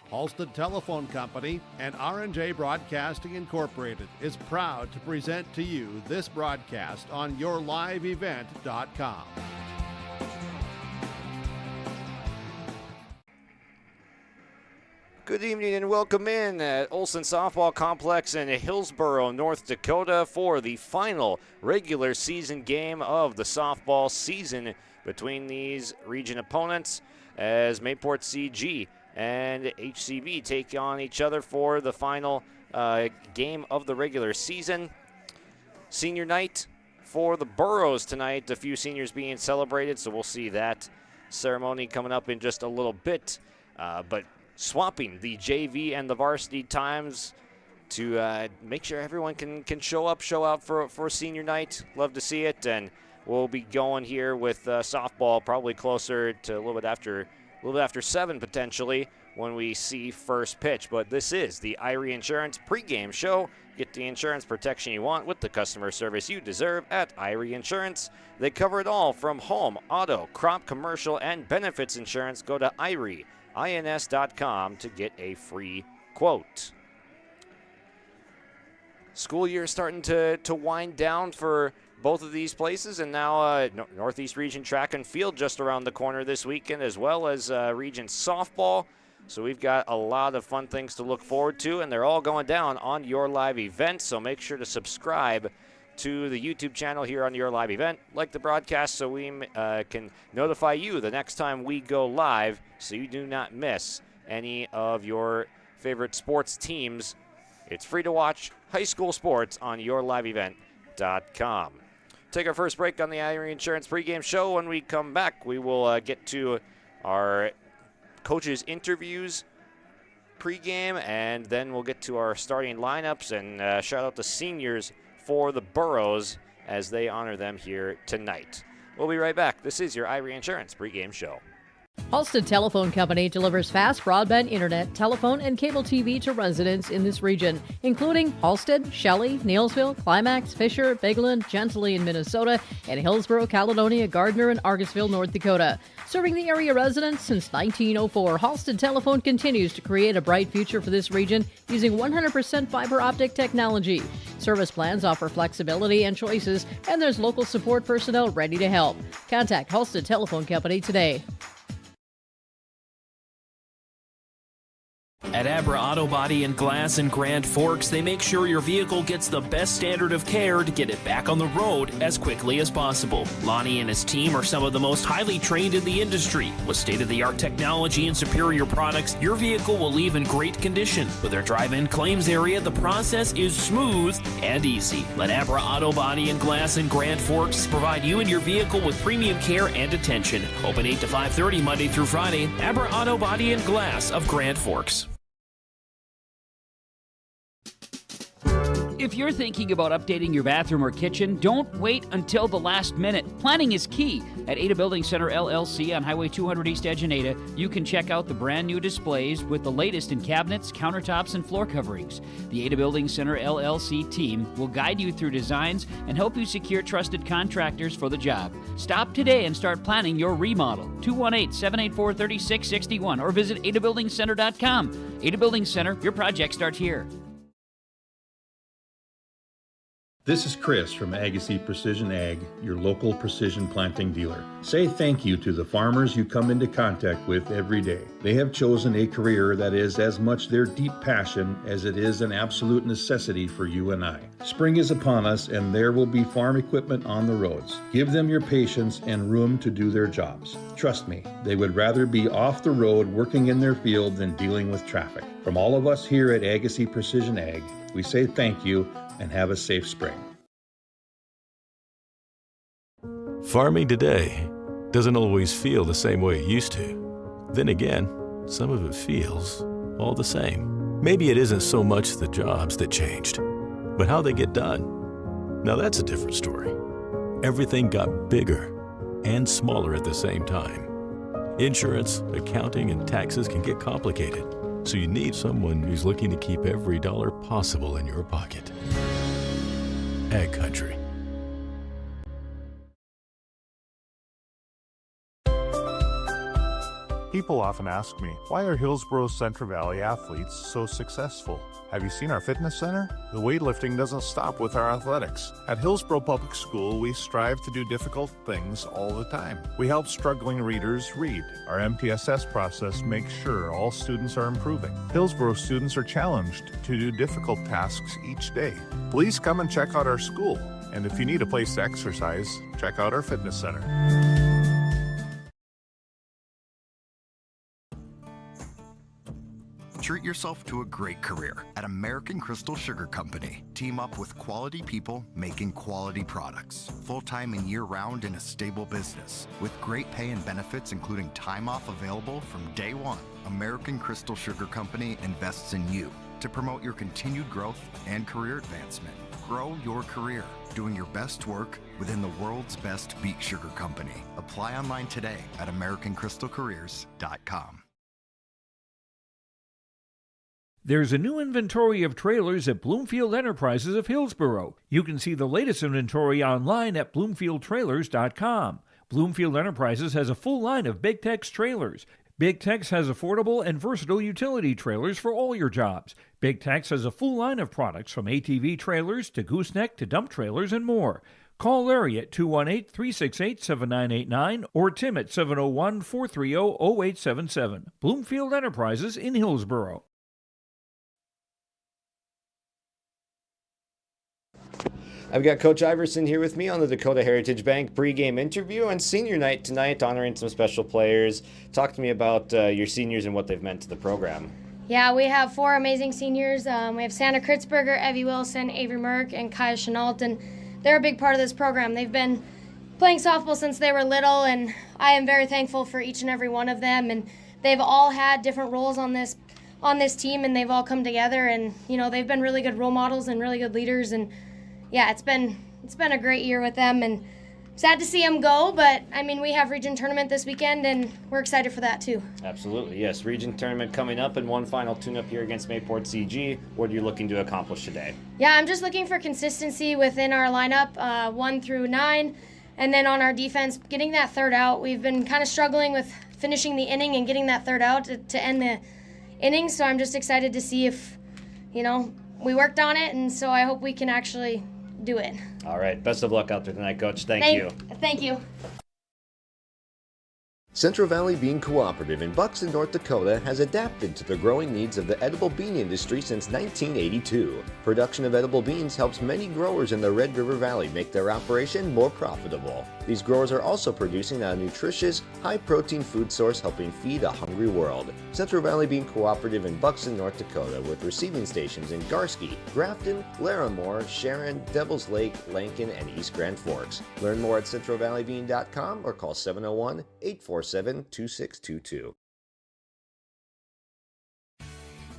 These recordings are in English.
Halstead Telephone Company and R&J Broadcasting Incorporated is proud to present to you this broadcast on yourliveevent.com. Good evening and welcome in at Olson Softball Complex in Hillsboro, North Dakota for the final regular season game of the softball season between these region opponents as Mayport CG and HCV take on each other for the final game of the regular season. Senior night for the Burros tonight, a few seniors being celebrated, so we'll see that ceremony coming up in just a little bit. But swapping the JV and the varsity times to make sure everyone can show out for senior night. Love to see it, and we'll be going here with softball probably closer to a little bit after 7 potentially when we see first pitch. But this is the Irie Insurance pregame show. Get the insurance protection you want with the customer service you deserve at Irie Insurance. They cover it all from home, auto, crop, commercial, and benefits insurance. Go to IRIEINS.com to get a free quote. School year starting to wind down for both of these places, and now Northeast Region Track and Field just around the corner this weekend, as well as Region Softball. So we've got a lot of fun things to look forward to, and they're all going down on Your Live Event, so make sure to subscribe to the YouTube channel here on Your Live Event, like the broadcast, so we can notify you the next time we go live, so you do not miss any of your favorite sports teams. It's free to watch high school sports on yourliveevent.com. Take our first break on the Irie Insurance pregame show. When we come back, we will get to our coaches' interviews pregame, and then we'll get to our starting lineups and shout out the seniors for the Burros as they honor them here tonight. We'll be right back. This is your Irie Insurance pregame show. Halstead Telephone Company delivers fast broadband internet, telephone, and cable TV to residents in this region, including Halstead, Shelley, Neilsville, Climax, Fisher, Bigland, Gentilly in Minnesota, and Hillsboro, Caledonia, Gardner, and Argosville, North Dakota. Serving the area residents since 1904, Halstead Telephone continues to create a bright future for this region using 100% fiber optic technology. Service plans offer flexibility and choices, and there's local support personnel ready to help. Contact Halstead Telephone Company today. At Abra Auto Body and Glass in Grand Forks, they make sure your vehicle gets the best standard of care to get it back on the road as quickly as possible. Lonnie and his team are some of the most highly trained in the industry. With state-of-the-art technology and superior products, your vehicle will leave in great condition. With their drive-in claims area, the process is smooth and easy. Let Abra Auto Body and Glass in Grand Forks provide you and your vehicle with premium care and attention. Open 8 to 5:30 Monday through Friday. Abra Auto Body and Glass of Grand Forks. If you're thinking about updating your bathroom or kitchen, don't wait until the last minute. Planning is key. At Ada Building Center LLC on Highway 200 East Edge in Ada, you can check out the brand new displays with the latest in cabinets, countertops, and floor coverings. The Ada Building Center LLC team will guide you through designs and help you secure trusted contractors for the job. Stop today and start planning your remodel. 218-784-3661 or visit adabuildingcenter.com. Ada Building Center, your project starts here. This is Chris from Agassiz Precision Ag, your local precision planting dealer. Say thank you to the farmers you come into contact with every day. They have chosen a career that is as much their deep passion as it is an absolute necessity for you and I. Spring is upon us and there will be farm equipment on the roads. Give them your patience and room to do their jobs. Trust me, they would rather be off the road working in their field than dealing with traffic. From all of us here at Agassiz Precision Ag, we say thank you and have a safe spring. Farming today doesn't always feel the same way it used to. Then again, some of it feels all the same. Maybe it isn't so much the jobs that changed, but how they get done. Now that's a different story. Everything got bigger and smaller at the same time. Insurance, accounting, and taxes can get complicated, so you need someone who's looking to keep every dollar possible in your pocket. Ag Country. People often ask me, why are Hillsboro's Central Valley athletes so successful? Have you seen our fitness center? The weightlifting doesn't stop with our athletics. At Hillsboro Public School, we strive to do difficult things all the time. We help struggling readers read. Our MTSS process makes sure all students are improving. Hillsboro students are challenged to do difficult tasks each day. Please come and check out our school. And if you need a place to exercise, check out our fitness center. Treat yourself to a great career at American Crystal Sugar Company. Team up with quality people making quality products. Full-time and year-round in a stable business. With great pay and benefits including time off available from day one. American Crystal Sugar Company invests in you to promote your continued growth and career advancement. Grow your career doing your best work within the world's best beet sugar company. Apply online today at AmericanCrystalCareers.com. There's a new inventory of trailers at Bloomfield Enterprises of Hillsboro. You can see the latest inventory online at BloomfieldTrailers.com. Bloomfield Enterprises has a full line of Big Tex trailers. Big Tex has affordable and versatile utility trailers for all your jobs. Big Tex has a full line of products from ATV trailers to gooseneck to dump trailers and more. Call Larry at 218-368-7989 or Tim at 701-430-0877. Bloomfield Enterprises in Hillsboro. I've got Coach Iverson here with me on the Dakota Heritage Bank pregame interview and senior night tonight, honoring some special players. Talk to me about your seniors and what they've meant to the program. Yeah, we have 4 amazing seniors. We have Santa Kritzberger, Evie Wilson, Avery Merck, and Kaya Chenault, and they're a big part of this program. They've been playing softball since they were little, and I am very thankful for each and every one of them. And they've all had different roles on this team, and they've all come together. And they've been really good role models and really good leaders. And yeah, it's been a great year with them, and sad to see them go, but we have region tournament this weekend, and we're excited for that too. Absolutely, yes. Region tournament coming up, and one final tune-up here against Mayport CG. What are you looking to accomplish today? Yeah, I'm just looking for consistency within our lineup, 1 through 9, and then on our defense, getting that third out. We've been kind of struggling with finishing the inning and getting that third out to end the inning, so I'm just excited to see if, we worked on it, and so I hope we can actually do it. All right. Best of luck out there tonight, Coach. Thank you. Thank you. Central Valley Bean Cooperative in Buxton, North Dakota has adapted to the growing needs of the edible bean industry since 1982. Production of edible beans helps many growers in the Red River Valley make their operation more profitable. These growers are also producing a nutritious, high-protein food source helping feed a hungry world. Central Valley Bean Cooperative in Buxton, North Dakota, with receiving stations in Garsky, Grafton, Larimore, Sharon, Devils Lake, Lankin, and East Grand Forks. Learn more at centralvalleybean.com or call 701-847-2622.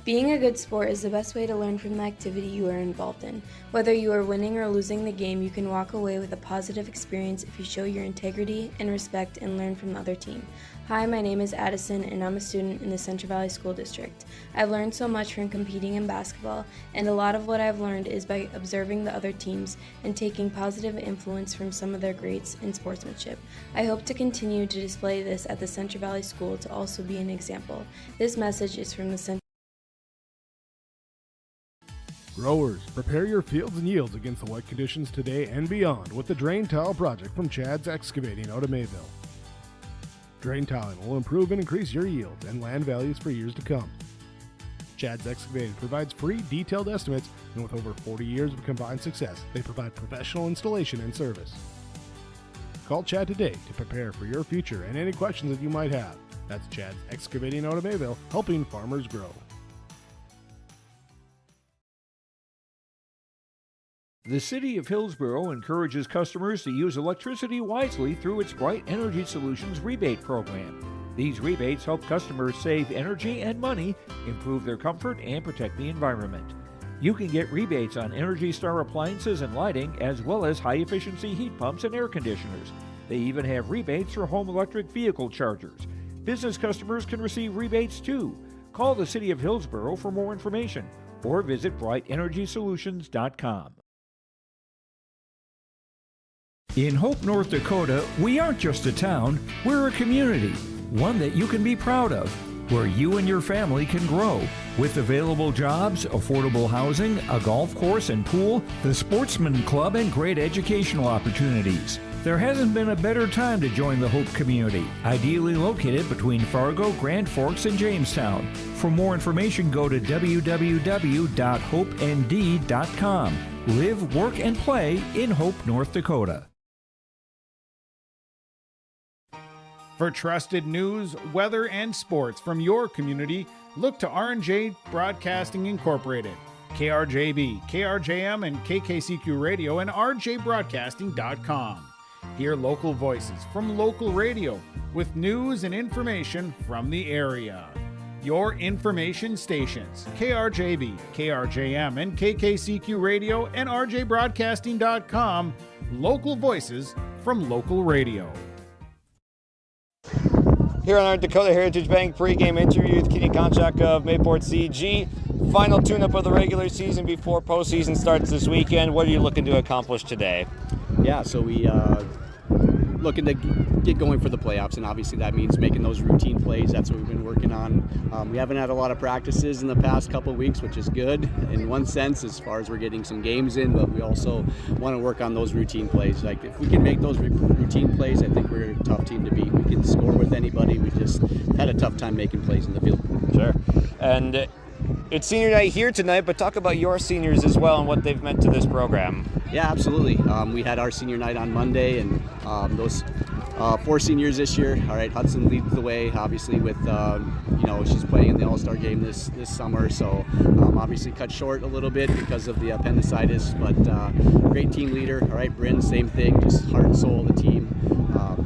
Being a good sport is the best way to learn from the activity you are involved in. Whether you are winning or losing the game, you can walk away with a positive experience if you show your integrity and respect and learn from the other team. Hi, my name is Addison, and I'm a student in the Central Valley School District. I've learned so much from competing in basketball, and a lot of what I've learned is by observing the other teams and taking positive influence from some of their greats in sportsmanship. I hope to continue to display this at the Central Valley School to also be an example. This message is from the Central Growers, prepare your fields and yields against the wet conditions today and beyond with the Drain Tile Project from Chad's Excavating out of Mayville. Drain tiling will improve and increase your yields and land values for years to come. Chad's Excavating provides free detailed estimates, and with over 40 years of combined success, they provide professional installation and service. Call Chad today to prepare for your future and any questions that you might have. That's Chad's Excavating out of Mayville, helping farmers grow. The City of Hillsboro encourages customers to use electricity wisely through its Bright Energy Solutions rebate program. These rebates help customers save energy and money, improve their comfort, and protect the environment. You can get rebates on Energy Star appliances and lighting, as well as high-efficiency heat pumps and air conditioners. They even have rebates for home electric vehicle chargers. Business customers can receive rebates too. Call the City of Hillsboro for more information or visit BrightEnergySolutions.com. In Hope, North Dakota, we aren't just a town, we're a community. one that you can be proud of, where you and your family can grow. With available jobs, affordable housing, a golf course and pool, the Sportsman Club, and great educational opportunities. There hasn't been a better time to join the Hope community, ideally located between Fargo, Grand Forks, and Jamestown. For more information, go to www.hopend.com. Live, work, and play in Hope, North Dakota. For trusted news, weather, and sports from your community, look to R&J Broadcasting Incorporated, KRJB, KRJM, and KKCQ Radio, and rjbroadcasting.com. Hear local voices from local radio with news and information from the area. Your information stations, KRJB, KRJM, and KKCQ Radio, and rjbroadcasting.com. Local voices from local radio. Here on our Dakota Heritage Bank pregame interview with Kenny Konchak of Mayport CG. Final tune-up of the regular season before postseason starts this weekend. What are you looking to accomplish today? Yeah, so we looking to get going for the playoffs, and obviously that means making those routine plays. That's what we've been working on. We haven't had a lot of practices in the past couple of weeks, which is good in one sense as far as we're getting some games in, but we also want to work on those routine plays. Like if we can make those routine plays, I think we're a tough team to beat. We can score with anybody. We just had a tough time making plays in the field. Sure. And it's senior night here tonight, but talk about your seniors as well and what they've meant to this program. Yeah, absolutely. We had our senior night on Monday, and those 4 seniors this year. All right, Hudson leads the way, obviously, with she's playing in the All-Star game this summer, so obviously cut short a little bit because of the appendicitis, but great team leader. All right, Bryn, same thing, just heart and soul of the team.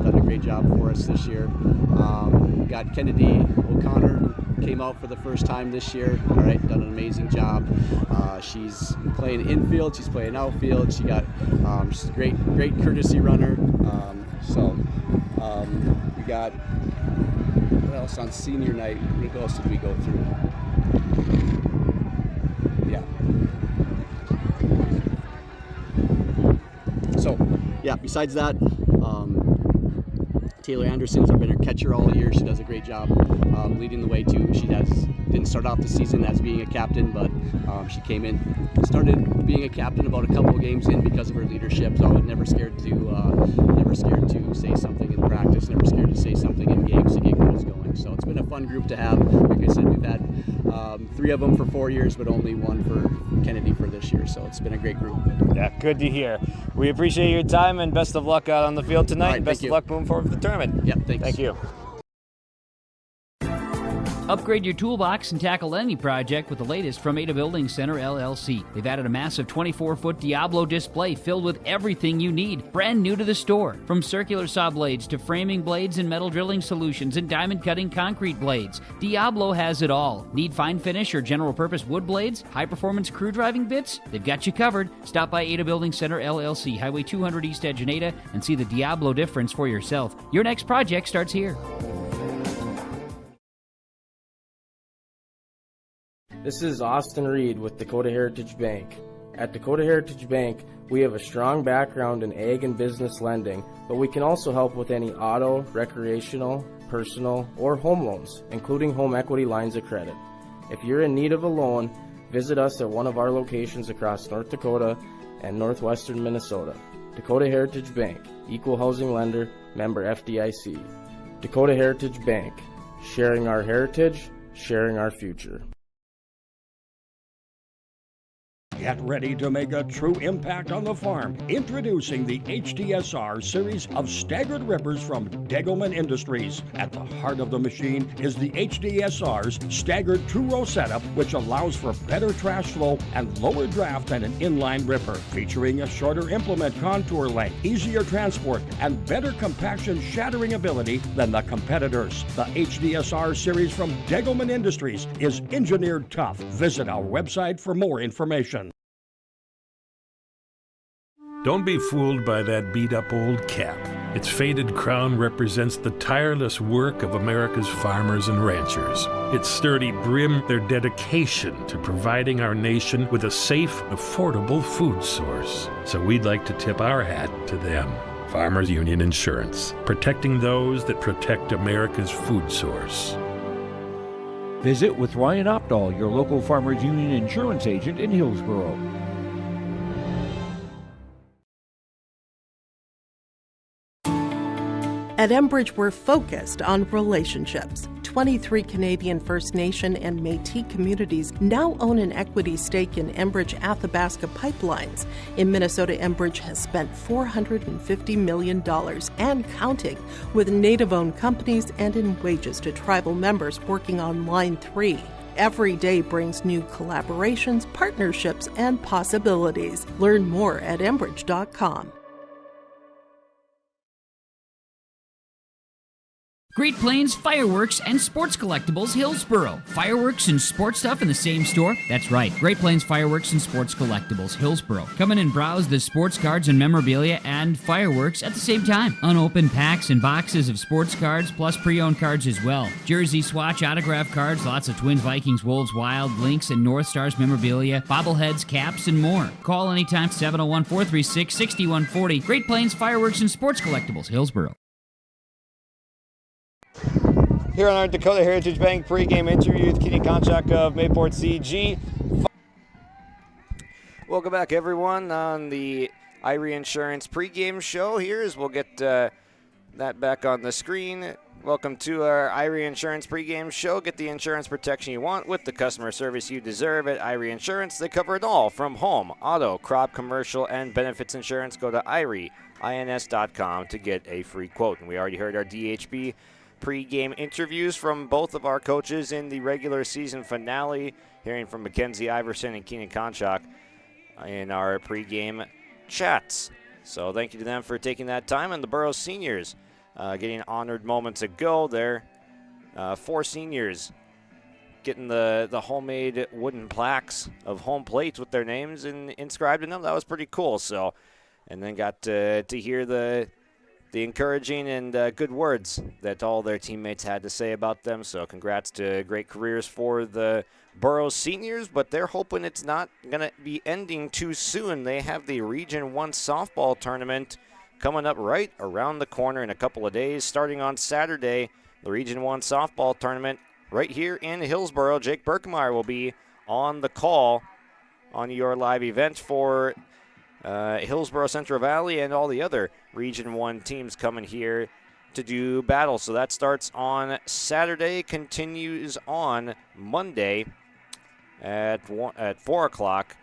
Done a great job for us this year. We got Kennedy O'Connor, who came out for the first time this year. All right, done an amazing job. She's playing infield, she's playing outfield. She's a great courtesy runner. We got, what else on senior night? What else did we go through? Besides that, Taylor Anderson's been her catcher all year. She does a great job leading the way too. She didn't start off the season as being a captain, but she came in, started being a captain about a couple of games in because of her leadership. So never scared to say something in practice, never scared to say something in games to get girls going. So it's been a fun group to have. Like I said, we've had 3 of them for 4 years, but only 1 for Kennedy for this year. So it's been a great group. Yeah, good to hear. We appreciate your time and best of luck out on the field tonight. Right, best of luck moving forward with the tournament. Yep, thanks. Thank you. Upgrade your toolbox and tackle any project with the latest from Ada Building Center, LLC. They've added a massive 24-foot Diablo display filled with everything you need, brand new to the store. From circular saw blades to framing blades and metal drilling solutions and diamond cutting concrete blades, Diablo has it all. Need fine finish or general purpose wood blades? High-performance crew driving bits? They've got you covered. Stop by Ada Building Center, LLC, Highway 200 East Edge in Ada, and see the Diablo difference for yourself. Your next project starts here. This is Austin Reed with Dakota Heritage Bank. At Dakota Heritage Bank, we have a strong background in ag and business lending, but we can also help with any auto, recreational, personal, or home loans, including home equity lines of credit. If you're in need of a loan, visit us at one of our locations across North Dakota and northwestern Minnesota. Dakota Heritage Bank, equal housing lender, member FDIC. Dakota Heritage Bank, sharing our heritage, sharing our future. Get ready to make a true impact on the farm. Introducing the HDSR series of staggered rippers from Degelman Industries. At the heart of the machine is the HDSR's staggered two-row setup, which allows for better trash flow and lower draft than an inline ripper. Featuring a shorter implement contour length, easier transport, and better compaction shattering ability than the competitors. The HDSR series from Degelman Industries is engineered tough. Visit our website for more information. Don't be fooled by that beat-up old cap. Its faded crown represents the tireless work of America's farmers and ranchers. Its sturdy brim, their dedication to providing our nation with a safe, affordable food source. So we'd like to tip our hat to them. Farmers Union Insurance, protecting those that protect America's food source. Visit with Ryan Opdahl, your local Farmers Union insurance agent in Hillsboro. At Enbridge, we're focused on relationships. 23 Canadian First Nation and Métis communities now own an equity stake in Enbridge Athabasca Pipelines. In Minnesota, Enbridge has spent $450 million and counting with Native-owned companies and in wages to tribal members working on Line 3. Every day brings new collaborations, partnerships, and possibilities. Learn more at Enbridge.com. Great Plains Fireworks and Sports Collectibles, Hillsboro. Fireworks and sports stuff in the same store? That's right. Great Plains Fireworks and Sports Collectibles, Hillsboro. Come in and browse the sports cards and memorabilia and fireworks at the same time. Unopened packs and boxes of sports cards, plus pre-owned cards as well. Jersey, Swatch, autograph cards, lots of Twins, Vikings, Wolves, Wild, Lynx, and North Stars memorabilia, bobbleheads, caps, and more. Call anytime, 701-436-6140. Great Plains Fireworks and Sports Collectibles, Hillsboro. Here on our Dakota Heritage Bank pregame interview with Kenny Konchak of Mayport CG. Welcome back, everyone, on the Irie Insurance pregame show. Here as we'll get that back on the screen. Welcome to our Irie Insurance pregame show. Get the insurance protection you want with the customer service you deserve at Irie Insurance. They cover it all from home, auto, crop, commercial, and benefits insurance. Go to IRIEINS.com to get a free quote. And we already heard our DHB pre-game interviews from both of our coaches in the regular season finale, hearing from Mackenzie Iverson and Keenan Konchak in our pre-game chats. So thank you to them for taking that time. And the Burroughs seniors getting honored moments ago. There, 4 seniors getting the homemade wooden plaques of home plates with their names inscribed in them. That was pretty cool. So, and then got to hear the encouraging and good words that all their teammates had to say about them. So congrats to great careers for the Burroughs seniors, but they're hoping it's not going to be ending too soon. They have the Region 1 softball tournament coming up right around the corner in a couple of days, starting on Saturday. The Region 1 softball tournament right here in Hillsboro. Jake Berkemeyer will be on the call on your live event for Hillsboro Central Valley and all the other Region 1 teams coming here to do battle. So that starts on Saturday, continues on Monday at 4 o'clock.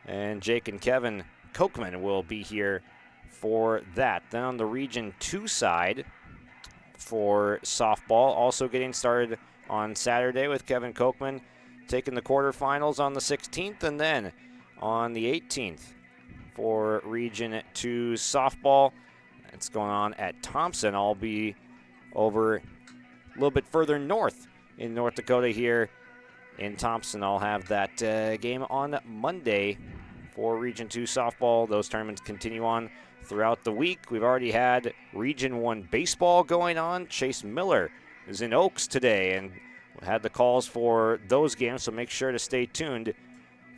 And Jake and Kevin Kochman will be here for that. Then on the Region 2 side for softball, also getting started on Saturday with Kevin Kochman taking the quarterfinals on the 16th, and then on the 18th for Region 2 softball. It's going on at Thompson. I'll be over a little bit further north in North Dakota here in Thompson. I'll have that game on Monday for Region 2 softball. Those tournaments continue on throughout the week. We've already had Region 1 baseball going on. Chase Miller is in Oaks today and had the calls for those games, so make sure to stay tuned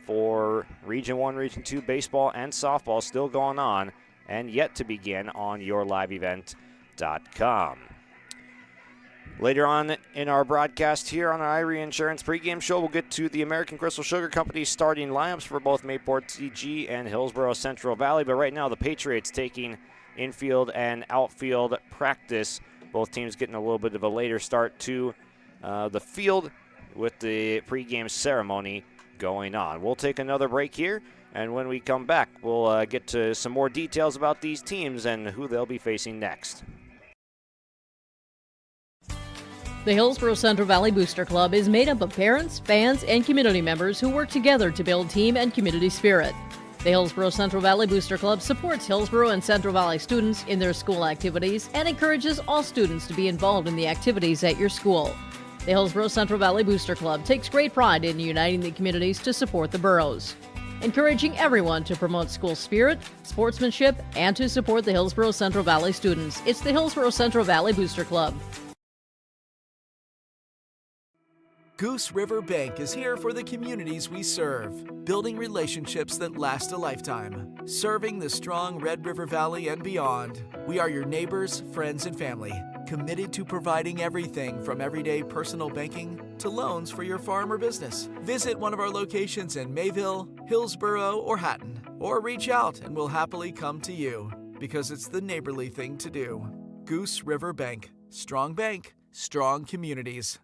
for Region 1, Region 2 baseball and softball still going on and yet to begin on yourliveevent.com. Later on in our broadcast here on our Irie Insurance pregame show, we'll get to the American Crystal Sugar Company starting lineups for both Mayport CG and Hillsboro Central Valley. But right now, the Patriots taking infield and outfield practice. Both teams getting a little bit of a later start to the field with the pregame ceremony going on. We'll take another break here, and when we come back, we'll get to some more details about these teams and who they'll be facing next. The Hillsboro Central Valley Booster Club is made up of parents, fans, and community members who work together to build team and community spirit. The Hillsboro Central Valley Booster Club supports Hillsboro and Central Valley students in their school activities and encourages all students to be involved in the activities at your school. The Hillsboro Central Valley Booster Club takes great pride in uniting the communities to support the boroughs, encouraging everyone to promote school spirit, sportsmanship, and to support the Hillsboro Central Valley students. It's the Hillsboro Central Valley Booster Club. Goose River Bank is here for the communities we serve, building relationships that last a lifetime. Serving the strong Red River Valley and beyond, we are your neighbors, friends, and family, committed to providing everything from everyday personal banking to loans for your farm or business. Visit one of our locations in Mayville, Hillsboro, or Hatton, or reach out and we'll happily come to you, because it's the neighborly thing to do. Goose River Bank. Strong bank, strong communities.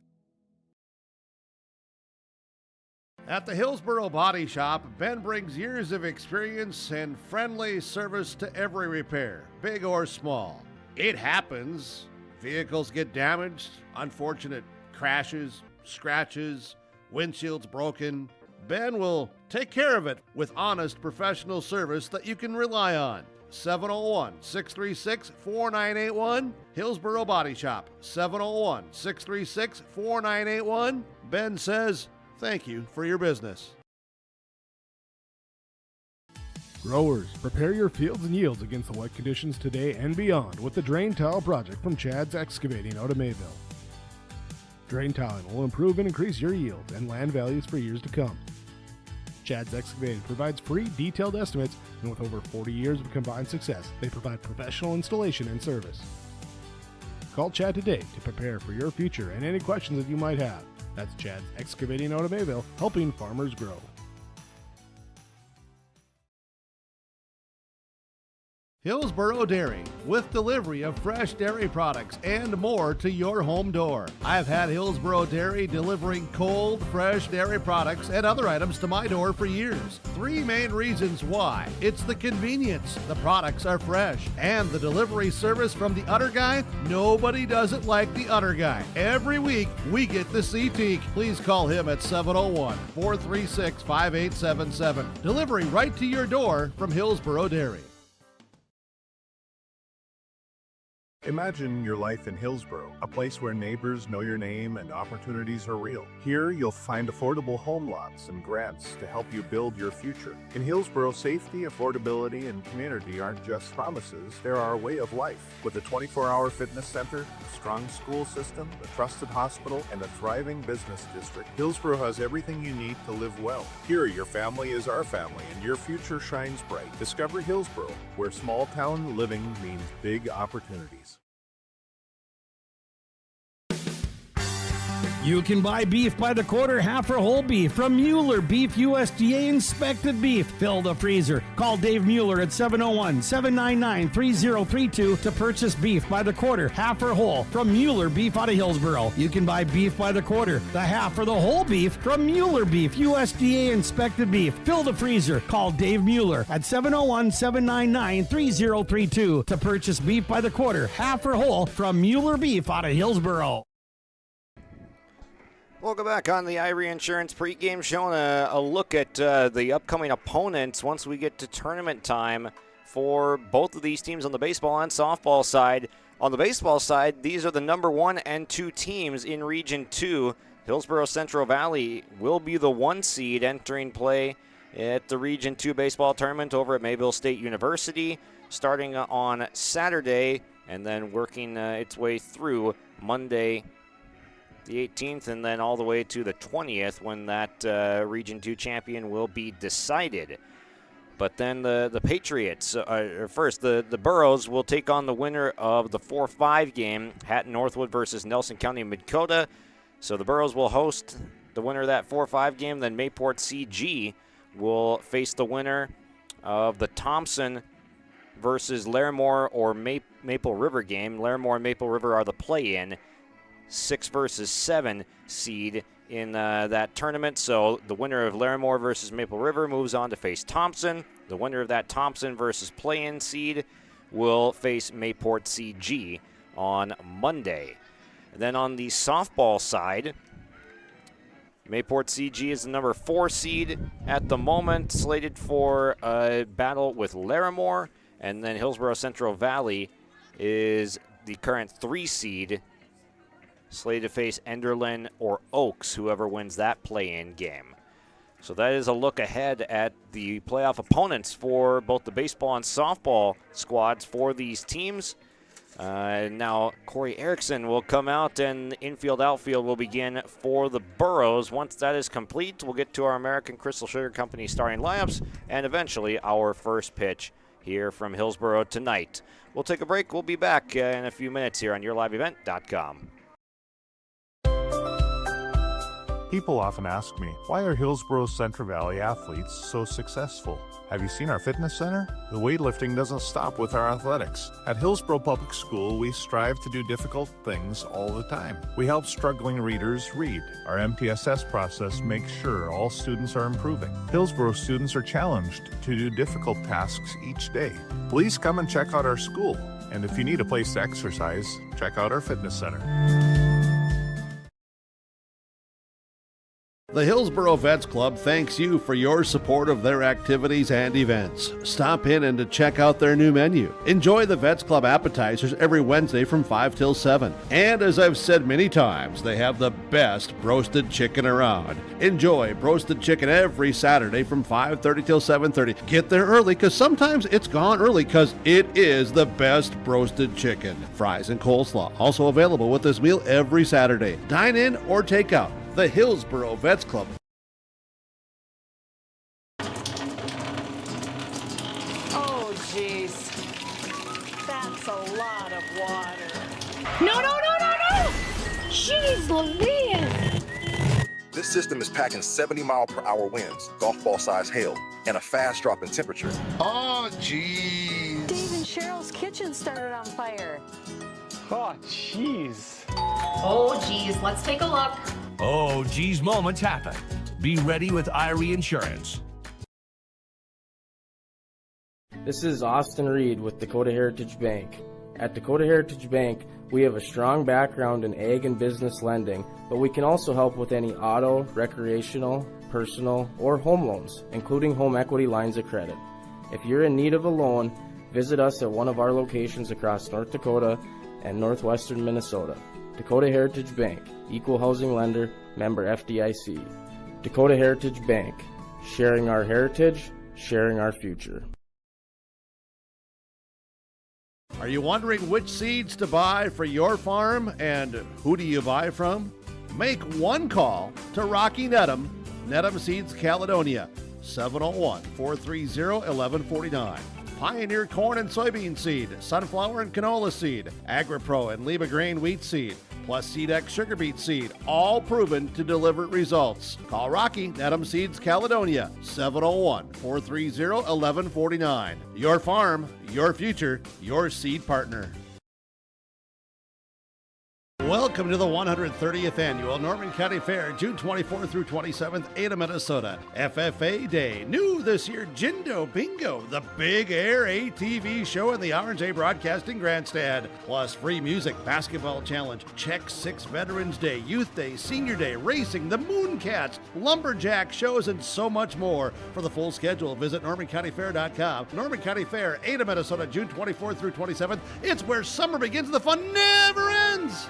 At the Hillsboro Body Shop, Ben brings years of experience and friendly service to every repair, big or small. It happens. Vehicles get damaged, unfortunate crashes, scratches, windshields broken. Ben will take care of it with honest professional service that you can rely on. 701-636-4981, Hillsboro Body Shop, 701-636-4981. Ben says, thank you for your business. Growers, prepare your fields and yields against the wet conditions today and beyond with the Drain Tile project from Chad's Excavating out of Mayville. Drain tiling will improve and increase your yields and land values for years to come. Chad's Excavating provides free detailed estimates, and with over 40 years of combined success, they provide professional installation and service. Call Chad today to prepare for your future and any questions that you might have. That's Chad's Excavating out of Mayville, helping farmers grow. Hillsboro Dairy, with delivery of fresh dairy products and more to your home door. I've had Hillsboro Dairy delivering cold, fresh dairy products and other items to my door for years. 3 main reasons why. It's the convenience, the products are fresh, and the delivery service from the Udder Guy. Nobody does it like the Udder Guy. Every week, we get the CT. Please call him at 701-436-5877. Delivery right to your door from Hillsboro Dairy. Imagine your life in Hillsboro, a place where neighbors know your name and opportunities are real. Here, you'll find affordable home lots and grants to help you build your future. In Hillsboro, safety, affordability, and community aren't just promises, they're our way of life. With a 24-hour fitness center, a strong school system, a trusted hospital, and a thriving business district, Hillsboro has everything you need to live well. Here, your family is our family, and your future shines bright. Discover Hillsboro, where small-town living means big opportunities. You can buy beef by the quarter, half or whole beef from Mueller Beef, USDA inspected beef. Fill the freezer. Call Dave Mueller at 701-799-3032 to purchase beef by the quarter, half or whole from Mueller Beef out of Hillsboro. You can buy beef by the quarter, the half or the whole beef from Mueller Beef, USDA inspected beef. Fill the freezer. Call Dave Mueller at 701-799-3032 to purchase beef by the quarter, half or whole from Mueller Beef out of Hillsboro. Welcome back on the Ivory Insurance pregame, showing a look at the upcoming opponents once we get to tournament time for both of these teams on the baseball and softball side. On the baseball side, these are the number 1 and 2 teams in Region 2. Hillsboro Central Valley will be the 1 seed entering play at the Region 2 baseball tournament over at Mayville State University, starting on Saturday and then working its way through Monday the 18th, and then all the way to the 20th when that Region 2 champion will be decided. But then the Patriots, first, the Burros will take on the winner of the 4-5 game, Hatton Northwood versus Nelson County Dakota. So the Burros will host the winner of that 4-5 game. Then Mayport CG will face the winner of the Thompson versus Larimore or Maple River game. Larimore and Maple River are the play-in 6 versus 7 seed in that tournament. So the winner of Larimore versus Maple River moves on to face Thompson. The winner of that Thompson versus play-in seed will face Mayport CG on Monday. And then on the softball side, Mayport CG is the number 4 seed at the moment, slated for a battle with Larimore. And then Hillsboro Central Valley is the current 3 seed, slated to face Enderlin or Oaks, whoever wins that play-in game. So that is a look ahead at the playoff opponents for both the baseball and softball squads for these teams. Now, Corey Erickson will come out, and infield-outfield will begin for the Burros. Once that is complete, we'll get to our American Crystal Sugar Company starting lineups and eventually our first pitch here from Hillsboro tonight. We'll take a break. We'll be back in a few minutes here on YourLiveEvent.com. People often ask me, why are Hillsboro Central Valley athletes so successful? Have you seen our fitness center? The weightlifting doesn't stop with our athletics. At Hillsboro Public School, we strive to do difficult things all the time. We help struggling readers read. Our MTSS process makes sure all students are improving. Hillsboro students are challenged to do difficult tasks each day. Please come and check out our school. And if you need a place to exercise, check out our fitness center. The Hillsboro Vets Club thanks you for your support of their activities and events. Stop in and to check out their new menu. Enjoy the Vets Club appetizers every Wednesday from 5 till 7. And as I've said many times, they have the best roasted chicken around. Enjoy roasted chicken every Saturday from 5:30 till 7:30. Get there early because sometimes it's gone early because it is the best roasted chicken. Fries and coleslaw also available with this meal every Saturday. Dine in or take out. The Hillsboro Vets Club. Oh, jeez. That's a lot of water. No! Jeez Louise! This system is packing 70-mile-per-hour winds, golf ball-sized hail, and a fast drop in temperature. Oh, jeez. Dave and Cheryl's kitchen started on fire. Oh, jeez. Oh, geez, let's take a look. Oh, geez, moments happen. Be ready with Irie Insurance. This is Austin Reed with Dakota Heritage Bank. At Dakota Heritage Bank, we have a strong background in ag and business lending, but we can also help with any auto, recreational, personal, or home loans, including home equity lines of credit. If you're in need of a loan, visit us at one of our locations across North Dakota and northwestern Minnesota. Dakota Heritage Bank, Equal Housing Lender, member FDIC. Dakota Heritage Bank, sharing our heritage, sharing our future. Are you wondering which seeds to buy for your farm and who do you buy from? Make one call to Rocky Nedham, Nedham Seeds Caledonia, 701-430-1149. Pioneer corn and soybean seed, sunflower and canola seed, AgriPro and Lima grain wheat seed, plus SeedX sugar beet seed, all proven to deliver results. Call Rocky, Nedham Seeds Caledonia, 701-430-1149. Your farm, your future, your seed partner. Welcome to the 130th Annual Norman County Fair, June 24th through 27th, Ada, Minnesota. FFA Day. New this year, Jindo Bingo, the Big Air ATV show in the R&J Broadcasting Grandstand. Plus free music, basketball challenge, Check 6 Veterans Day, Youth Day, Senior Day, racing, the Mooncats, lumberjack shows, and so much more. For the full schedule, visit NormanCountyFair.com. Norman County Fair, Ada, Minnesota, June 24th through 27th. It's where summer begins and the fun never ends.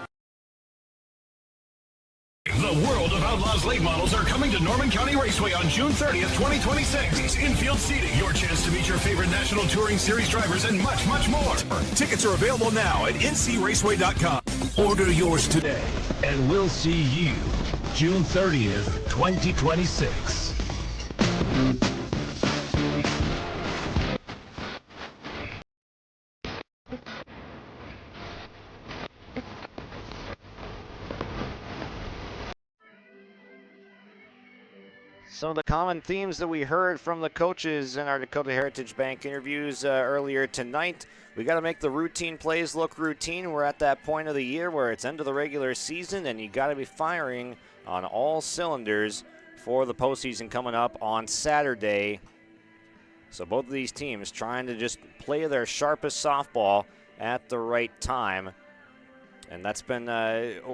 The World of Outlaws late models are coming to Norman County Raceway on June 30th, 2026. Infield seating, your chance to meet your favorite National Touring Series drivers, and much, much more. Tickets are available now at ncraceway.com. Order yours today, and we'll see you June 30th, 2026. Some of the common themes that we heard from the coaches in our Dakota Heritage Bank interviews earlier tonight. We got to make the routine plays look routine. We're at that point of the year where it's end of the regular season, and you got to be firing on all cylinders for the postseason coming up on Saturday. So both of these teams trying to just play their sharpest softball at the right time. And that's been,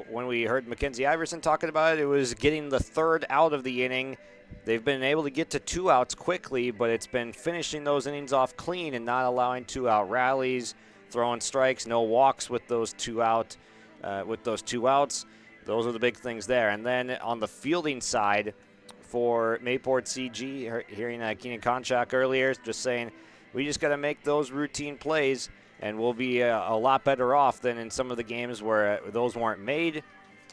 when we heard Mackenzie Iverson talking about it, it was getting the third out of the inning. They've been able to get to 2 outs quickly, but it's been finishing those innings off clean and not allowing 2-out rallies, throwing strikes, no walks with those 2 outs. Those are the big things there. And then on the fielding side for Mayport CG, hearing Keenan Konchak earlier, just saying we just got to make those routine plays and we'll be a lot better off than in some of the games where those weren't made.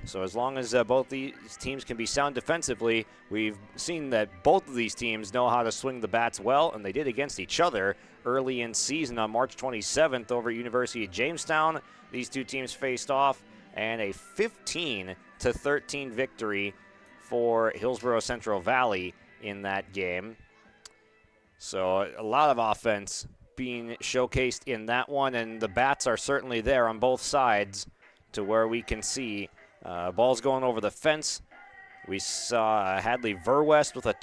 So as long as both these teams can be sound defensively, we've seen that both of these teams know how to swing the bats well, and they did against each other early in season on March 27th over at University of Jamestown. These two teams faced off, and a 15-13 victory for Hillsboro Central Valley in that game. So a lot of offense being showcased in that one, and the bats are certainly there on both sides to where we can see balls going over the fence. We saw Hadley Verwest with a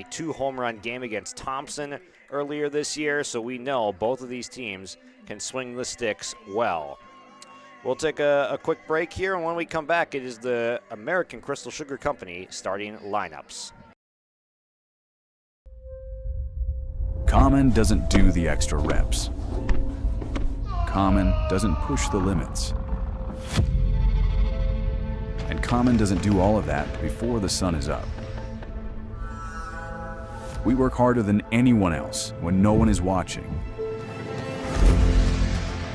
two-home run game against Thompson earlier this year, so we know both of these teams can swing the sticks well. We'll take a quick break here, and when we come back, it is the American Crystal Sugar Company starting lineups. Common doesn't do the extra reps. Common doesn't push the limits. And Common doesn't do all of that before the sun is up. We work harder than anyone else when no one is watching,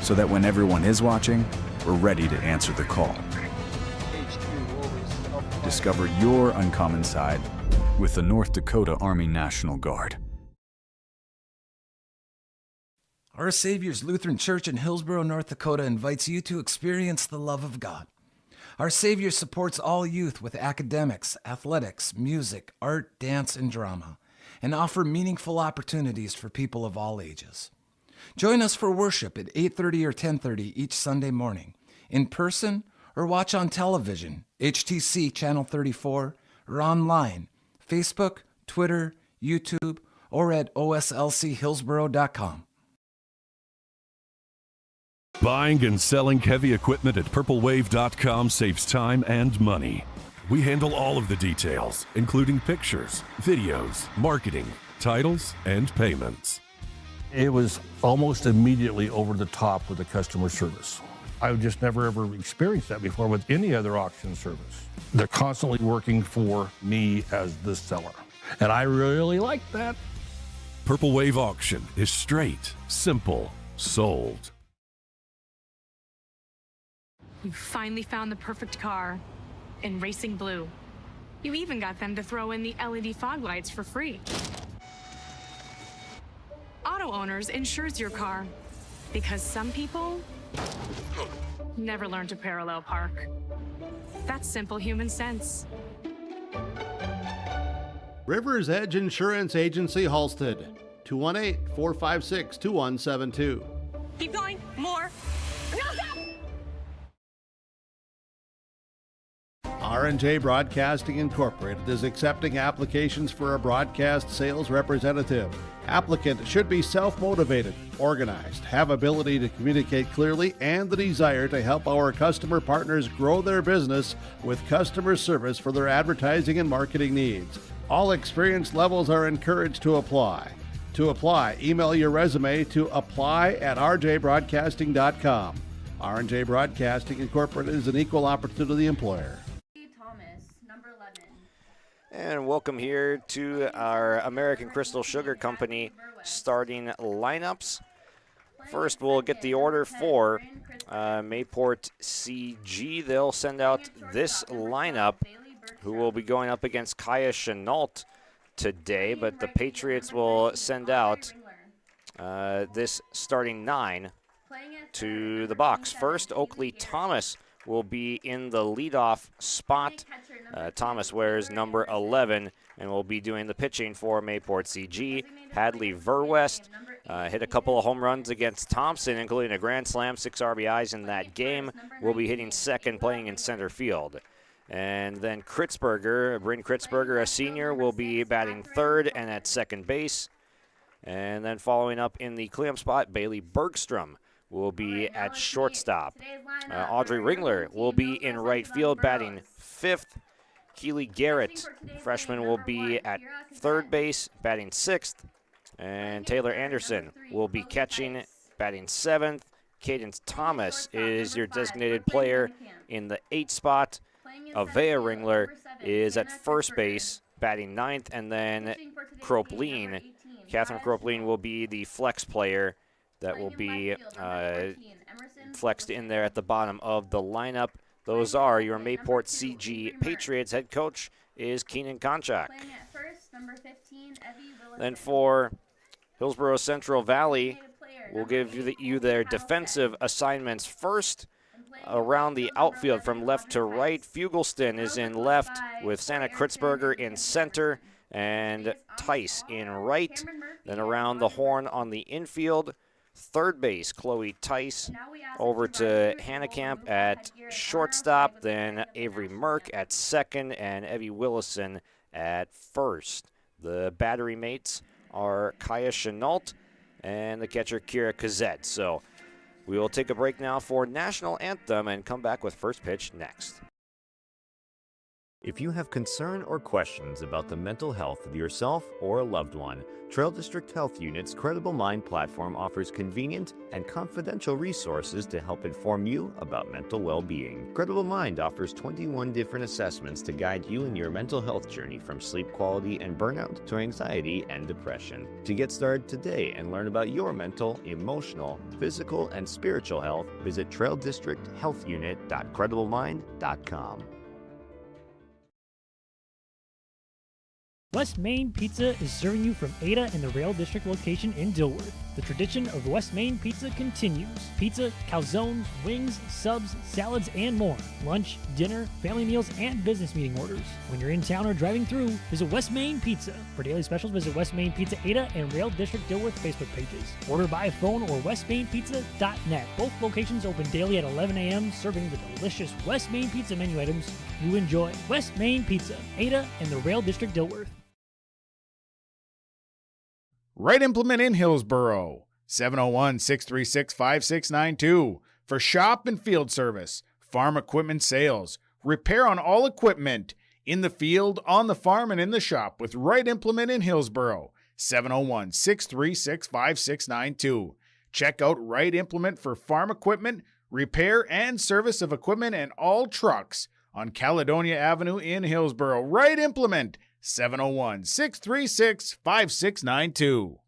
so that when everyone is watching, we're ready to answer the call. Discover your uncommon side with the North Dakota Army National Guard. Our Savior's Lutheran Church in Hillsboro, North Dakota invites you to experience the love of God. Our Savior supports all youth with academics, athletics, music, art, dance, and drama, and offer meaningful opportunities for people of all ages. Join us for worship at 8:30 or 10:30 each Sunday morning, in person or watch on television, HTC Channel 34, or online, Facebook, Twitter, YouTube, or at oslchillsboro.com. Buying and selling heavy equipment at purplewave.com saves time and money. We handle all of the details, including pictures, videos, marketing, titles, and payments. It was almost immediately over the top with the customer service. I've just never ever experienced that before with any other auction service. They're constantly working for me as the seller, and I really like that. Purple Wave Auction is straight, simple, sold. You finally found the perfect car in racing blue. You even got them to throw in the LED fog lights for free. Auto Owners insures your car because some people never learn to parallel park. That's simple human sense. River's Edge Insurance Agency, Halstead, 218-456-2172. Keep going, more. No, stop! R&J Broadcasting Incorporated is accepting applications for a broadcast sales representative. Applicant should be self-motivated, organized, have ability to communicate clearly, and the desire to help our customer partners grow their business with customer service for their advertising and marketing needs. All experience levels are encouraged to apply. To apply, email your resume to apply@rjbroadcasting.com. R&J Broadcasting Incorporated is an equal opportunity employer. And welcome here to our American Crystal Sugar Company starting lineups. First, we'll get the order for Mayport CG. They'll send out this lineup, who will be going up against Kaya Chenault today, but the Patriots will send out this starting 9 to the box. First, Oakley Thomas will be in the leadoff spot. Thomas wears number 11 and will be doing the pitching for Mayport CG. Hadley Verwest hit a couple of home runs against Thompson, including a grand slam, 6 RBIs in that game. Will be hitting second, playing in center field. And then Bryn Kritzberger, a senior, will be batting third and at second base. And then following up in the cleanup spot, Bailey Bergstrom will be at shortstop. Audrey Ringler will be in right field batting fifth. Keely Garrett, freshman, will be at third base batting sixth. And Taylor Anderson will be catching batting seventh. Cadence Thomas is your designated player in the 8th spot. Avea Ringler is at first base batting ninth. And then Catherine Kropleen will be the flex player that will be flexed in there at the bottom of the lineup. Those are your Mayport CG Patriots. Head coach is Keenan Konchak. Then for Hillsboro Central Valley, we'll give you their defensive assignments first. Around the outfield from left to right, Fugelston is in left with Santa Kritzberger in center and Tice in right. Then around the horn on the infield, third base, Chloe Tice. Over to Hannekamp at shortstop, then Avery Merck at second, and Evie Willison at first. The battery mates are Kaya Chenault and the catcher Kira Kazet. So we will take a break now for National Anthem and come back with first pitch next. If you have concern or questions about the mental health of yourself or a loved one, Trail District Health Unit's Credible Mind platform offers convenient and confidential resources to help inform you about mental well-being. Credible Mind offers 21 different assessments to guide you in your mental health journey, from sleep quality and burnout to anxiety and depression. To get started today and learn about your mental, emotional, physical, and spiritual health, visit traildistricthealthunit.crediblemmind.com. West Main Pizza is serving you from Ada and the Rail District location in Dilworth. The tradition of West Main Pizza continues. Pizza, calzones, wings, subs, salads, and more. Lunch, dinner, family meals, and business meeting orders. When you're in town or driving through, visit West Main Pizza. For daily specials, visit West Main Pizza Ada and Rail District Dilworth Facebook pages. Order by phone or westmainpizza.net. Both locations open daily at 11 a.m., serving the delicious West Main Pizza menu items you enjoy. West Main Pizza, Ada and the Rail District Dilworth. Right Implement in Hillsboro, 701-636-5692 for shop and field service, farm equipment sales, repair on all equipment, in the field, on the farm, and in the shop with Right Implement in Hillsboro, 701-636-5692. Check out Right Implement for farm equipment, repair and service of equipment and all trucks on Caledonia Avenue in Hillsboro. Right Implement, 701-636-5692.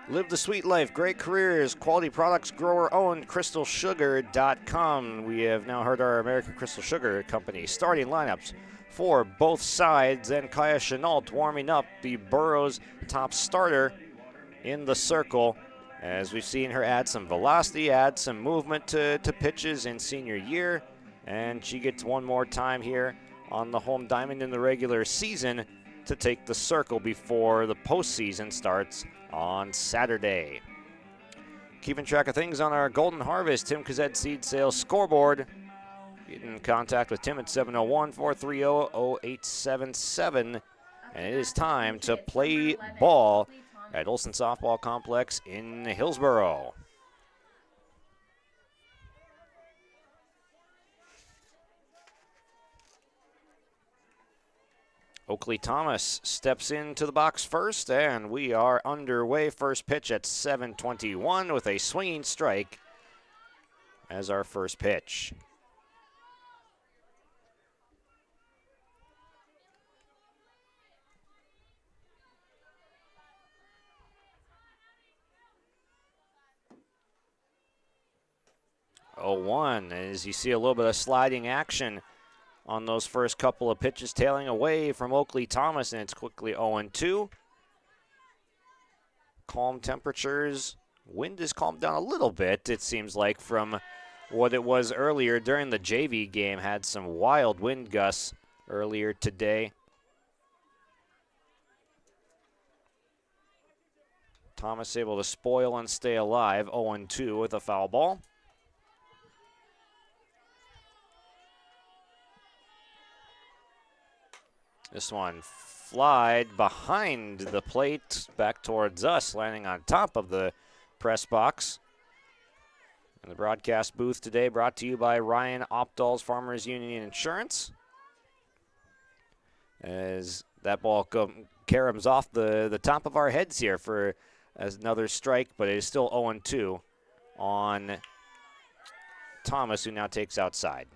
Live the sweet life, great careers, quality products, grower-owned, crystalsugar.com. We have now heard our American Crystal Sugar Company starting lineups for both sides, and Kaya Chenault warming up, the Burrows' top starter in the circle, as we've seen her add some velocity, add some movement to pitches in senior year. And she gets one more time here on the home diamond in the regular season to take the circle before the postseason starts on Saturday. Keeping track of things on our Golden Harvest Tim Kazed Seed Sales scoreboard. Get in contact with Tim at 701-430-0877. And it is time to play ball at Olson Softball Complex in Hillsboro. Oakley Thomas steps into the box first, and we are underway. First pitch at 7:21 with a swinging strike as our first pitch. Oh, 1, as you see a little bit of sliding action on those first couple of pitches, tailing away from Oakley Thomas, and it's quickly 0-2. Calm temperatures. Wind has calmed down a little bit, it seems like, from what it was earlier during the JV game. Had some wild wind gusts earlier today. Thomas able to spoil and stay alive, 0-2 with a foul ball. This one flied behind the plate back towards us, landing on top of the press box. And the broadcast booth today brought to you by Ryan Opdahl's Farmers Union Insurance. As that ball caroms off the top of our heads here for another strike, but it is still 0-2 on Thomas, who now takes outside.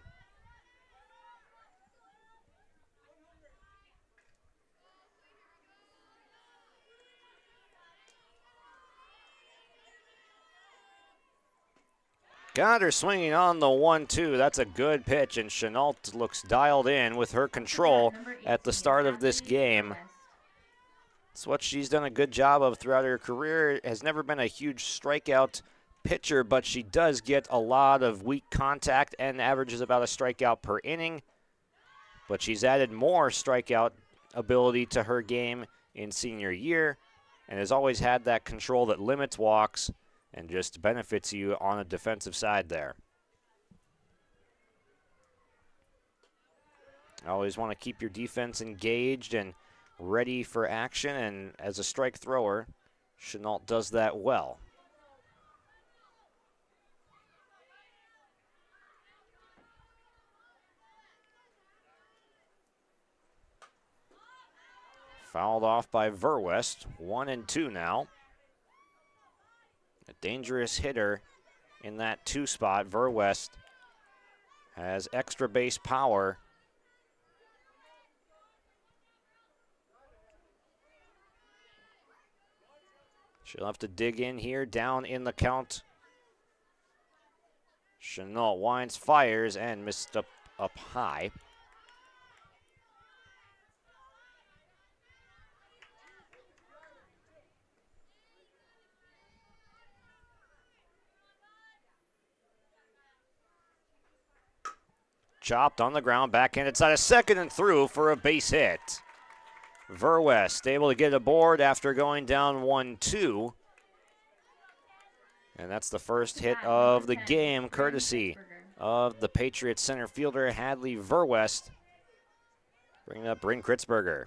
Got her swinging on the 1-2. That's a good pitch, and Chenault looks dialed in with her control at the start of this game. It's what she's done a good job of throughout her career. Has never been a huge strikeout pitcher, but she does get a lot of weak contact and averages about a strikeout per inning. But she's added more strikeout ability to her game in senior year and has always had that control that limits walks and just benefits you on the defensive side there. Always want to keep your defense engaged and ready for action, and as a strike thrower, Chenault does that well. Fouled off by Verwest, 1-2 now. A dangerous hitter in that 2 spot. Verwest has extra base power. She'll have to dig in here, down in the count. Chenault winds, fires, and missed up high. Chopped on the ground, backhanded side of second and through for a base hit. Verwest able to get aboard after going down 1-2. And that's the first hit of the game, courtesy of the Patriots center fielder, Hadley Verwest. Bringing up Bryn Kritzberger.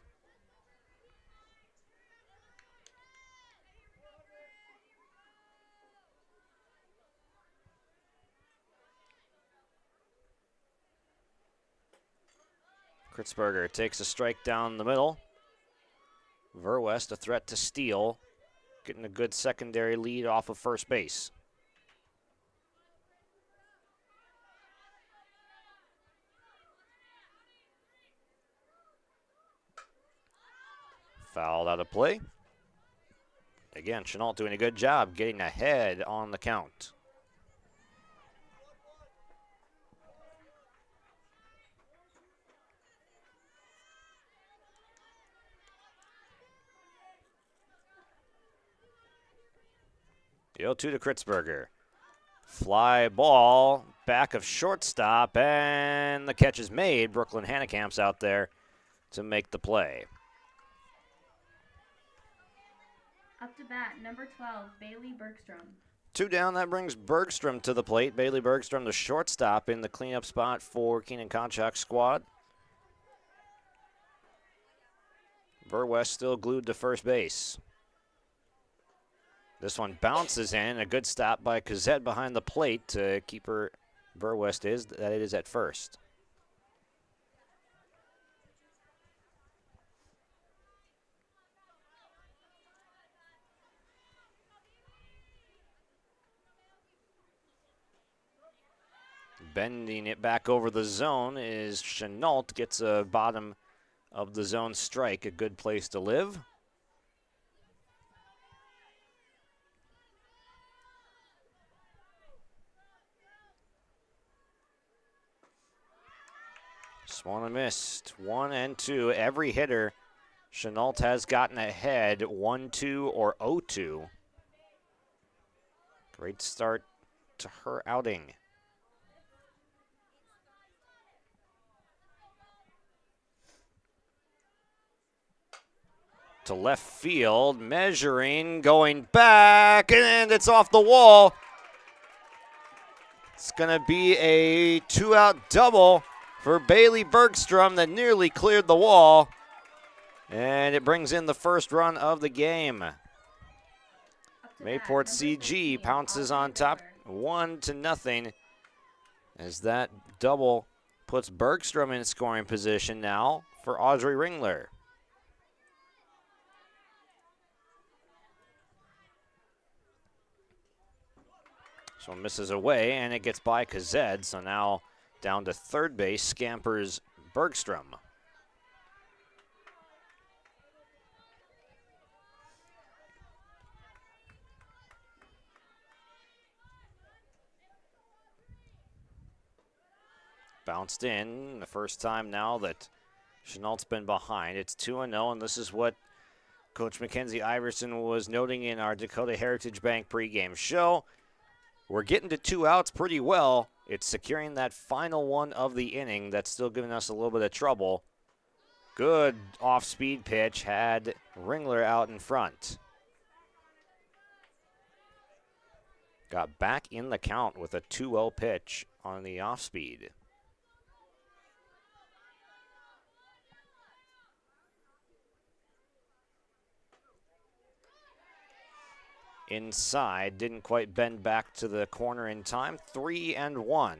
Kritzberger takes a strike down the middle. Verwest a threat to steal, getting a good secondary lead off of first base. Fouled out of play. Again, Chenault doing a good job getting ahead on the count. The 0-2 to Kritzberger. Fly ball, back of shortstop, and the catch is made. Brooklyn Hannekamp's out there to make the play. Up to bat, number 12, Bailey Bergstrom. 2 down, that brings Bergstrom to the plate. Bailey Bergstrom, the shortstop, in the cleanup spot for Keenan Konchak's squad. Verwest still glued to first base. This one bounces in. A good stop by Cazette behind the plate to keep her. Verwest is that it is at first. Bending it back over the zone is Chenault. Gets a bottom of the zone strike. A good place to live. Swung and missed. 1-2. Every hitter Chenault has gotten ahead 1-2 or 0-2. Great start to her outing. To left field, measuring, going back, and it's off the wall. It's going to be a 2-out double for Bailey Bergstrom that nearly cleared the wall. And it brings in the first run of the game. Mayport CG pounces on top 1-0 as that double puts Bergstrom in scoring position now for Audrey Ringler. This one misses away, and it gets by Kazed, so now down to third base, scampers Bergstrom. Bounced in the first time now that Chenault's been behind. It's 2-0, and this is what Coach Mackenzie Iverson was noting in our Dakota Heritage Bank pregame show. We're getting to 2 outs pretty well. It's securing that final one of the inning that's still giving us a little bit of trouble. Good off-speed pitch, had Ringler out in front. Got back in the count with a 2-0 pitch on the off-speed. Inside, didn't quite bend back to the corner in time. 3-1.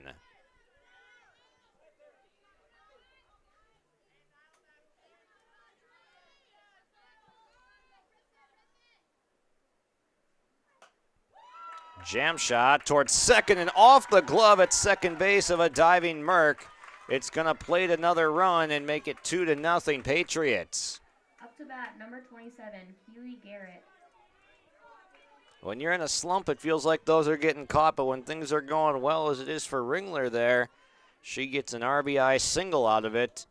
Jam shot towards second and off the glove at second base of a diving Merck. It's going to plate another run and make it 2-0 Patriots. Up to bat, number 27, Keely Garrett. When you're in a slump, it feels like those are getting caught, but when things are going well, as it is for Ringler there, she gets an RBI single out of it.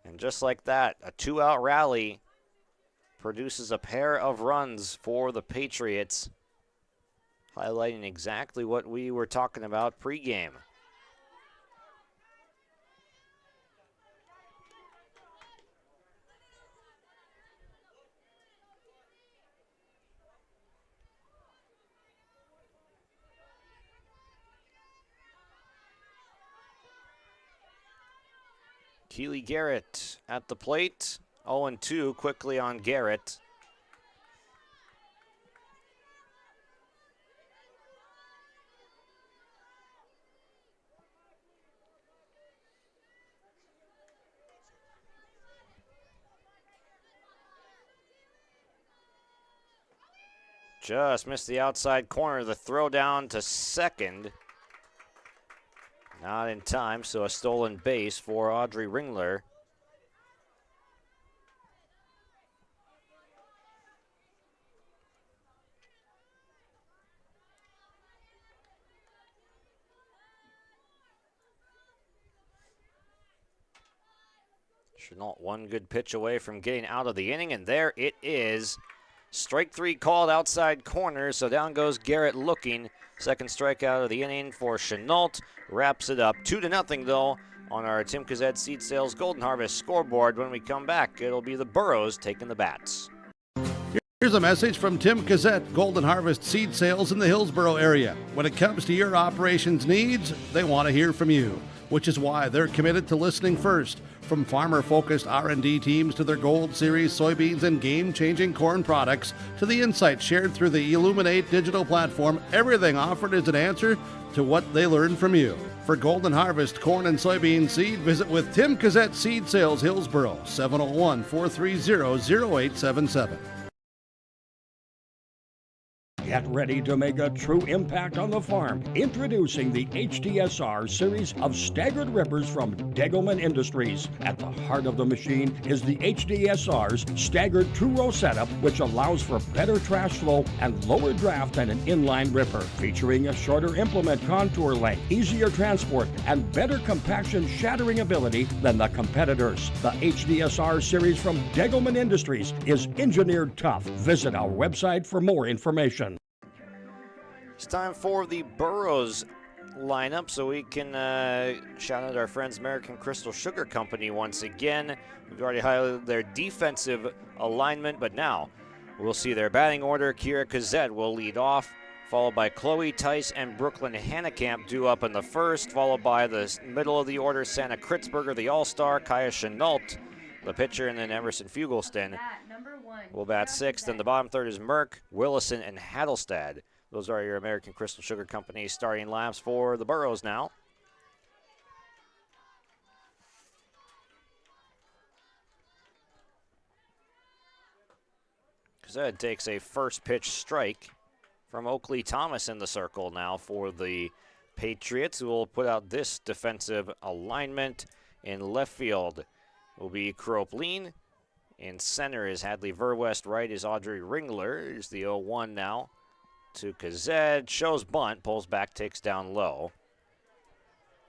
And just like that, a 2-out rally produces a pair of runs for the Patriots, highlighting exactly what we were talking about pregame. Keely Garrett at the plate. 0-2 quickly on Garrett. Just missed the outside corner. The throw down to second. Not in time, so a stolen base for Audrey Ringler. Chenault one good pitch away from getting out of the inning, and there it is. Strike 3 called outside corner, so down goes Garrett looking. Second strikeout of the inning for Chenault. Wraps it up 2-0 though on our Tim Kazet Seed Sales Golden Harvest scoreboard. When we come back, it'll be the Burros taking the bats. Here's a message from Tim Kazet, Golden Harvest Seed Sales in the Hillsboro area. When it comes to your operations needs, they want to hear from you, which is why they're committed to listening first. From farmer-focused R&D teams to their Gold Series soybeans and game-changing corn products to the insights shared through the Illuminate digital platform, everything offered is an answer to what they learned from you. For Golden Harvest corn and soybean seed, visit with Tim Kazet Seed Sales Hillsboro, 701-430-0877. Get ready to make a true impact on the farm. Introducing the HDSR series of staggered rippers from Degelman Industries. At the heart of the machine is the HDSR's staggered two-row setup, which allows for better trash flow and lower draft than an inline ripper. Featuring a shorter implement contour length, easier transport, and better compaction shattering ability than the competitors. The HDSR series from Degelman Industries is engineered tough. Visit our website for more information. It's time for the Burros lineup so we can shout out our friends American Crystal Sugar Company once again. We've already highlighted their defensive alignment, but now we'll see their batting order. Kira Kazet will lead off, followed by Chloe Tice and Brooklyn Hannekamp due up in the first, followed by the middle of the order, Santa Kritzberger, the all-star, Kaya Chenault, the pitcher, and then Emerson Fugelston will bat sixth. And the bottom third is Merck, Willison, and Hattelstad. Those are your American Crystal Sugar Company starting laps for the Burros now. Kazed takes a first pitch strike from Oakley Thomas in the circle now for the Patriots, who will put out this defensive alignment. In left field will be Kroplin. In center is Hadley Verwest. Right is Audrey Ringler. Here's the 0-1 now to Kazed. Shows bunt, pulls back, takes down low.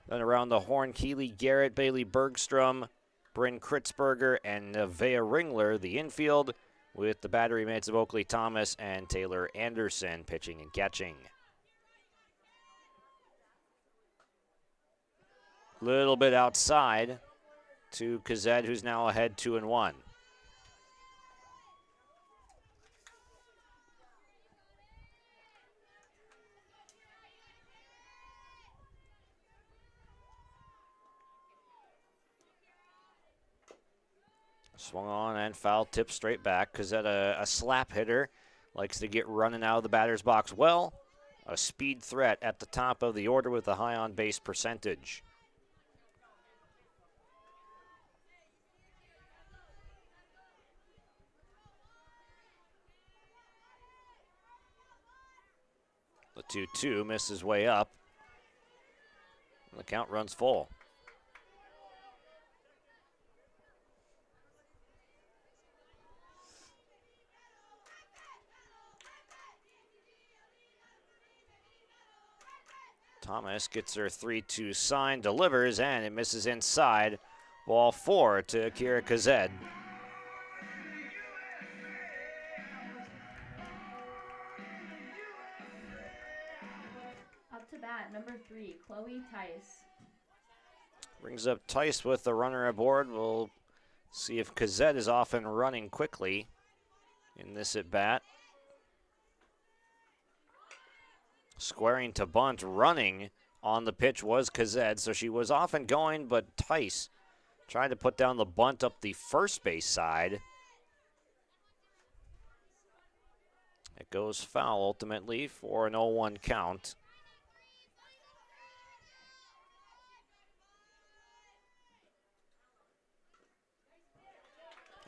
Then around the horn, Keely Garrett, Bailey Bergstrom, Bryn Kritzberger, and Nevaeh Ringler, the infield, with the battery mates of Oakley Thomas and Taylor Anderson pitching and catching. Little bit outside to Kazed, who's now ahead 2-1. Swung on and foul, tip straight back. Kazed, a slap hitter, likes to get running out of the batter's box well. A speed threat at the top of the order with a high on-base percentage. The 2-2 misses way up. The count runs full. Thomas gets her 3-2 sign, delivers, and it misses inside. Ball 4 to Kira Kazed. Up to bat, number 3, Chloe Tice. Brings up Tice with the runner aboard. We'll see if Kazed is off and running quickly in this at bat. Squaring to bunt, running on the pitch was Kazed, so she was off and going, but Tice tried to put down the bunt up the first base side. It goes foul ultimately for an 0-1 count.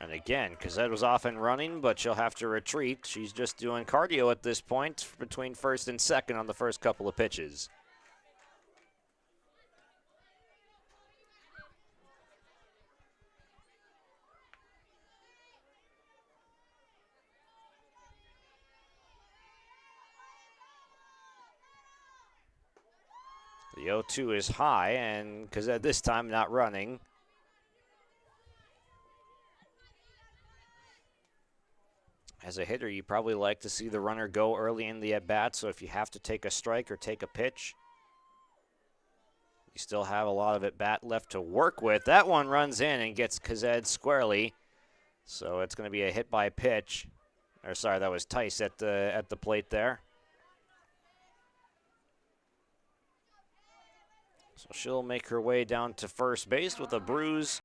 And again, Kazed was off and running, but she'll have to retreat. She's just doing cardio at this point between first and second on the first couple of pitches. The 0-2 is high, and Kazed this time not running. As a hitter, you probably like to see the runner go early in the at-bat, so if you have to take a strike or take a pitch, you still have a lot of at-bat left to work with. That one runs in and gets Kazed squarely, so it's going to be a hit by pitch. Or sorry, that was Tice at the plate there. So she'll make her way down to first base with a bruise.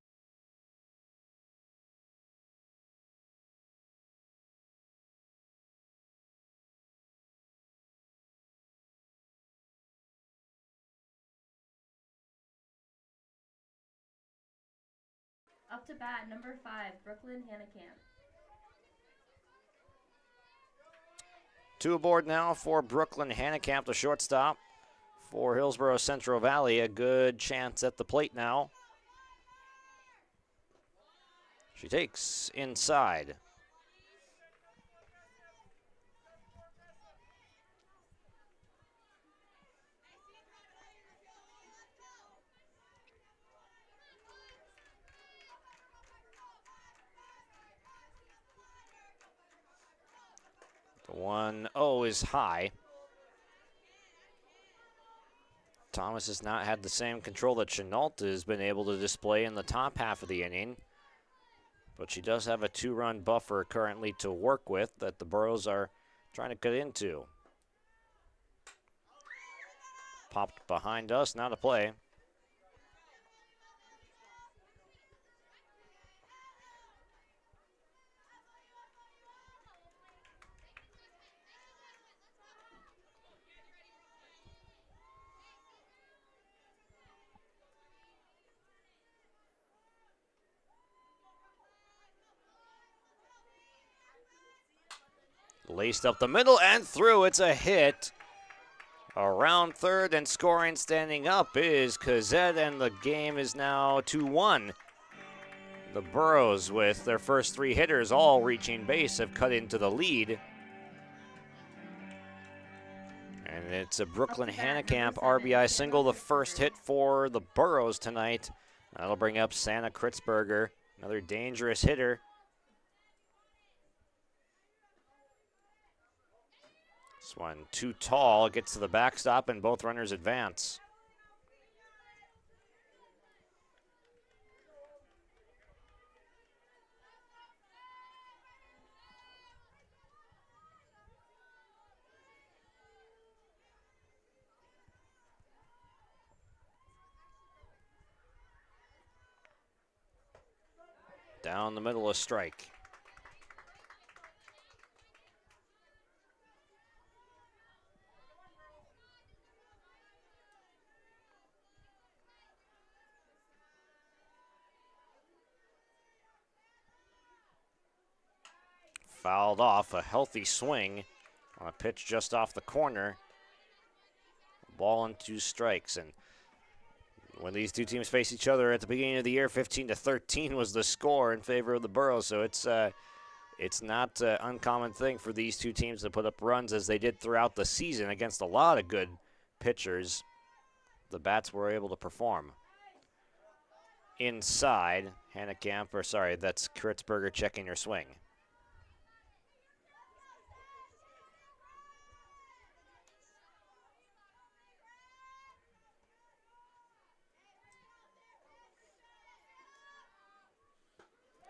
Up to bat, number 5, Brooklyn Hanekamp. 2 aboard now for Brooklyn Hanekamp, the shortstop for Hillsboro Central Valley. A good chance at the plate now. She takes inside. The 1-0 is high. Thomas has not had the same control that Chenault has been able to display in the top half of the inning. But she does have a 2-run buffer currently to work with that the Burros are trying to cut into. Popped behind us, not a play. Laced up the middle and through. It's a hit. Around third and scoring, standing up is Kazed, and the game is now 2-1. The Burros, with their first 3 hitters all reaching base, have cut into the lead. And it's a Brooklyn Hanekamp RBI single, the first hit for the Burros tonight. That'll bring up Santa Kritzberger, another dangerous hitter. This one too tall, gets to the backstop, and both runners advance. Down the middle, a strike. Fouled off, a healthy swing on a pitch just off the corner. Ball and 2 strikes. And when these two teams face each other at the beginning of the year, 15-13 was the score in favor of the Burros. So it's not an uncommon thing for these two teams to put up runs as they did throughout the season against a lot of good pitchers. The bats were able to perform. Inside, that's Kritzberger checking her swing.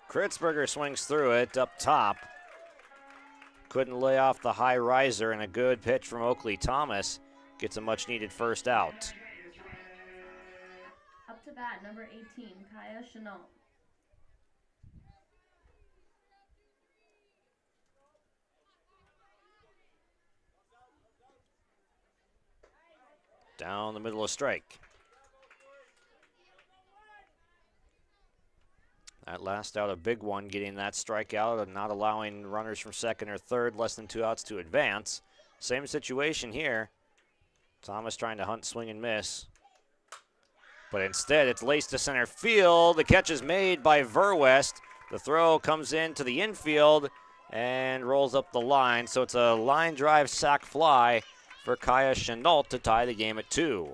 Kritzberger swings through it up top. Couldn't lay off the high riser, and a good pitch from Oakley Thomas gets a much-needed first out. Up to bat, number 18, Kaya Chenault. Down the middle, a strike. That last out, a big one, getting that strikeout and not allowing runners from second or third, less than 2 outs to advance. Same situation here. Thomas trying to hunt, swing, and miss. But instead, it's laced to center field. The catch is made by Verwest. The throw comes into the infield and rolls up the line. So it's a line drive sac fly for Kaya Chenault to tie the game at 2.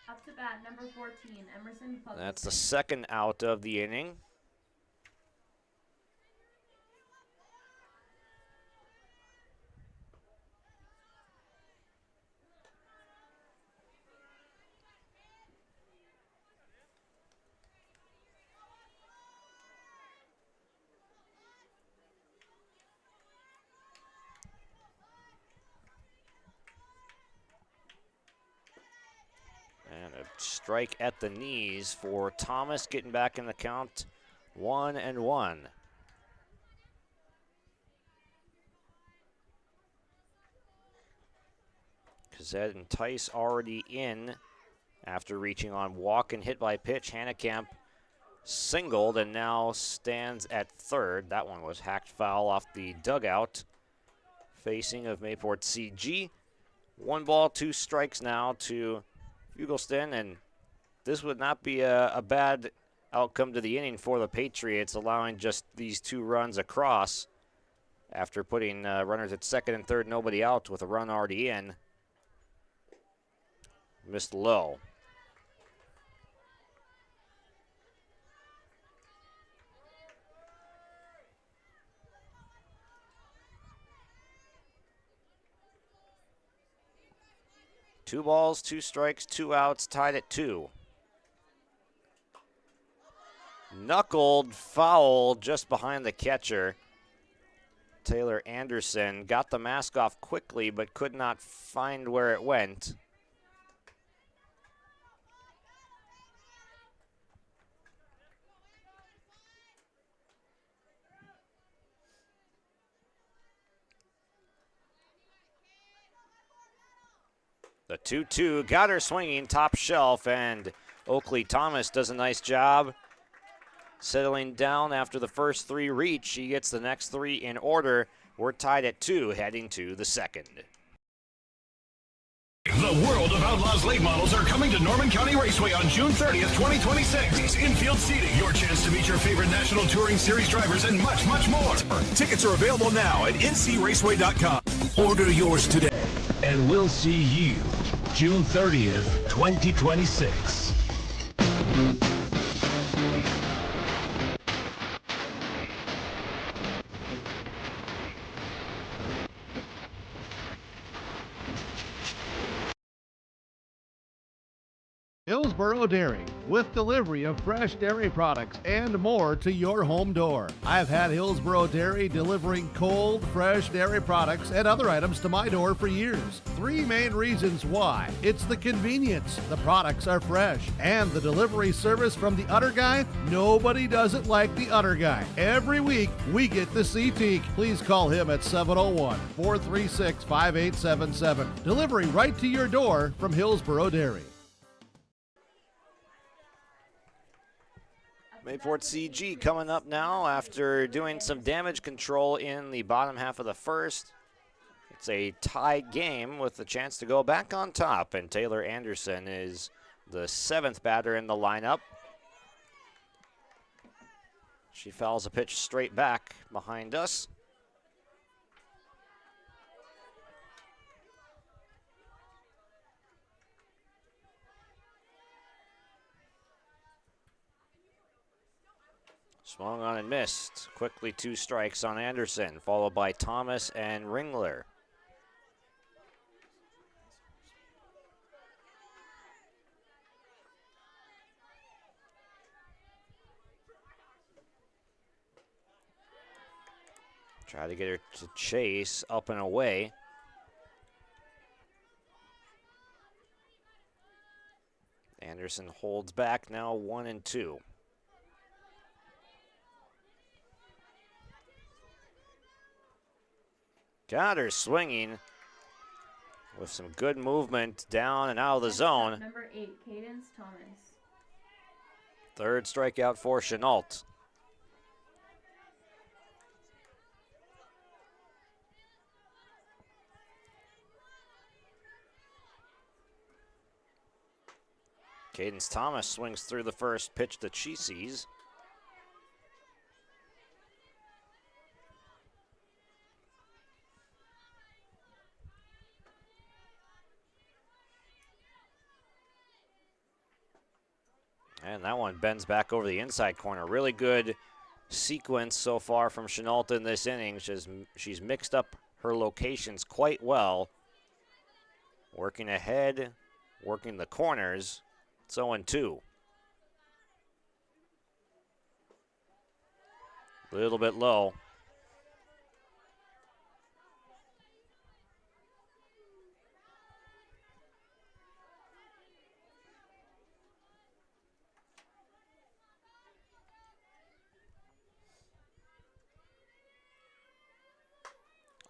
Up to bat, number 14, Emerson Pugh. That's the second out of the inning. And a strike at the knees for Thomas, getting back in the count, 1-1. Kazet and Tice already in after reaching on walk and hit by pitch. Hanekamp singled and now stands at third. That one was hacked foul off the dugout. Facing of Mayport CG. 1 ball, 2 strikes now to Fugelston, and this would not be a bad outcome to the inning for the Patriots, allowing just these 2 runs across after putting runners at second and third, nobody out with a run already in. Missed low. Two balls, 2 strikes, 2 outs, tied at 2. Knuckled foul just behind the catcher. Taylor Anderson got the mask off quickly but could not find where it went. The 2-2 got her swinging top shelf, and Oakley Thomas does a nice job settling down after the first 3 reach. She gets the next 3 in order. We're tied at 2 heading to the second. The World of Outlaws late models are coming to Norman County Raceway on June 30th, 2026. Infield seating, your chance to meet your favorite National Touring Series drivers, and much, much more. Tickets are available now at ncraceway.com. Order yours today, and we'll see you June 30th, 2026. Hillsboro Dairy, with delivery of fresh dairy products and more to your home door. I've had Hillsboro Dairy delivering cold, fresh dairy products and other items to my door for years. 3 main reasons why. It's the convenience, the products are fresh, and the delivery service from the Udder Guy. Nobody does it like the Udder Guy. Every week, we get to see Teak. Please call him at 701-436-5877. Delivery right to your door from Hillsboro Dairy. Mayport CG coming up now after doing some damage control in the bottom half of the first. It's a tied game with a chance to go back on top, and Taylor Anderson is the 7th batter in the lineup. She fouls a pitch straight back behind us. Swung on and missed. Quickly 2 strikes on Anderson, followed by Thomas and Ringler. Try to get her to chase up and away. Anderson holds back now, 1-2. Got her swinging with some good movement down and out of the zone. Number 8, Cadence Thomas. 3rd strikeout for Chenault. Cadence Thomas swings through the first pitch that she sees. And that one bends back over the inside corner. Really good sequence so far from Chenault in this inning. She's mixed up her locations quite well. Working ahead, working the corners. It's 0-2. A little bit low.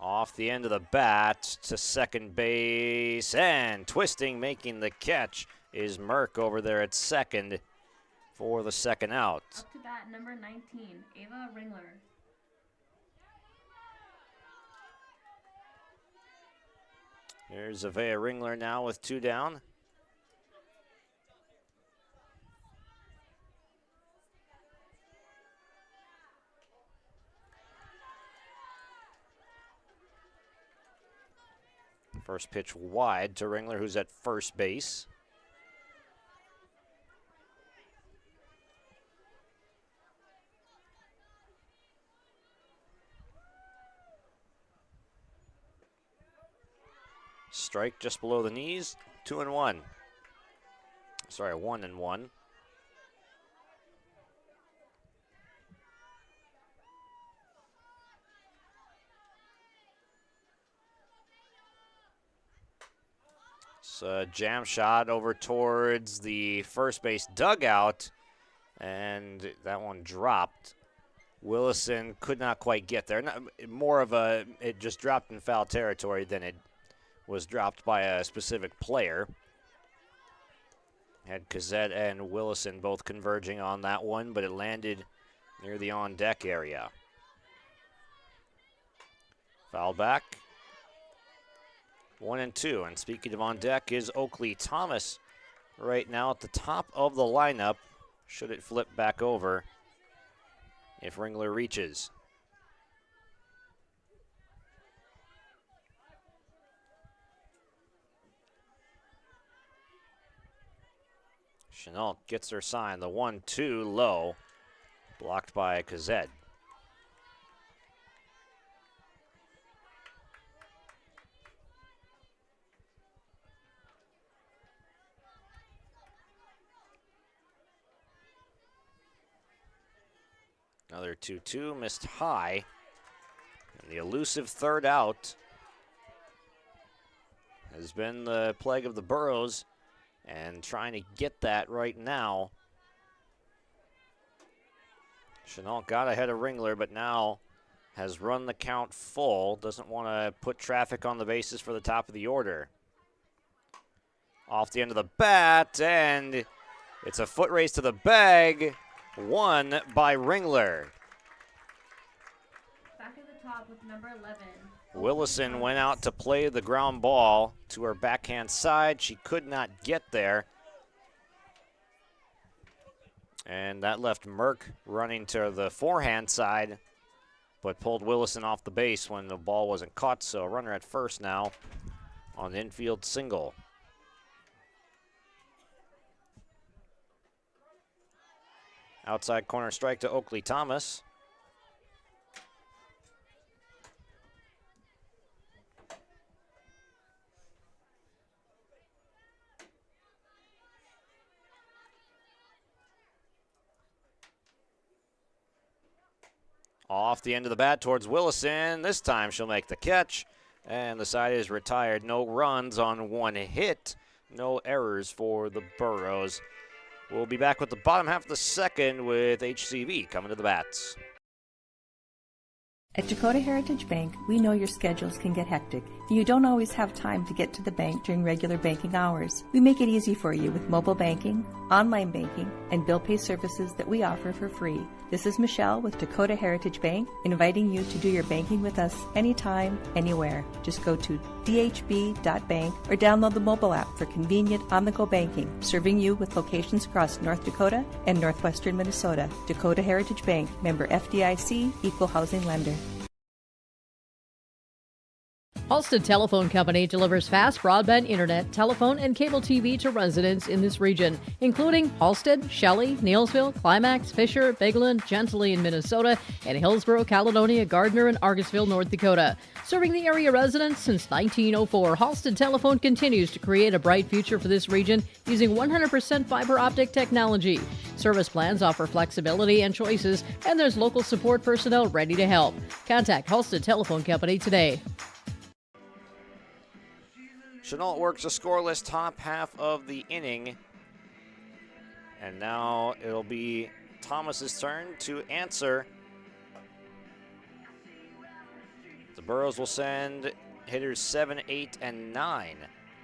Off the end of the bat to second base, and twisting, making the catch is Merck over there at second for the second out. Up to bat, number 19, Ava Ringler. There's Avea Ringler now with 2 down. First pitch wide to Ringler, who's at first base. Strike just below the knees, 2-1. Sorry, 1-1. Jam shot over towards the first base dugout, and that one dropped. Willison could not quite get there. It just dropped in foul territory than it was dropped by a specific player. Had Cazette and Willison both converging on that one, but it landed near the on-deck area. Foul back. 1-2. And speaking of on deck is Oakley Thomas right now at the top of the lineup. Should it flip back over if Ringler reaches. Chenault gets her sign. The 1-2 low. Blocked by Kazed. Another 2-2 missed high. And the elusive third out has been the plague of the Burros, and trying to get that right now. Chenault got ahead of Ringler, but now has run the count full. Doesn't want to put traffic on the bases for the top of the order. Off the end of the bat, and it's a foot race to the bag. Won by Ringler. Back at the top with number 11. Willison went out to play the ground ball to her backhand side. She could not get there. And that left Merck running to the forehand side, but pulled Willison off the base when the ball wasn't caught. So a runner at first now on the infield single. Outside corner strike to Oakley Thomas. Off the end of the bat towards Willison. This time she'll make the catch. And the side is retired. No runs on one hit. No errors for the Burros. We'll be back with the bottom half of the second with HCV coming to the bats. At Dakota Heritage Bank, we know your schedules can get hectic, and you don't always have time to get to the bank during regular banking hours. We make it easy for you with mobile banking, online banking, and bill pay services that we offer for free. This is Michelle with Dakota Heritage Bank, inviting you to do your banking with us anytime, anywhere. Just go to dhb.bank or download the mobile app for convenient on-the-go banking, serving you with locations across North Dakota and northwestern Minnesota. Dakota Heritage Bank, member FDIC, equal housing lender. Halstead Telephone Company delivers fast broadband internet, telephone, and cable TV to residents in this region, including Halstead, Shelley, Neilsville, Climax, Fisher, Bigland, Gentilly in Minnesota, and Hillsboro, Caledonia, Gardner, and Argosville, North Dakota. Serving the area residents since 1904, Halstead Telephone continues to create a bright future for this region using 100% fiber optic technology. Service plans offer flexibility and choices, and there's local support personnel ready to help. Contact Halstead Telephone Company today. Chenault works a scoreless top half of the inning. And now it'll be Thomas's turn to answer. The Burros will send hitters 7, 8, and 9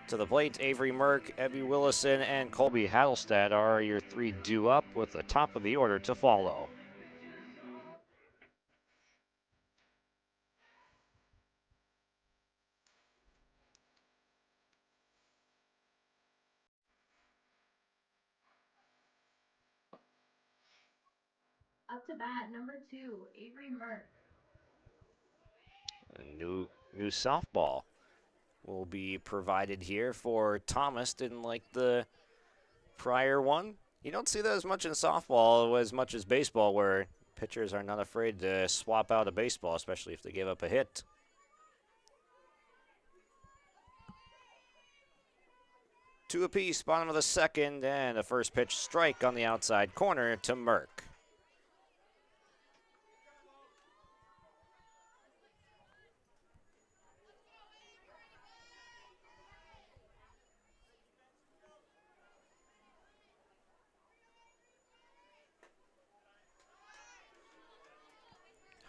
to the plate. Avery Merck, Ebby Willison, and Colby Hadelstad are your three due up, with the top of the order to follow. Up to bat, number 2, Avery Merck. A new softball will be provided here for Thomas. Didn't like the prior one. You don't see that as much in softball as much as baseball, where pitchers are not afraid to swap out a baseball, especially if they give up a hit. Two apiece, bottom of the second, and a first pitch strike on the outside corner to Merck.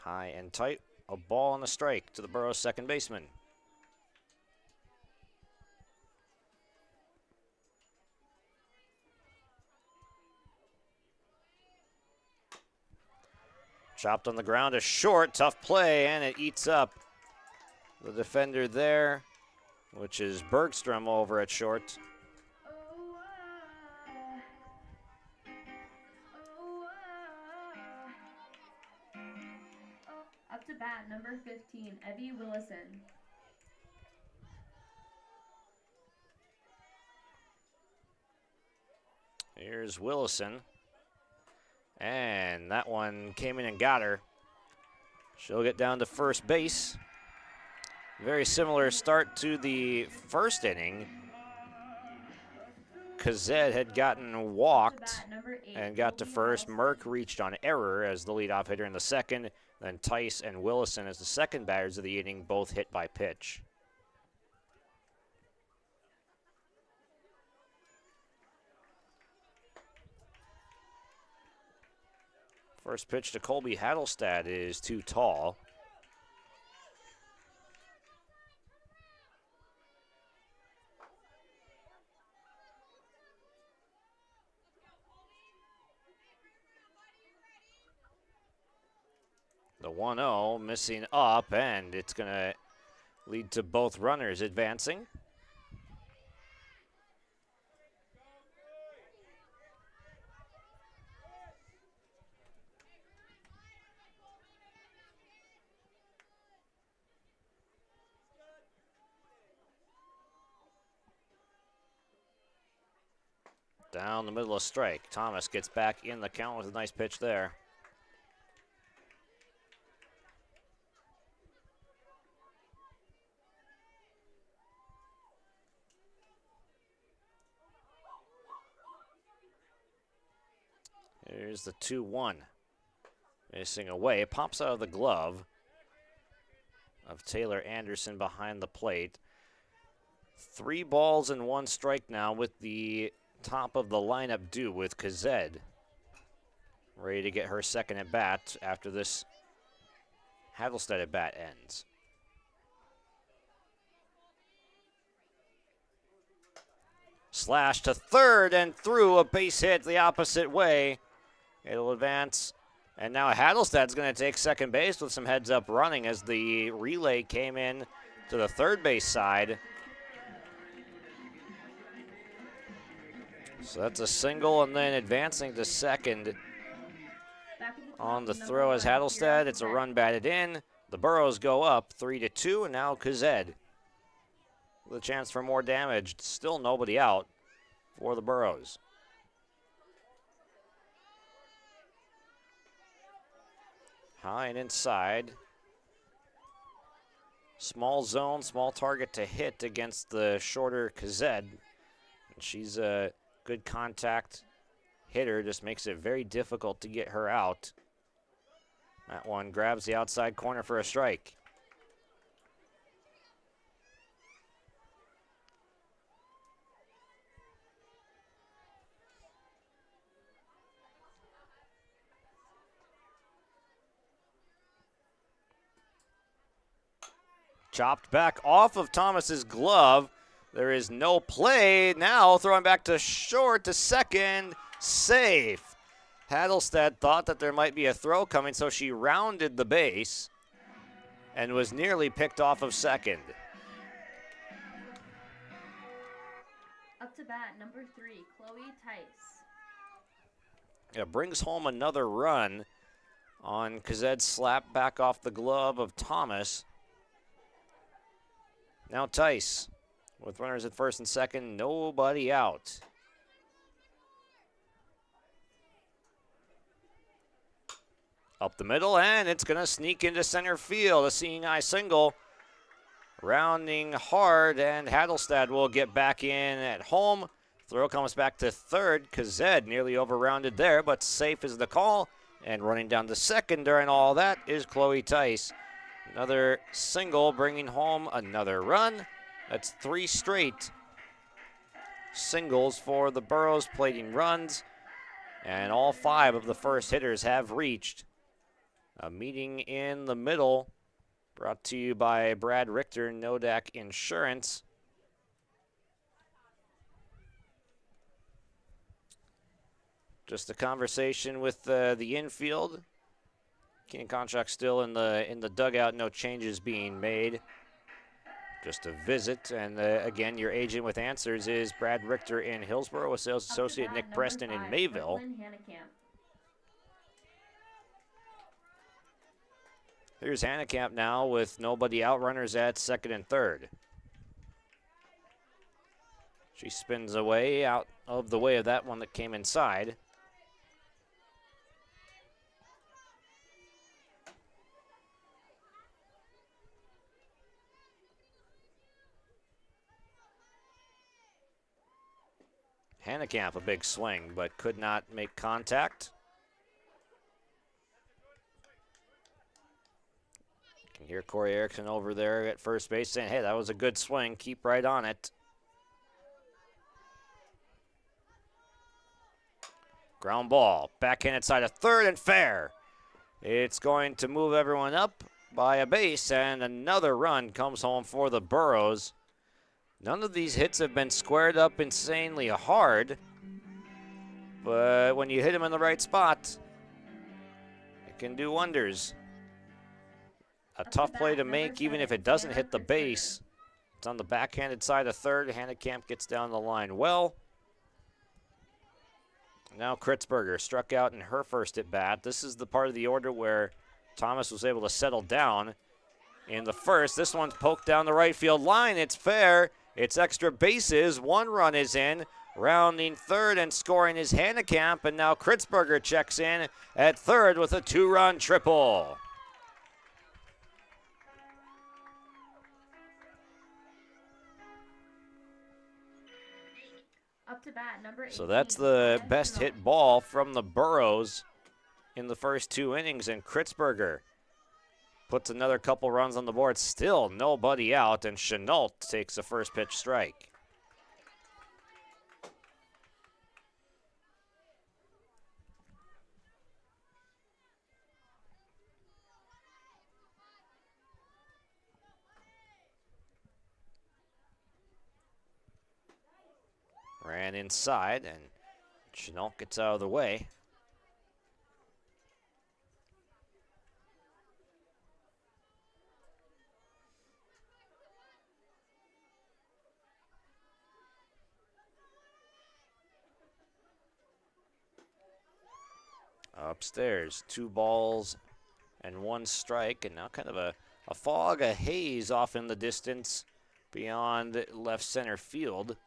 High and tight, a ball and a strike to the Burros second baseman. Chopped on the ground, a short, tough play, and it eats up the defender there. which is Bergstrom over at short. Up to bat, number 15, Evie Willison. Here's Willison. And that one came in and got her. She'll get down to first base. Very similar start to the first inning. Kazed had gotten walked and got to first. Merck reached on error as the leadoff hitter in the second. Then Tice and Willison as the second batters of the inning, both hit by pitch. First pitch to Colby Hattelstad is too tall. The 1-0 missing up, and it's going to lead to both runners advancing. Down the middle of strike. Thomas gets back in the count with a nice pitch there. Here's the 2-1. Missing away. It pops out of the glove of Taylor Anderson behind the plate. 3 balls and 1 strike now with the top of the lineup due with Kazed. Ready to get her second at bat after this Hattelstad at bat ends. Slash to third and through, a base hit the opposite way. It'll advance. And now Hattelstad's going to take second base with some heads up running as the relay came in to the third base side. So that's a single, and then advancing to second on the throw as Hattelstad. It's a run batted in. The Burros go up 3-2, and now Kazed with a chance for more damage. Still nobody out for the Burros. High and inside. Small zone, small target to hit against the shorter Kazed. And she's a good contact hitter, just makes it very difficult to get her out. That one grabs the outside corner for a strike. Chopped back off of Thomas's glove. There is no play. Now throwing back to short to second. Safe. Hattelstad thought that there might be a throw coming, so she rounded the base and was nearly picked off of second. Up to bat, number 3, Chloe Tice. It brings home another run on Kazed's slap back off the glove of Thomas. Now Tice with runners at first and second, nobody out. Up the middle, and it's going to sneak into center field. A seeing eye single. Rounding hard, and Hattelstad will get back in at home. Throw comes back to third. Kazed nearly overrounded there, but safe is the call. And running down to second during all that is Chloe Tice. Another single bringing home another run. That's 3 straight singles for the Burros, plating runs. And all 5 of the first hitters have reached. A meeting in the middle brought to you by Brad Richter, Nodak Insurance. Just a conversation with the infield. King contract still in the dugout, no changes being made. just a visit. And again, your agent with answers is Brad Richter in Hillsboro, with sales associate Nick Preston in Mayville. Here's Hannekamp now with nobody out, runners at second and third. She spins away out of the way of that one that came inside. Hannekamp, a big swing, but could not make contact. You can hear Corey Erickson over there at first base saying, hey, that was a good swing. Keep right on it. Ground ball, backhanded side of third and fair. It's going to move everyone up by a base, and another run comes home for the Burros. None of these hits have been squared up insanely hard, but when you hit them in the right spot, it can do wonders. A tough play to make, even if it doesn't hit the base. It's on the backhanded side of third. Hannekamp gets down the line well. Now Kritzberger struck out in her first at bat. This is the part of the order where Thomas was able to settle down in the first. This one's poked down the right field line. It's fair. It's extra bases. One run is in. Rounding third and scoring is Hannekamp. And now Kritzberger checks in at third with a 2-run triple. Up to bat, number 18. So that's the best hit ball from the Burros in the first 2 innings. And Kritzberger puts another couple runs on the board. Still nobody out, and Chenault takes the first pitch strike. Ran inside, and Chenault gets out of the way. Upstairs, 2 balls and 1 strike, and now kind of a fog, a haze off in the distance beyond left center field.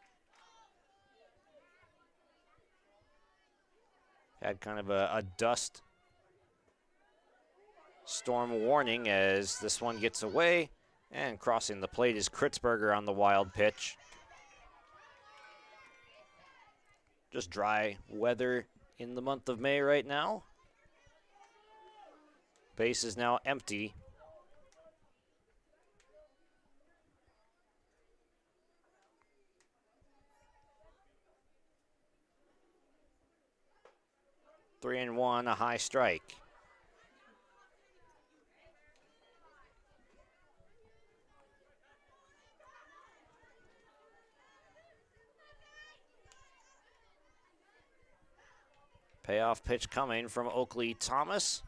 Had kind of a dust storm warning as this one gets away, and crossing the plate is Kritzberger on the wild pitch. Just dry weather in the month of May right now. Base is now empty. Three and one, a high strike. Payoff pitch coming from Oakley Thomas.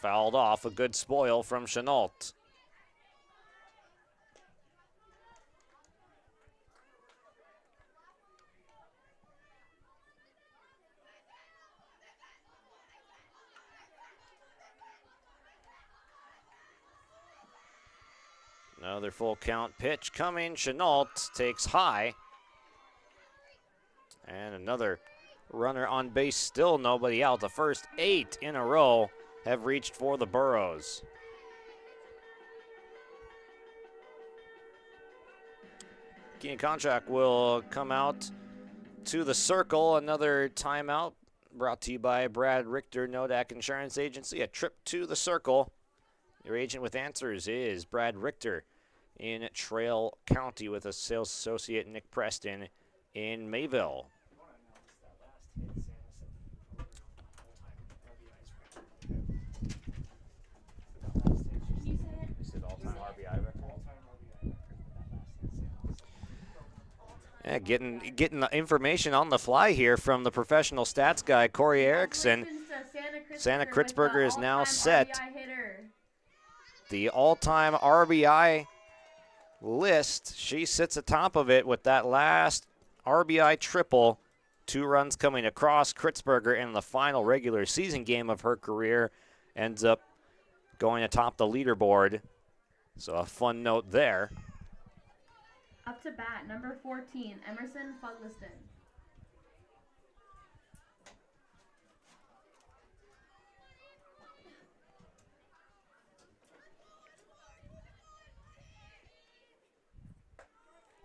Fouled off, a good spoil from Chenault. Another full count pitch coming. Chenault takes high. And another runner on base, still nobody out. The first 8 in a row have reached for the Burros. Keenan Contract will come out to the circle. Another timeout brought to you by Brad Richter, Nodak Insurance Agency. A trip to the circle. Your agent with answers is Brad Richter in Trail County, with a sales associate Nick Preston in Mayville. Yeah, getting the information on the fly here from the professional stats guy, Corey Erickson. Santa Kritzberger is now set the all-time RBI list. She sits atop of it with that last RBI triple. 2 runs coming across. Kritzberger in the final regular season game of her career ends up going atop the leaderboard. So a fun note there. Up to bat, number 14, Emerson Fugliston.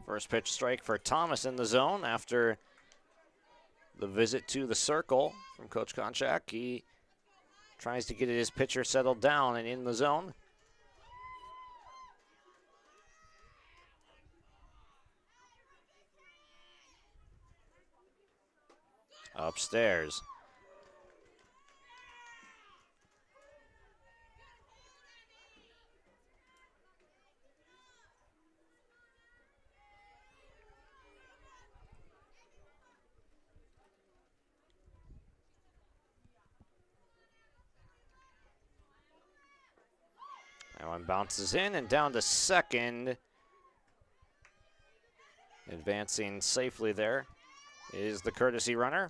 First pitch strike for Thomas in the zone after the visit to the circle from Coach Konchak. He tries to get his pitcher settled down and in the zone. Upstairs. That one bounces in and down to second. Advancing safely there is the courtesy runner.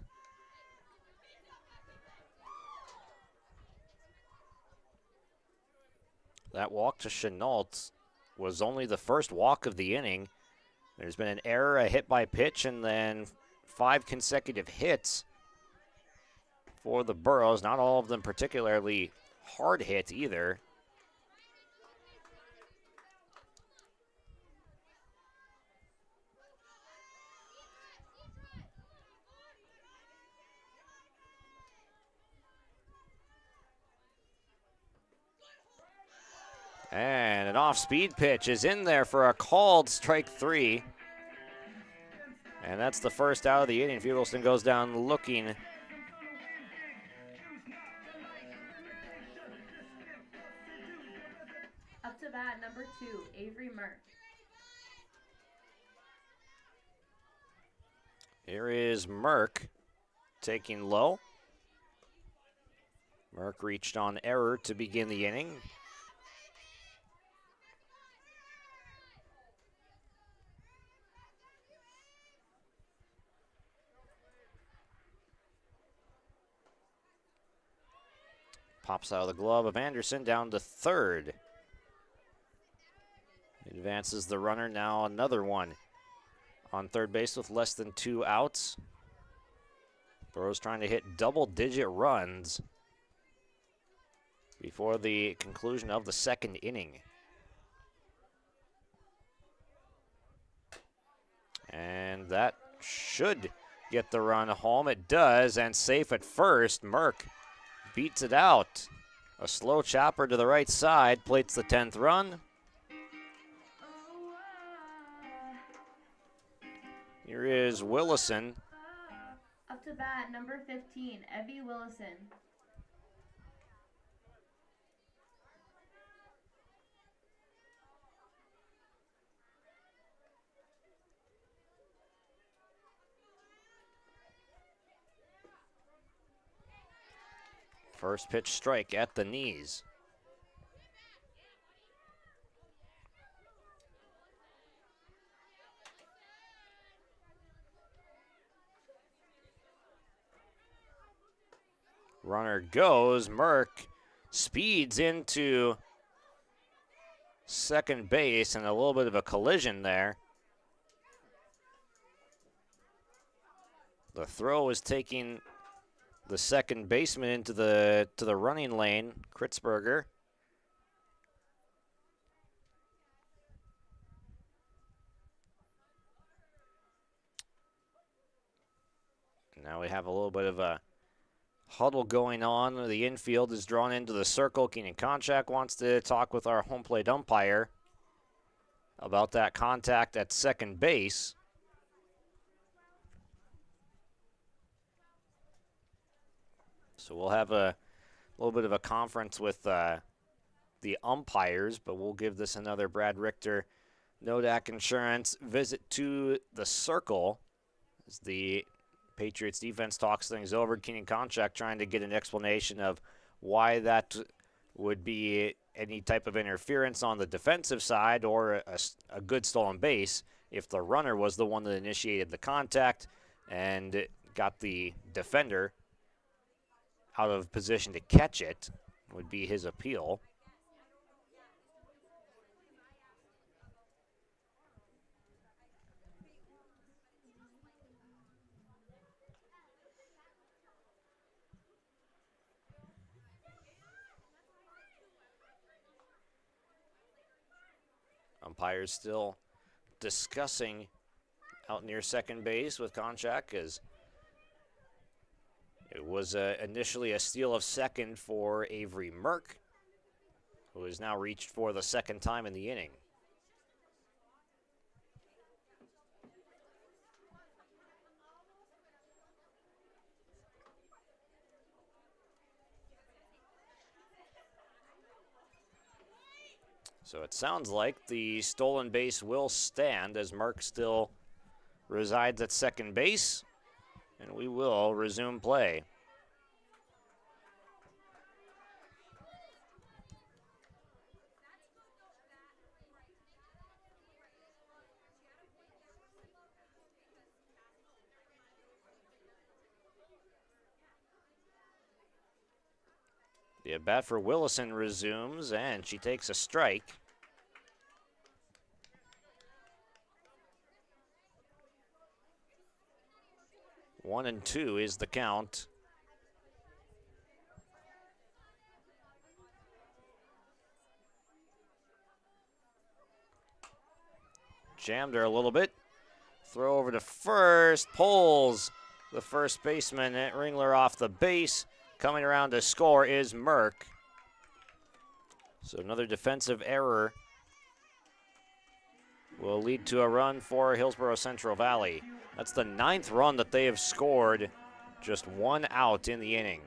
That walk to Chenault was only the first walk of the inning. There's been an error, a hit by pitch, and then 5 consecutive hits for the Burros. Not all of them particularly hard hits either. And an off-speed pitch is in there for a called strike 3. And that's the first out of the inning. Fugelston goes down looking. Up to bat, number 2, Avery Merck. Here is Merck taking low. Merck reached on error to begin the inning. Pops out of the glove of Anderson down to third. Advances the runner, now another one on third base with less than 2 outs. Burrows trying to hit double-digit runs before the conclusion of the second inning. And that should get the run home. It does, and safe at first. Merck beats it out. A slow chopper to the right side, plates the 10th run. Here is Willison. Up to bat, number 15, Evie Willison. First pitch strike at the knees. Runner goes. Merck speeds into second base and a little bit of a collision there. The throw is taking the second baseman into the running lane, Kritzberger. Now we have a little bit of a huddle going on. The infield is drawn into the circle. Keenan Konchak wants to talk with our home plate umpire about that contact at second base. So we'll have a little bit of a conference with the umpires, but we'll give this another Brad Richter Nodak Insurance visit to the circle as the Patriots defense talks things over. Keenan Konchak trying to get an explanation of why that would be any type of interference on the defensive side or a good stolen base if the runner was the one that initiated the contact and got the defender out of position to catch it, would be his appeal. Umpires still discussing out near second base with Konchak, as it was initially a steal of second for Avery Merck, who has now reached for the second time in the inning. So it sounds like the stolen base will stand as Merck still resides at second base, and we will resume play. The at-bat for Willison resumes, and she takes a strike. One and two is the count. Jammed her a little bit. Throw over to first, pulls the first baseman, Ringler off the base. Coming around to score is Merck. So another defensive error will lead to a run for Hillsboro Central Valley. That's the 9th run that they have scored, just one out in the inning.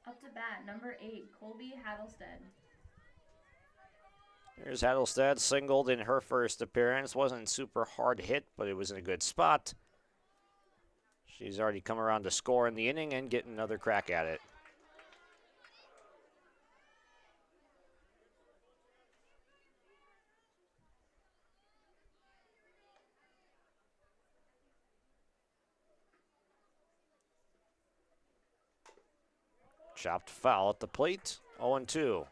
Up to bat, number 8, Colby Hattlestead. Here's Hattlestead, singled in her first appearance. Wasn't super hard hit, but it was in a good spot. She's already come around to score in the inning and get another crack at it. Chopped foul at the plate, 0-2.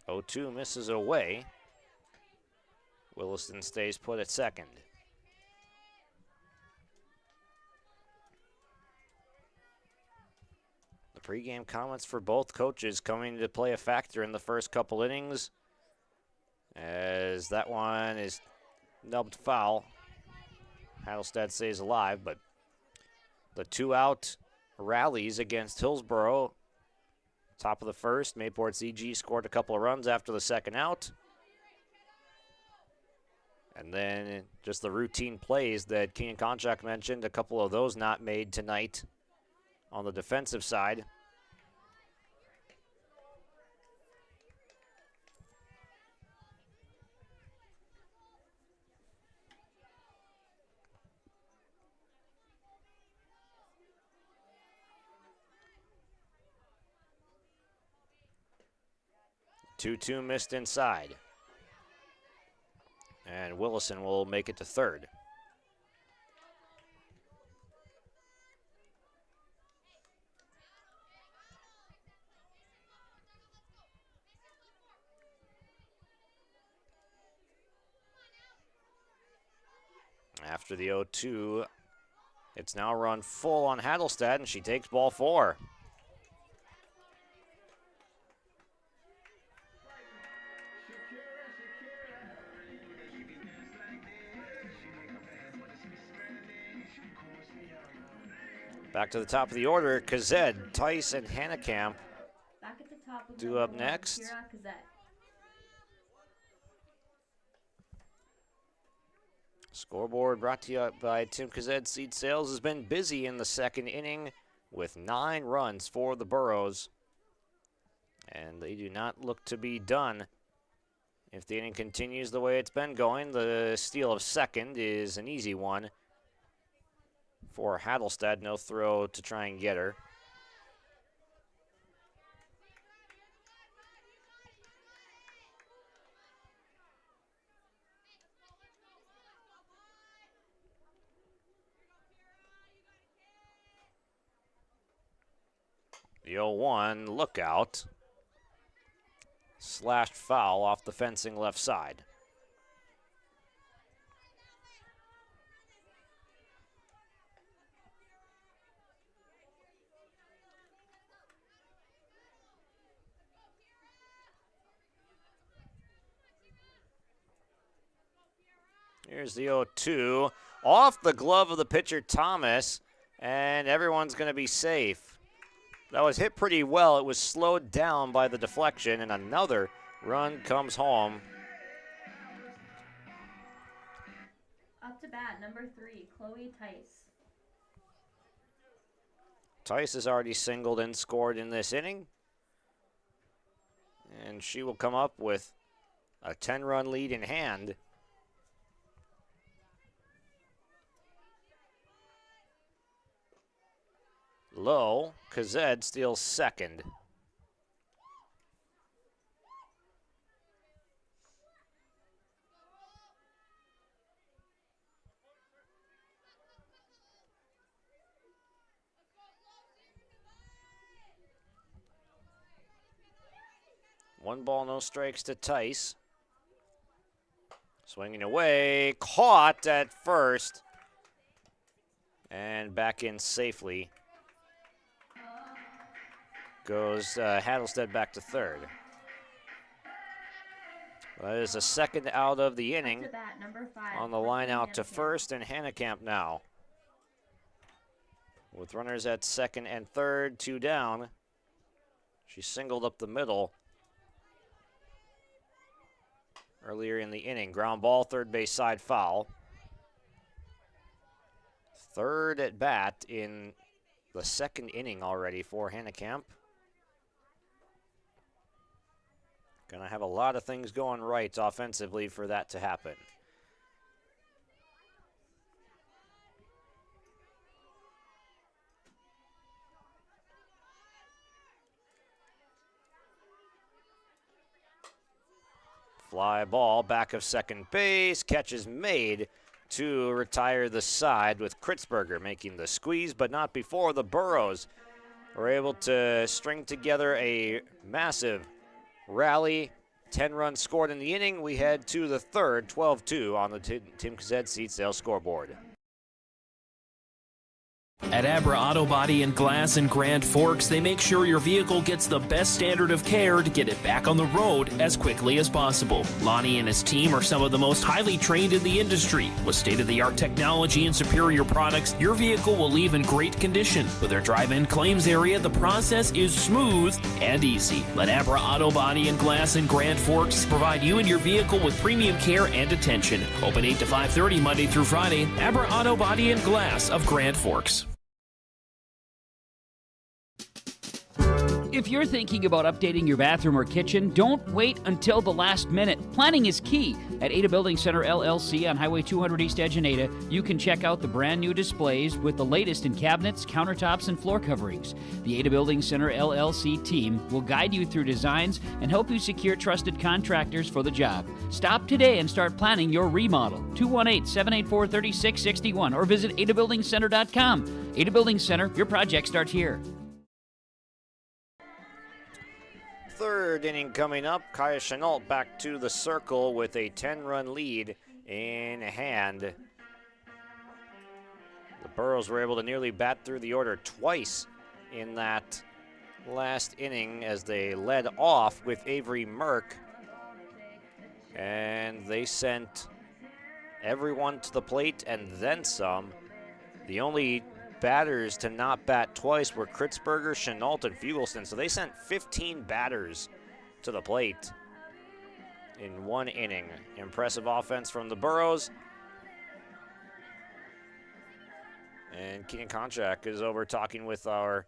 O2 misses away. Williston stays put at second. The pregame comments for both coaches coming to play a factor in the first couple innings, as that one is nubbed foul. Hattlestead stays alive, but the 2-out rallies against Hillsboro. Top of the first, Mayport's EG scored a couple of runs after the second out. And then just the routine plays that Keenan Konchak mentioned, a couple of those not made tonight on the defensive side. Two missed inside. And Willison will make it to third. After the 0-2, it's now run full on Hattlestead, and she takes ball 4. Back to the top of the order, Kazed, Tice, and Hannekamp Back at the top with due up next. Kira Kazet. Scoreboard brought to you by Tim Kazed Seed Sales has been busy in the second inning with 9 runs for the Burros. And they do not look to be done. If the inning continues the way it's been going, the steal of second is an easy one for Hattelstead. No throw to try and get her. The 0-1 lookout. Slashed foul off the fencing left side. Here's the 0-2. Off the glove of the pitcher, Thomas, and everyone's going to be safe. That was hit pretty well. It was slowed down by the deflection, and another run comes home. Up to bat, number 3, Chloe Tice. Tice has already singled and scored in this inning. And she will come up with a 10-run lead in hand. Low, Kazed steals second. One ball, no strikes to Tice. Swinging away, caught at first. And back in safely. Goes Hattelstead back to third. That is a second out of the inning. To bat, number 5, On the line out to first, and Hannekamp now. With runners at second and third, 2 down. She singled up the middle earlier in the inning. Ground ball, third base side foul. Third at bat in the second inning already for Hannekamp. Gonna have a lot of things going right offensively for that to happen. Fly ball, back of second base, catch is made to retire the side with Kritzberger making the squeeze, but not before the Burros were able to string together a massive rally. 10 runs scored in the inning. We head to the third, 12-2 on the Tim Kazed Seed Sales scoreboard. At Abra Auto Body and Glass in Grand Forks, they make sure your vehicle gets the best standard of care to get it back on the road as quickly as possible. Lonnie and his team are some of the most highly trained in the industry. With state-of-the-art technology and superior products, your vehicle will leave in great condition. With their drive-in claims area, the process is smooth and easy. Let Abra Auto Body and Glass in Grand Forks provide you and your vehicle with premium care and attention. Open 8 to 5:30 Monday through Friday. Abra Auto Body and Glass of Grand Forks. If you're thinking about updating your bathroom or kitchen, don't wait until the last minute. Planning is key. At Ada Building Center LLC on Highway 200 East Edge in Ada, you can check out the brand new displays with the latest in cabinets, countertops, and floor coverings. The Ada Building Center LLC team will guide you through designs and help you secure trusted contractors for the job. Stop today and start planning your remodel. 218-784-3661 or visit adabuildingcenter.com. Ada Building Center, your project starts here. Third inning coming up. Kaya Chenault back to the circle with a 10-run lead in hand. The Burros were able to nearly bat through the order twice in that last inning as they led off with Avery Merck. And they sent everyone to the plate and then some. The only batters to not bat twice were Kritzberger, Chenault, and Fugelston. So they sent 15 batters to the plate in one inning. Impressive offense from the Burros. And Keenan Konchak is over talking with our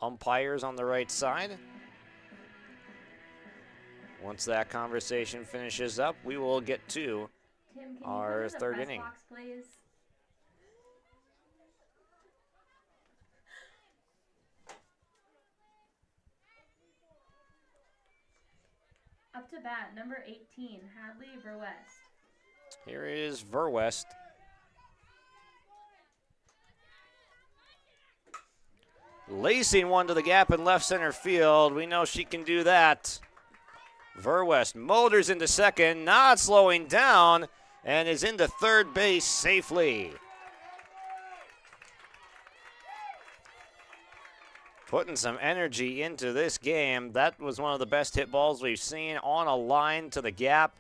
umpires on the right side. Once that conversation finishes up, we will get to Tim, can our you go to the third press inning. box, please? Up to bat, number 18, Hadley Verwest. Here is Verwest. Lacing one to the gap in left center field. We know she can do that. Verwest motors into second, not slowing down, and is into third base safely. Putting some energy into this game. That was one of the best hit balls we've seen on a line to the gap.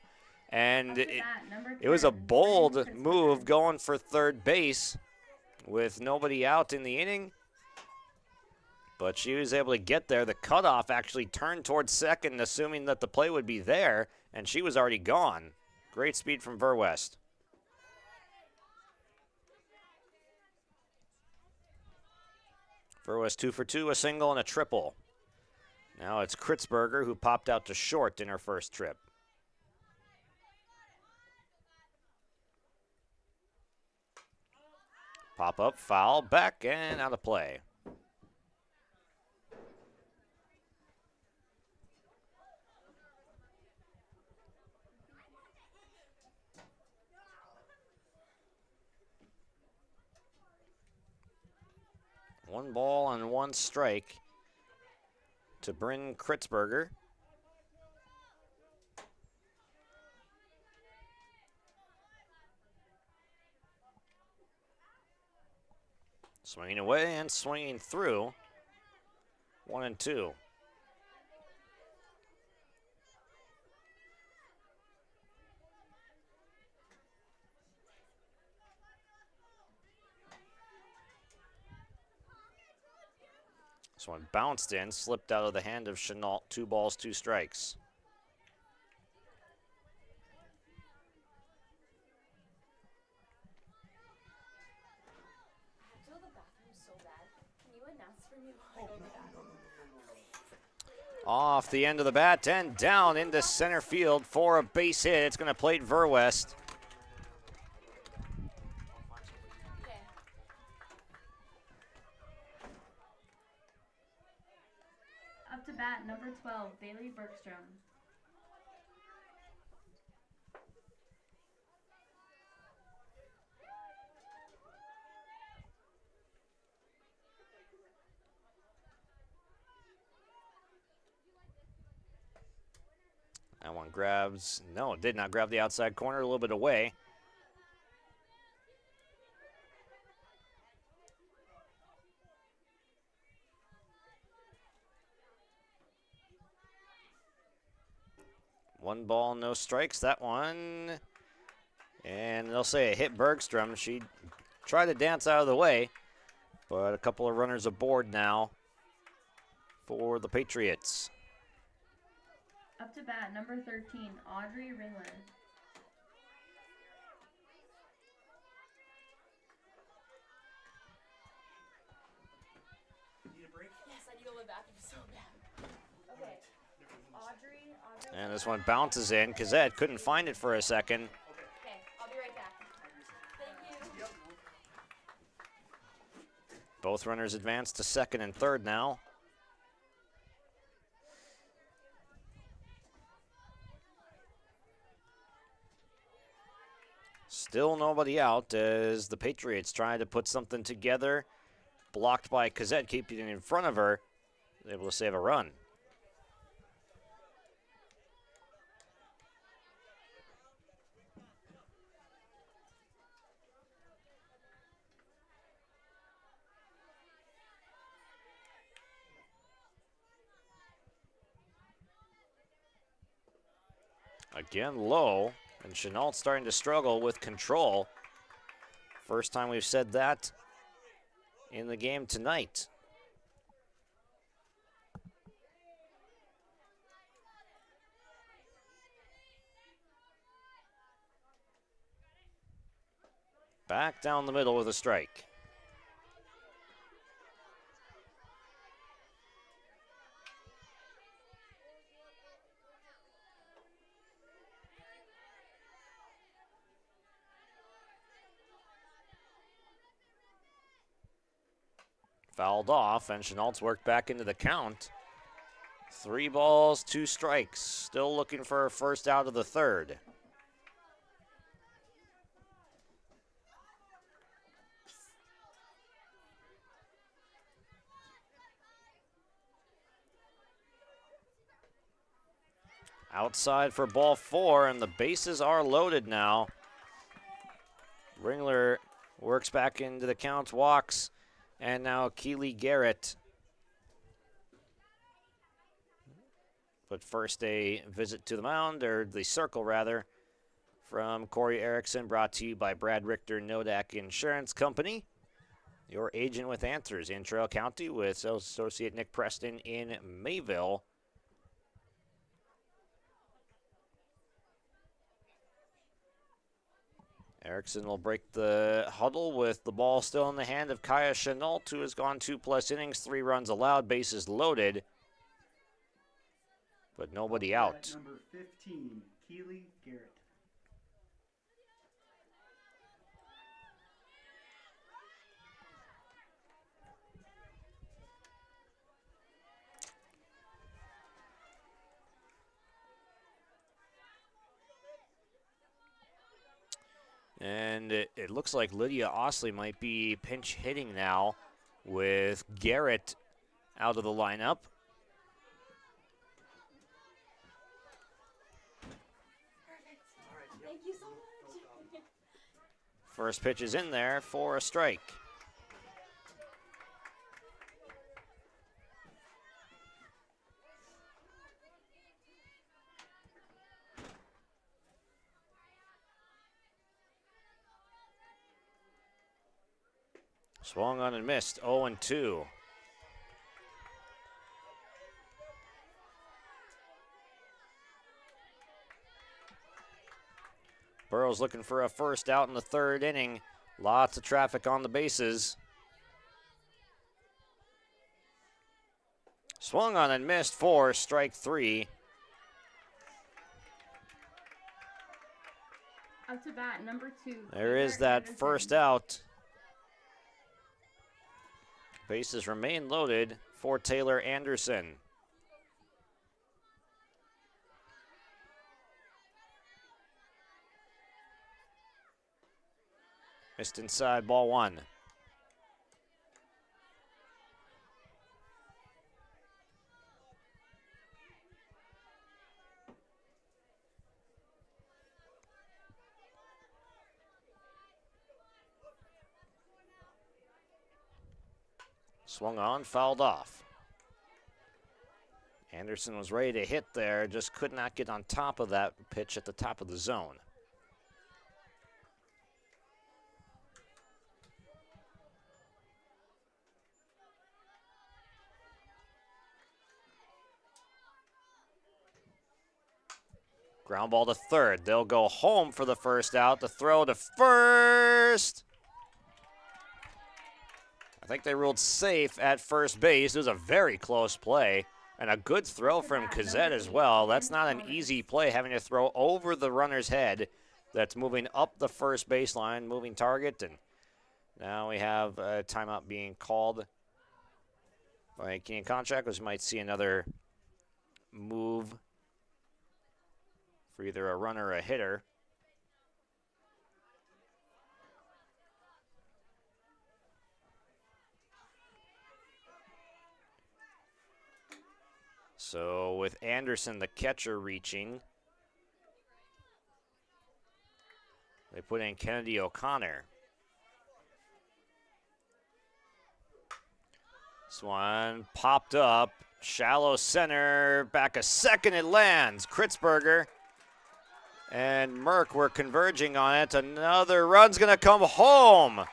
And it was a bold move going for third base with nobody out in the inning. But she was able to get there. The cutoff actually turned towards second, assuming that the play would be there, and she was already gone. Great speed from Verwest. Verwest 2 for 2, a single and a triple. Now it's Kritzberger who popped out to short in her first trip. Pop up, foul, back, and out of play. One ball and one strike to Bryn Kritzberger. Swinging away and swinging through. 1-2. This one bounced in, slipped out of the hand of Chenault. 2 balls, 2 strikes. Off the end of the bat and down into center field for a base hit. It's going to plate Verwest. Up to bat, number 12, Bailey Bergstrom. That one grabs, no, it did not grab the outside corner, a little bit away. One ball, no strikes, that one. And they'll say it hit Bergstrom. She tried to dance out of the way, but a couple of runners aboard now for the Patriots. Up to bat, number 13, Audrey Ringler. Need a break? Yes, I need to go to the bathroom so bad. Okay. Audrey. And this one bounces in. Kazette couldn't find it for a second. Okay, I'll be right back. Thank you. Both runners advance to second and third now. Still nobody out as the Patriots try to put something together. Blocked by Kazette, keeping it in front of her. Able to save a run. Again low, and Chenault starting to struggle with control. First time we've said that in the game tonight. Back down the middle with a strike. Fouled off, and Chenault's worked back into the count. 3 balls, 2 strikes. Still looking for a first out of the third. Outside for ball 4, and the bases are loaded now. Ringler works back into the count, walks, and now Keely Garrett. But first, a visit to the mound, or the circle rather, from Corey Erickson, brought to you by Brad Richter Nodak Insurance Company. Your agent with answers in Trail County with sales associate Nick Preston in Mayville. Erickson will break the huddle with the ball still in the hand of Kaya Chenault, who has gone 2+ innings, 3 runs allowed, bases loaded, but nobody out. Number 15, Keely Garrett. And it looks like Lydia Osley might be pinch hitting now with Garrett out of the lineup. Thank you so much. First pitch is in there for a strike. Swung on and missed, 0-2. Burrows looking for a first out in the third inning. Lots of traffic on the bases. Swung on and missed for strike 3. Up to bat, number 2. There is that first out. Bases remain loaded for Taylor Anderson. Missed inside, ball 1. Swung on, fouled off. Anderson was ready to hit there, just could not get on top of that pitch at the top of the zone. Ground ball to third. They'll go home for the first out. The throw to first. I think they ruled safe at first base. It was a very close play and a good throw from Kazette as well. That's not an easy play, having to throw over the runner's head that's moving up the first baseline, moving target. And now we have a timeout being called by Kenyon Contract, which might see another move for either a runner or a hitter. So with Anderson, the catcher, reaching, they put in Kennedy O'Connor. This one popped up, shallow center, back a second, it lands. Kritzberger and Merck were converging on it. Another run's gonna come home.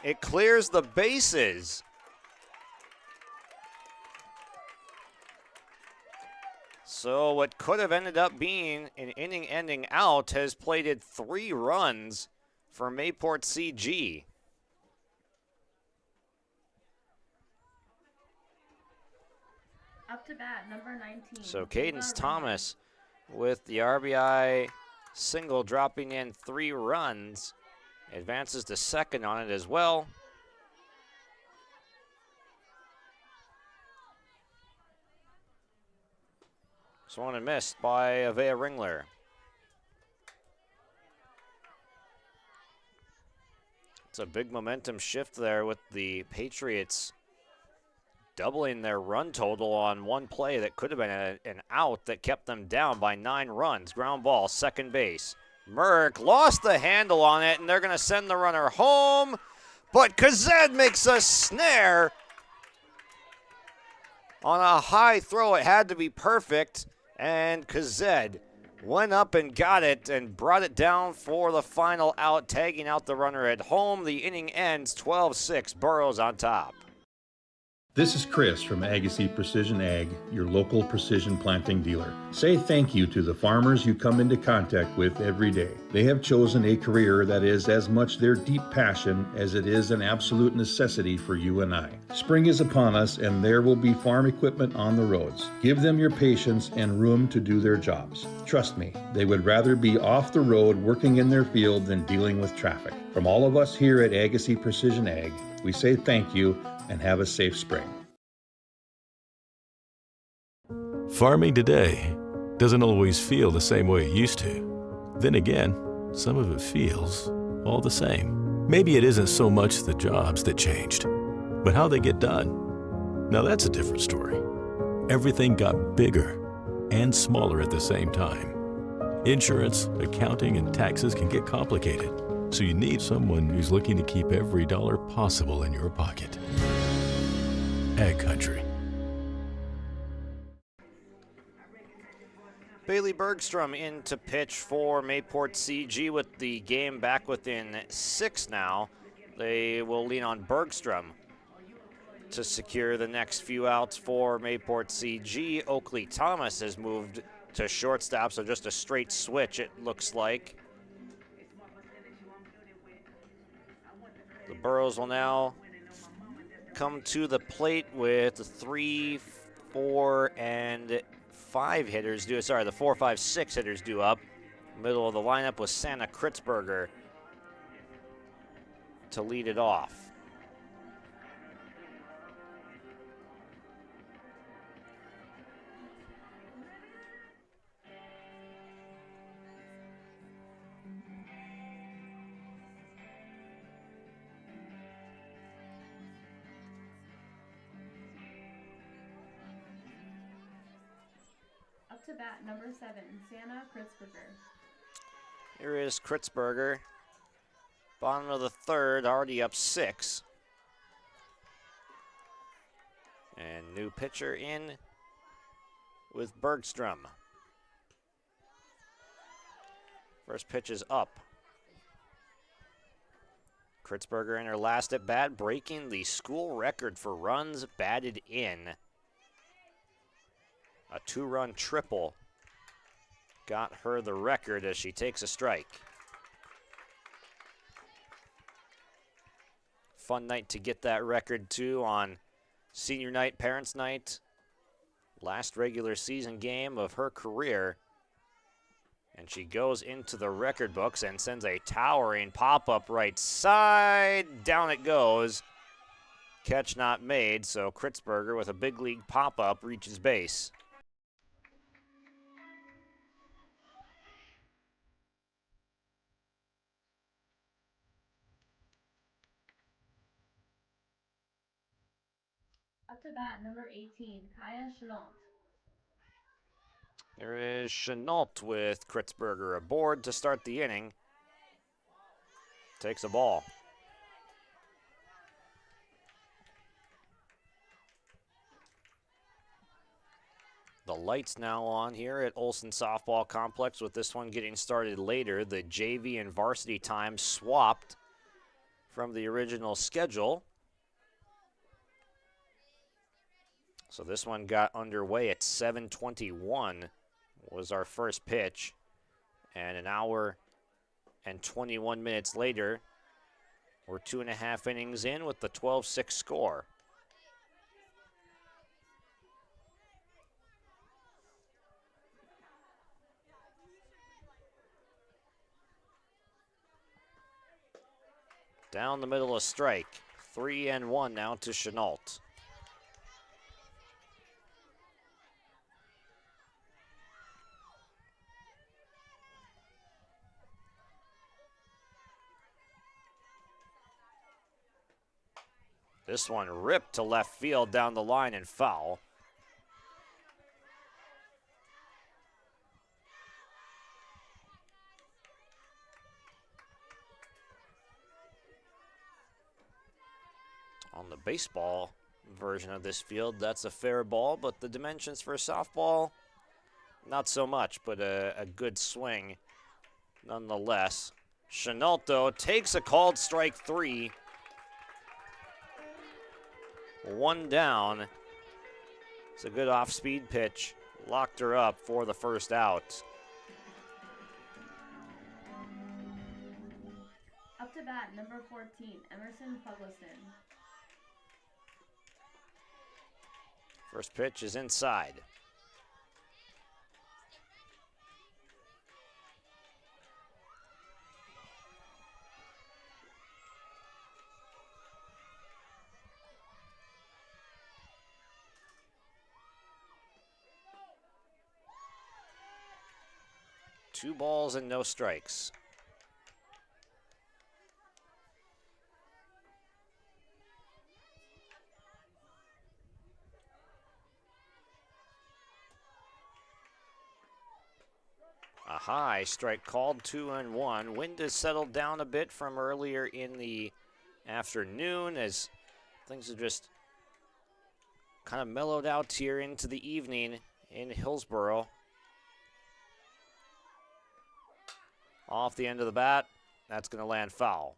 It clears the bases. So what could have ended up being an inning-ending out has plated 3 runs for Mayport CG. Up to bat, number 19. So Cadence Thomas with the RBI single, dropping in 3 runs. Advances to second on it as well. Swung and missed by Avea Ringler. It's a big momentum shift there with the Patriots doubling their run total on one play that could have been an out that kept them down by 9 runs. Ground ball, second base. Merck lost the handle on it, and they're going to send the runner home. But Kazed makes a snare on a high throw. It had to be perfect, and Kazed went up and got it and brought it down for the final out, tagging out the runner at home. The inning ends 12-6. Burrows on top. This is Chris from Agassiz Precision Ag, your local precision planting dealer. Say thank you to the farmers you come into contact with every day. They have chosen a career that is as much their deep passion as it is an absolute necessity for you and I. Spring is upon us, and there will be farm equipment on the roads. Give them your patience and room to do their jobs. Trust me, they would rather be off the road working in their field than dealing with traffic. From all of us here at Agassiz Precision Ag, we say thank you and have a safe spring. Farming today doesn't always feel the same way it used to. Then again, some of it feels all the same. Maybe it isn't so much the jobs that changed, but how they get done. Now that's a different story. Everything got bigger and smaller at the same time. Insurance, accounting, and taxes can get complicated, so you need someone who's looking to keep every dollar possible in your pocket. Ag Country. Bailey Bergstrom in to pitch for Mayport CG with the game back within 6 now. They will lean on Bergstrom to secure the next few outs for Mayport CG. Oakley Thomas has moved to shortstop, so just a straight switch it looks like. The Burrows will now come to the plate with 3, 4, and 5 hitters due. Sorry, the 4, 5, 6 hitters due up. Middle of the lineup was Santa Kritzberger to lead it off. Up to bat, number 7, Santa Kritzberger. Here is Kritzberger. Bottom of the 3rd, already up 6. And new pitcher in with Bergstrom. First pitch is up. Kritzberger in her last at bat, breaking the school record for runs batted in. A 2-run triple got her the record as she takes a strike. Fun night to get that record too on senior night, parents' night. Last regular season game of her career. And she goes into the record books and sends a towering pop-up right side. Down it goes. Catch not made, so Kritzberger with a big league pop-up reaches base. Up to bat, number 18, Kaya Chenault. There is Chenault with Kritzberger aboard to start the inning. Takes a ball. The lights now on here at Olson Softball Complex, with this one getting started later. The JV and varsity time swapped from the original schedule. So this one got underway at 7:21 was our first pitch. And an hour And 21 minutes later, we're 2.5 innings in with the 12-6 score. Down the middle of strike. 3-1 now to Chenault. This one ripped to left field down the line and foul. On the baseball version of this field, that's a fair ball, but the dimensions for softball, not so much, but a good swing nonetheless. Chenault, though, takes a called strike 3. 1 down. It's a good off-speed pitch. Locked her up for the first out. Up to bat, number 14, Emerson Pugliston. First pitch is inside. Two balls and no strikes. A high strike called, 2-1. Wind has settled down a bit from earlier in the afternoon as things have just kind of mellowed out here into the evening in Hillsboro. Off the end of the bat, that's going to land foul.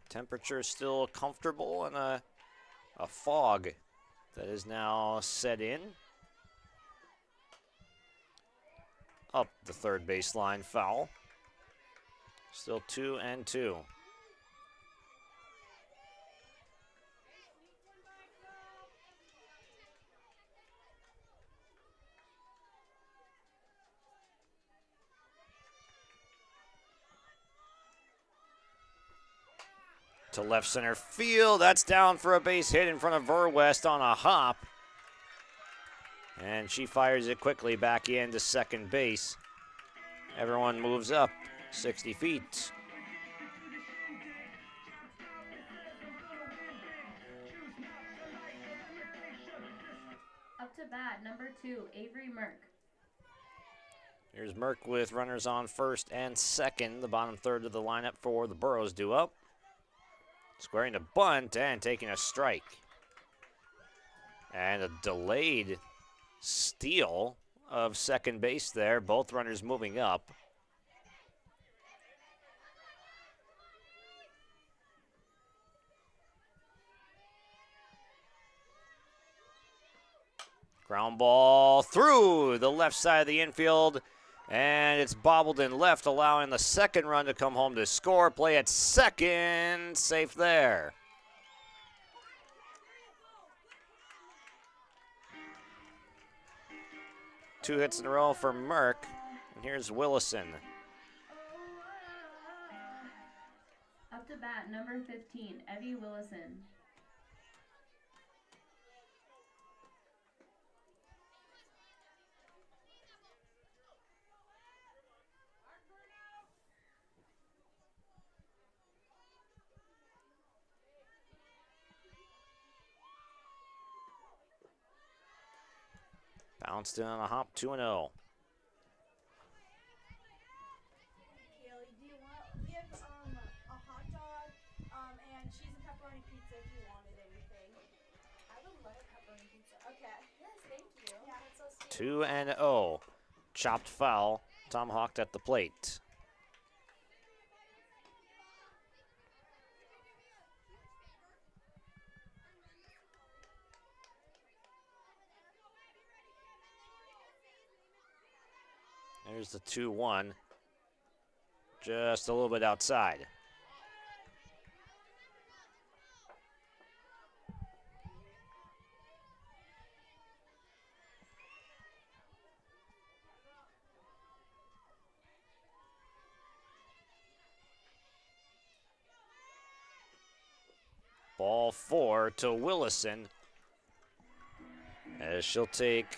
Temperature still comfortable and a fog that is now set in. Up the third baseline, foul. Still 2-2. To left center field. That's down for a base hit in front of Verwest on a hop. And she fires it quickly back into second base. Everyone moves up 60 feet. Up to bat, number 2, Avery Merck. Here's Merck with runners on first and second. The bottom third of the lineup for the Burros duo. Squaring to bunt and taking a strike. And a delayed steal of second base there. Both runners moving up. Ground ball through the left side of the infield. And it's bobbled in left, allowing the second run to come home to score. Play at second, safe there. Two hits in a row for Merck. And here's Willison. Up to bat, number 15, Evie Willison. Bounced in on a hop, 2-0. Kaylee, do you want we have a hot dog and cheese and pepperoni pizza if you wanted anything? I would love a pepperoni pizza. Okay. Yes, thank you. Yeah, that's so sweet. 2-0. Chopped foul, tomahawked at the plate. Here's the 2-1. Just a little bit outside. Ball 4 to Willison, as she'll take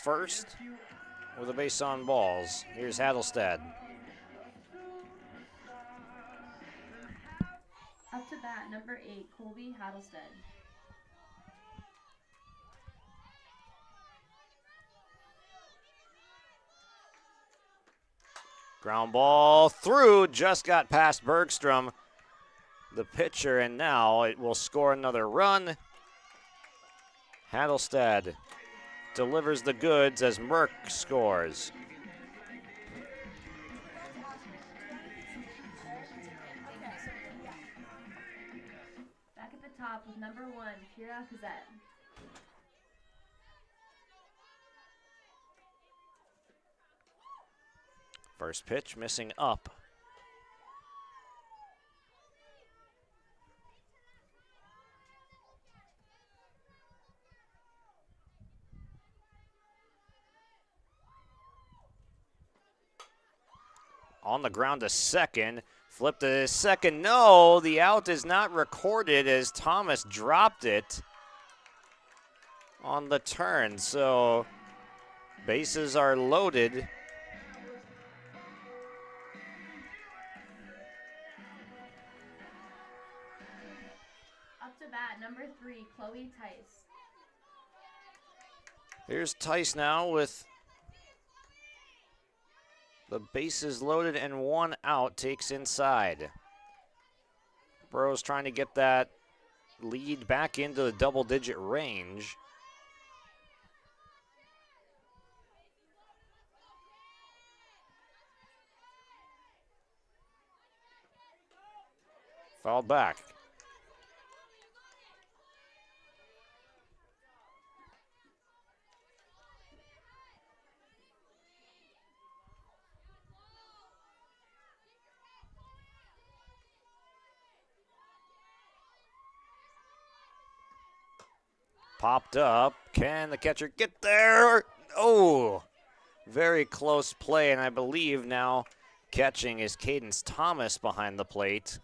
first with a base on balls. Here's Hattelstad. Up to bat, number 8, Colby Hattelstead. Ground ball through, just got past Bergstrom, the pitcher, and now it will score another run. Hattelstad delivers the goods as Merck scores. Back at the top with number 1, Kira Kazette. First pitch missing up. On the ground to second. Flip to second. No, the out is not recorded as Thomas dropped it on the turn. So bases are loaded. Up to bat, number 3, Chloe Tice. Here's Tice now with the bases loaded and 1 out, takes inside. Burrows trying to get that lead back into the double-digit range. Fouled back. Popped up. Can the catcher get there? Oh, very close play, and I believe now catching is Cadence Thomas behind the plate.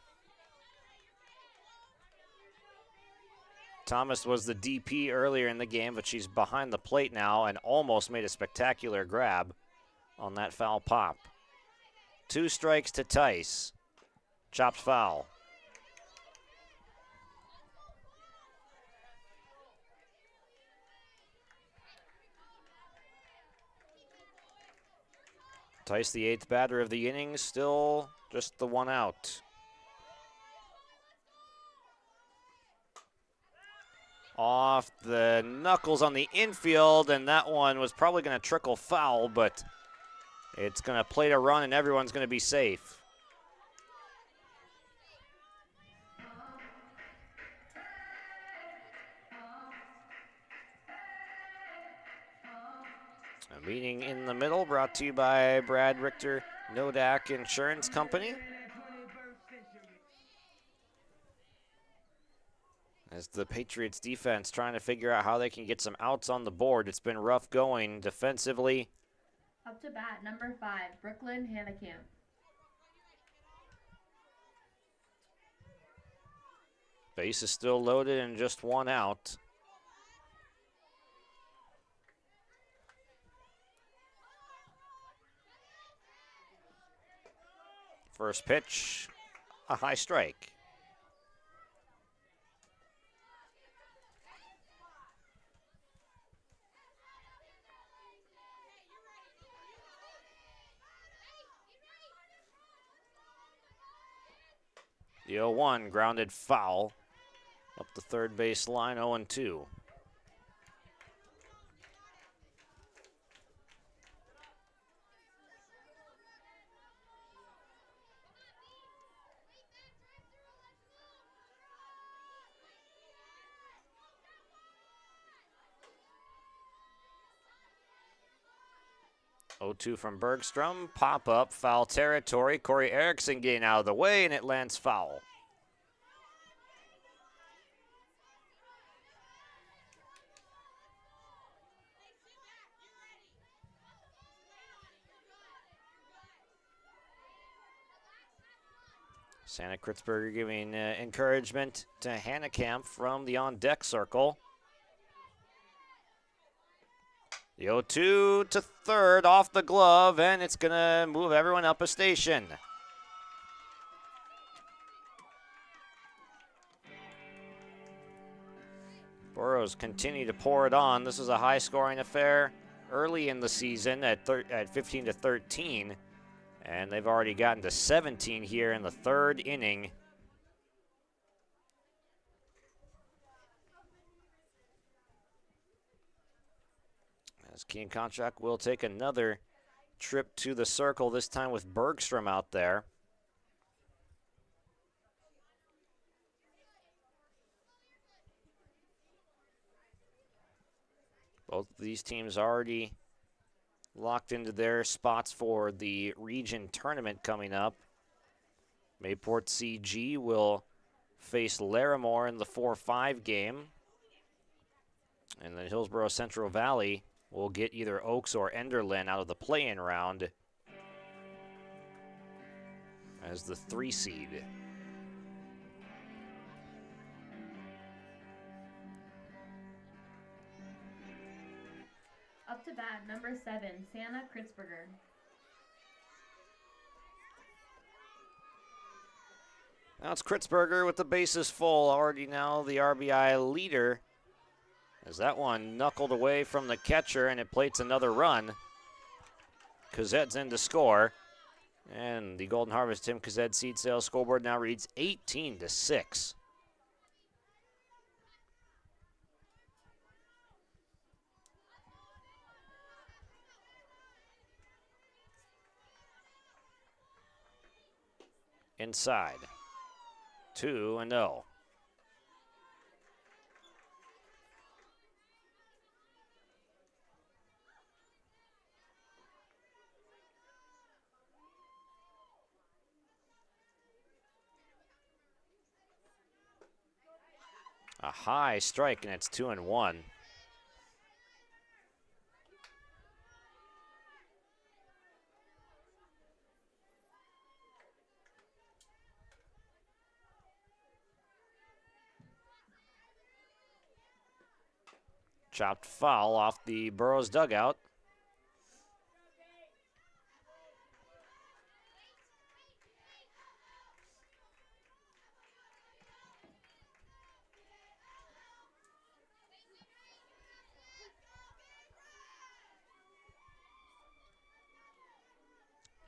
Thomas was the DP earlier in the game, but she's behind the plate now and almost made a spectacular grab on that foul pop. 2 strikes to Tice. Chopped foul. Tice, the 8th batter of the inning, still just the 1 out. Off the knuckles on the infield, and that one was probably going to trickle foul, but it's going to play to run, and everyone's going to be safe. A meeting in the middle brought to you by Brad Richter Nodak Insurance Company. As the Patriots defense trying to figure out how they can get some outs on the board. It's been rough going defensively. Up to bat, number 5, Brooklyn Hanekamp. Base is still loaded and just 1 out. First pitch, a high strike. The 0-1 grounded foul up the third base line, 0-2. 0-2 from Bergstrom. Pop up, foul territory. Corey Erickson getting out of the way, and it lands foul. Santa Kritzberger giving encouragement to Hannekamp from the on-deck circle. The 0-2 to third off the glove, and it's going to move everyone up a station. Burrows continue to pour it on. This is a high-scoring affair early in the season at 15 to 13. And they've already gotten to 17 here in the third inning. As Keen Contract will take another trip to the circle, this time with Bergstrom out there. Both of these teams already locked into their spots for the region tournament coming up. Mayport CG will face Larimore in the 4-5 game. And then Hillsboro Central Valley will get either Oaks or Enderlin out of the play-in round as the 3 seed. Up to bat, number 7, Santa Kritzberger. Now it's Kritzberger with the bases full, already now the RBI leader. As that one knuckled away from the catcher, and it plates another run. Kazed's in to score. And the Golden Harvest Tim Kazed seed sales scoreboard now reads 18 to 6. Inside. 2-0. A high strike, and it's 2-1. Chopped foul off the Burrows dugout.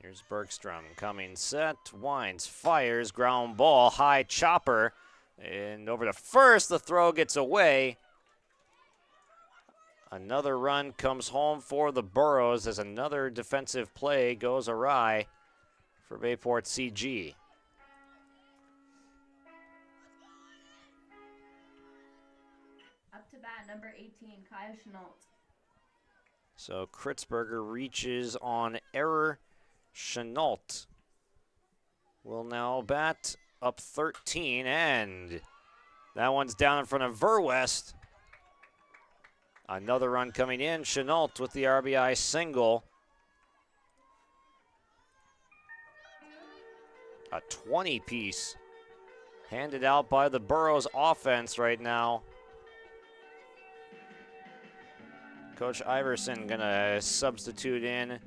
Here's Bergstrom coming set, winds, fires, ground ball, high chopper, and over to first, the throw gets away. Another run comes home for the Burrows as another defensive play goes awry for Bayport CG. Up to bat, number 18, Kaya Chenault. So Kritzberger reaches on error. Chenault will now bat up 13, and that one's down in front of Verwest. Another run coming in. Chenault with the RBI single. A 20-piece handed out by the Burrows offense right now. Coach Iverson gonna substitute in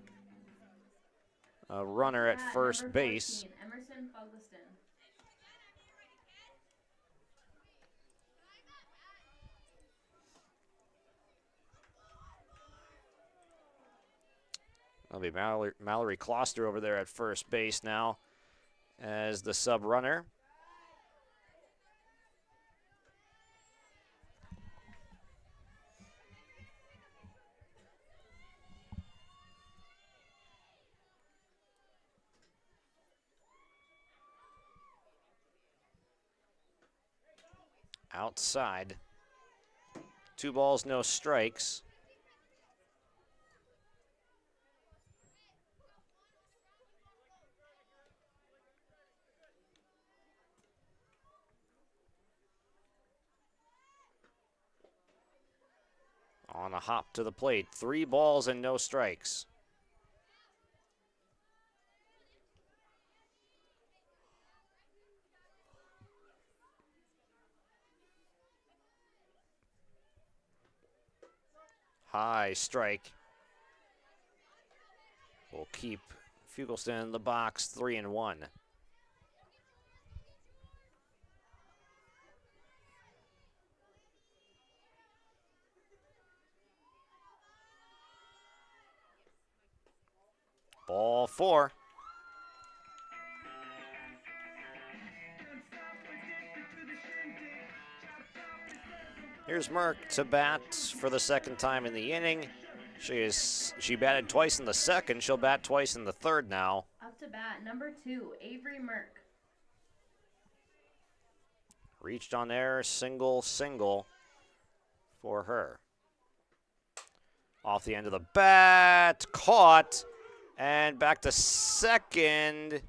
a runner at first base. Emerson Fogliston. That'll be Mallory Kloster over there at first base now as the sub runner. Outside. 2 balls, no strikes. on a hop to the plate. 3 balls and no strikes. High strike. Will keep Fugelston in the box, 3-1. Ball 4. Here's Merck to bat for the second time in the inning. She batted twice in the second. She'll bat twice in the third now. Up to bat, number 2, Avery Merck. Reached on there, single for her. Off the end of the bat, caught, and back to second.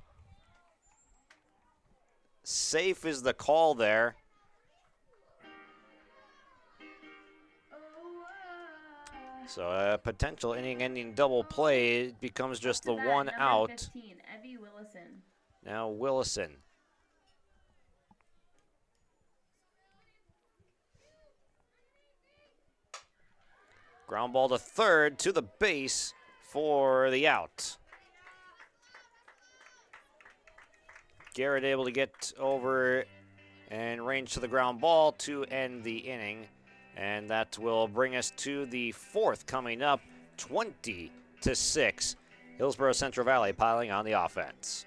Safe is the call there. So a potential inning-ending double play. It becomes just the one out. 15, Evie Willison. Now Willison. Ground ball to third, to the base for the out. Garrett able to get over and range to the ground ball to end the inning. And that will bring us to the fourth coming up, 20-6. Hillsboro Central Valley piling on the offense.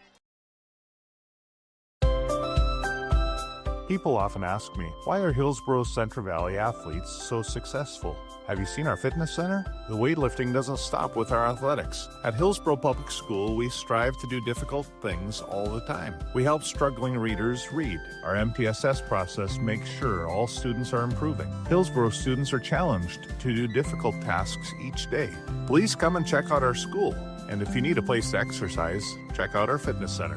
People often ask me, why are Hillsboro Central Valley athletes so successful? Have you seen our fitness center? The weightlifting doesn't stop with our athletics. At Hillsboro Public School, we strive to do difficult things all the time. We help struggling readers read. Our MTSS process makes sure all students are improving. Hillsboro students are challenged to do difficult tasks each day. Please come and check out our school. And if you need a place to exercise, check out our fitness center.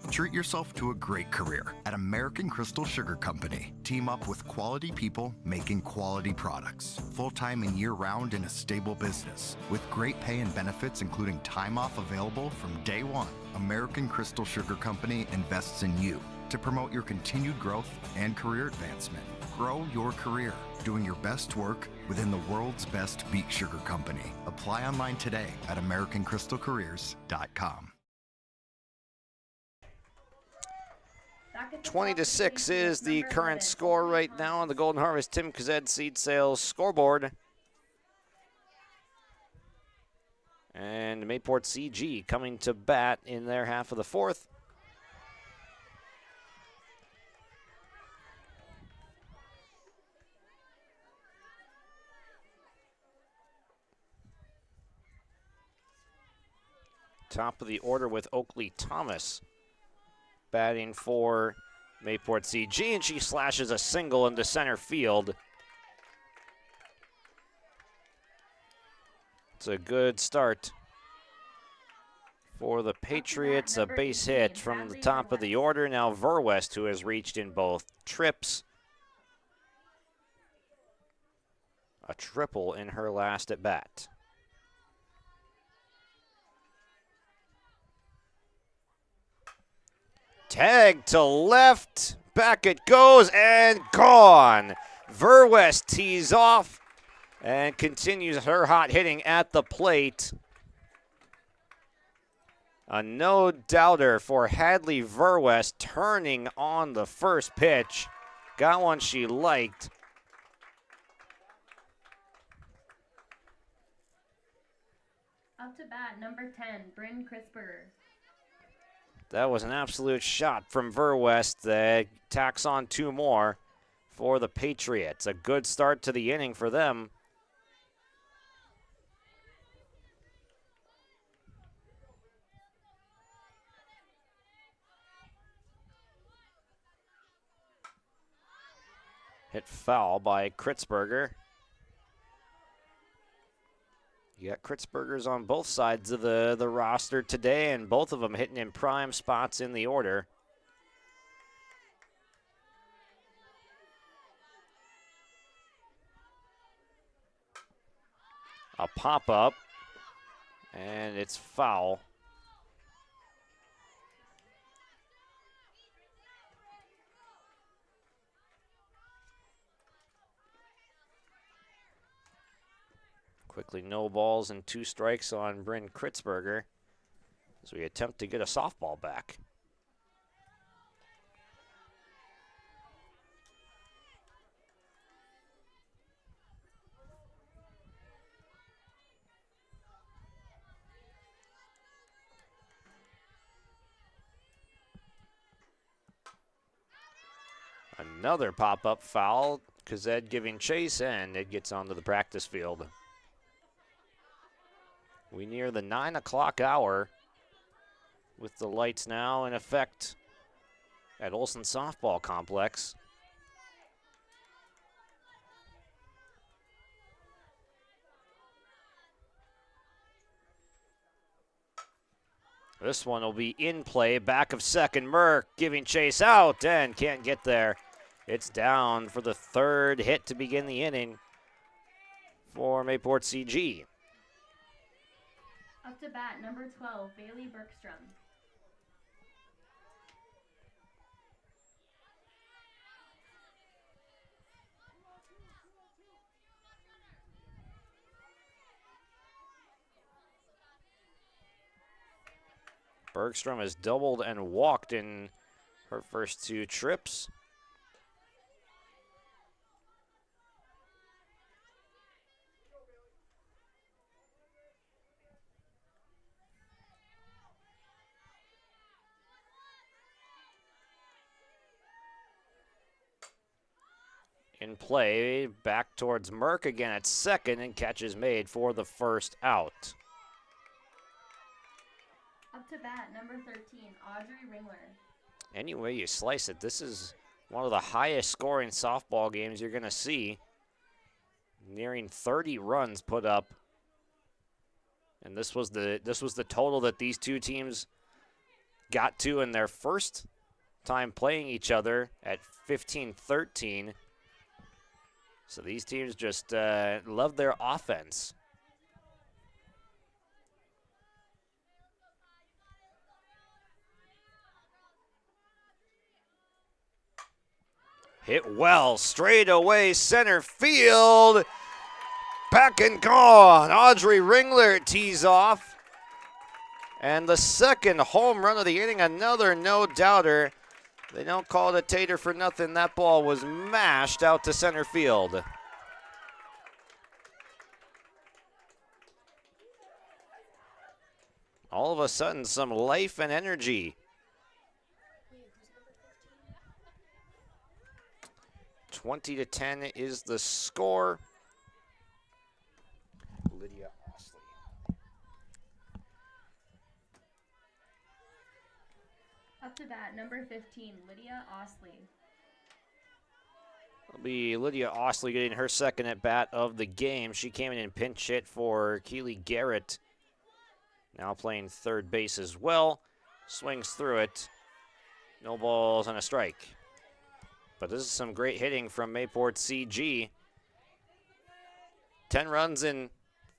Treat yourself to a great career at American Crystal Sugar Company. Team up with quality people making quality products. Full-time and year-round in a stable business. With great pay and benefits including time off available from day one. American Crystal Sugar Company invests in you to promote your continued growth and career advancement. Grow your career doing your best work within the world's best beet sugar company. Apply online today at AmericanCrystalCareers.com. 20-6 is the current score right now on the Golden Harvest Tim Kazed Seed Sales scoreboard. And Mayport CG coming to bat in their half of the fourth. Top of the order with Oakley Thomas batting for Mayport CG, and she slashes a single into center field. It's a good start for the Patriots. A base hit from the top of the order. Now Verwest, who has reached in both trips. A triple in her last at bat. Tag to left, back it goes, and gone. Verwest tees off and continues her hot hitting at the plate. A no-doubter for Hadley Verwest, turning on the first pitch. Got one she liked. Up to bat, number 10, Bryn Crisper. That was an absolute shot from Verwest that tacks on 2 more for the Patriots. A good start to the inning for them. Hit foul by Kritzberger. You got Kritzbergers on both sides of the roster today, and both of them hitting in prime spots in the order. pop up, and it's foul. Quickly, no balls and 2 strikes on Bryn Kritzberger as we attempt to get a softball back. Another pop-up foul. Kazed giving chase, and it gets onto the practice field. We near the 9 o'clock hour with the lights now in effect at Olson Softball Complex. This one will be in play, back of second. Merck giving chase out and can't get there. It's down for the 3rd hit to begin the inning for Mayport CG. Up to bat, number 12, Bailey Bergstrom. Bergstrom has doubled and walked in her first 2 trips. In play, back towards Merck again at second, and catch is made for the first out. Up to bat, number 13, Audrey Ringler. Any way you slice it, this is one of the highest scoring softball games you're going to see. Nearing 30 runs put up. And this was the total that these two teams got to in their first time playing each other at 15-13. So these teams just love their offense. Hit well, straight away, center field. Back and gone. Audrey Ringler tees off. And the second home run of the inning, another no-doubter. They don't call it a tater for nothing. That ball was mashed out to center field. All of a sudden, some life and energy. 20-10 is the score. Lydia Osley. Up to bat, number 15, Lydia Osley. It'll be Lydia Osley getting her second at bat of the game. She came in and pinch hit for Keely Garrett. Now playing third base as well. Swings through it. No balls and a strike. But this is some great hitting from Mayport CG. 10 runs in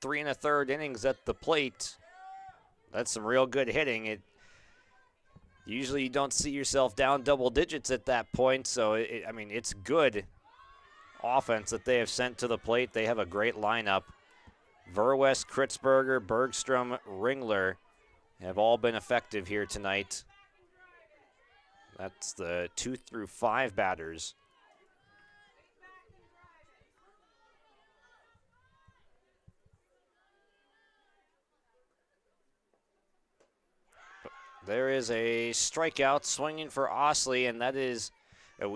3 1/3 innings at the plate. That's some real good hitting. Usually you don't see yourself down double digits at that point, so it's good offense that they have sent to the plate. They have a great lineup. Verwest, Kritzberger, Bergstrom, Ringler have all been effective here tonight. That's the 2 through 5 batters. There is a strikeout swinging for Osley, and that is,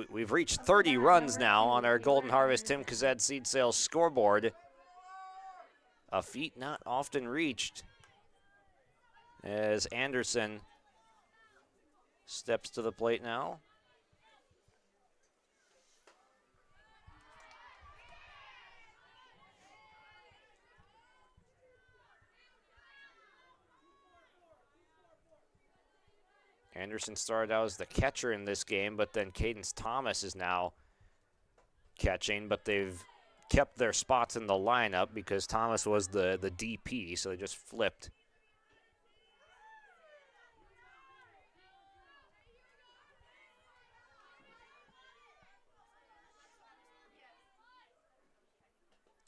we've reached 30 runs now on our Golden Harvest Tim Kazed Seed Sales scoreboard. A feat not often reached as Anderson steps to the plate now. Anderson started out as the catcher in this game, but then Cadence Thomas is now catching, but they've kept their spots in the lineup because Thomas was the DP, so they just flipped.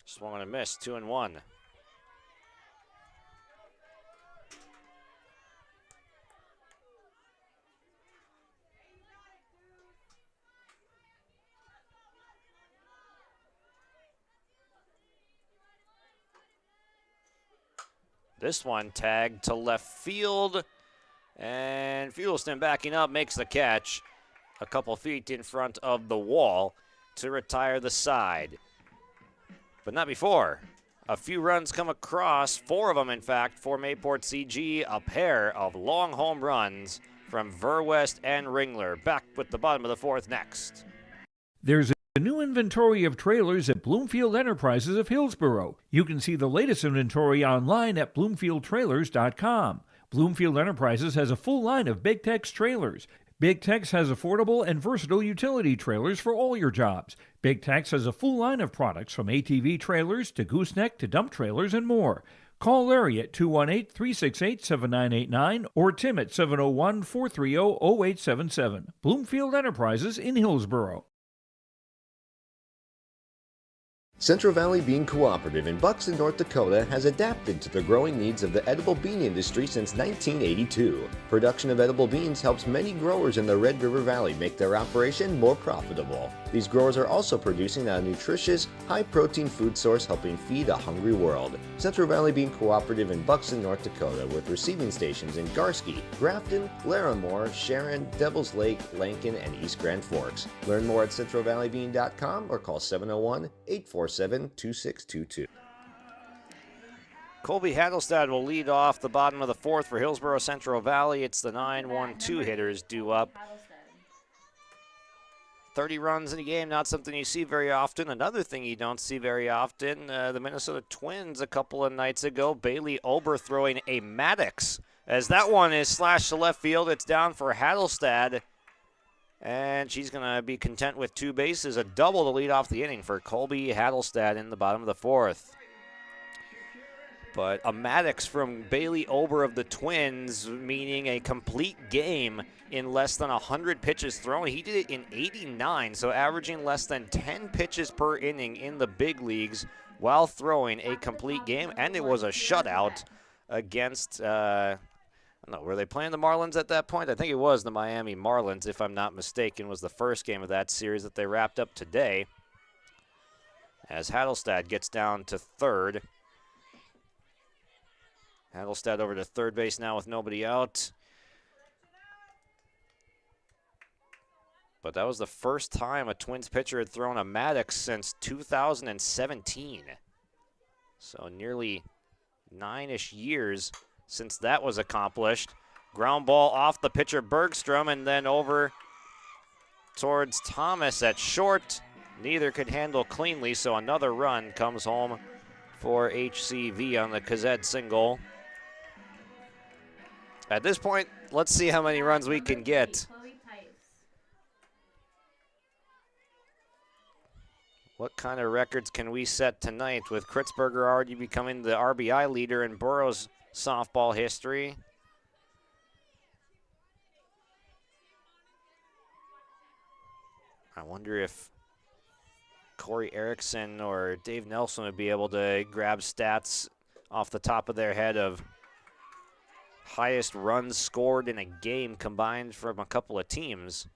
Swung and a miss, 2-1. This one tagged to left field, and Fugleston backing up makes the catch a couple feet in front of the wall to retire the side. But not before. A few runs come across, 4 of them in fact, for Mayport CG, a pair of long home runs from Verwest and Ringler. Back with the bottom of the 4th next. There's a new inventory of trailers at Bloomfield Enterprises of Hillsboro. You can see the latest inventory online at bloomfieldtrailers.com. Bloomfield Enterprises has a full line of Big Tex trailers. Big Tex has affordable and versatile utility trailers for all your jobs. Big Tex has a full line of products from ATV trailers to gooseneck to dump trailers and more. Call Larry at 218-368-7989 or Tim at 701-430-0877. Bloomfield Enterprises in Hillsboro. Central Valley Bean Cooperative in Buxton, North Dakota has adapted to the growing needs of the edible bean industry since 1982. Production of edible beans helps many growers in the Red River Valley make their operation more profitable. These growers are also producing a nutritious, high-protein food source helping feed a hungry world. Central Valley Bean Cooperative in Buxton, North Dakota with receiving stations in Garsky, Grafton, Larimore, Sharon, Devils Lake, Lankin, and East Grand Forks. Learn more at centralvalleybean.com or call 701-847-2622. Colby Hattelstad will lead off the bottom of the 4th for Hillsboro Central Valley. It's the 9-1-2 hitters due up. 30 runs in a game, not something you see very often. Another thing you don't see very often, the Minnesota Twins a couple of nights ago, Bailey Ober throwing a Maddox. As that one is slashed to left field, it's down for Hattelstad. And she's going to be content with 2 bases, a double to lead off the inning for Colby Hattelstad in the bottom of the 4th. But a Maddox from Bailey Ober of the Twins, meaning a complete game in less than 100 pitches thrown. He did it in 89, so averaging less than 10 pitches per inning in the big leagues while throwing a complete game. And it was a shutout against, I don't know, were they playing the Marlins at that point? I think it was the Miami Marlins, if I'm not mistaken, was the first game of that series that they wrapped up today. As Hattelstad gets down to 3rd. Hattelstad over to 3rd base now with nobody out. But that was the first time a Twins pitcher had thrown a Maddox since 2017. So nearly 9-ish years since that was accomplished. Ground ball off the pitcher Bergstrom and then over towards Thomas at short. Neither could handle cleanly, so another run comes home for HCV on the Kazed single. At this point, let's see how many runs we can get. What kind of records can we set tonight with Kritzberger already becoming the RBI leader in Burroughs softball history? I wonder if Corey Erickson or Dave Nelson would be able to grab stats off the top of their head of highest runs scored in a game combined from a couple of teams.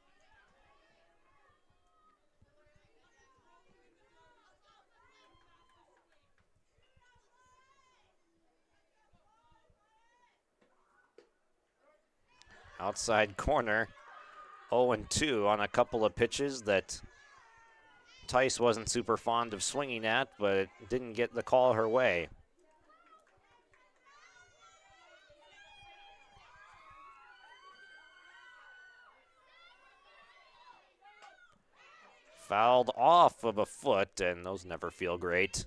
Outside corner, 0-2 on a couple of pitches that Tice wasn't super fond of swinging at, but didn't get the call her way. Fouled off of a foot, and those never feel great.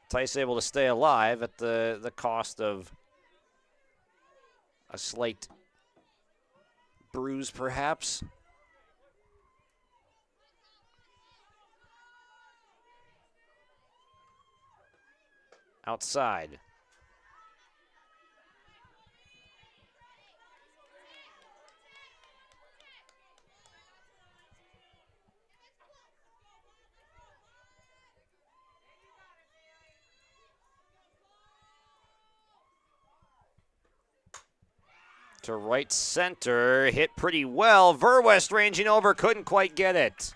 Tice able to stay alive at the cost of a slight bruise, perhaps. outside. To right center, hit pretty well. Verwest ranging over, couldn't quite get it.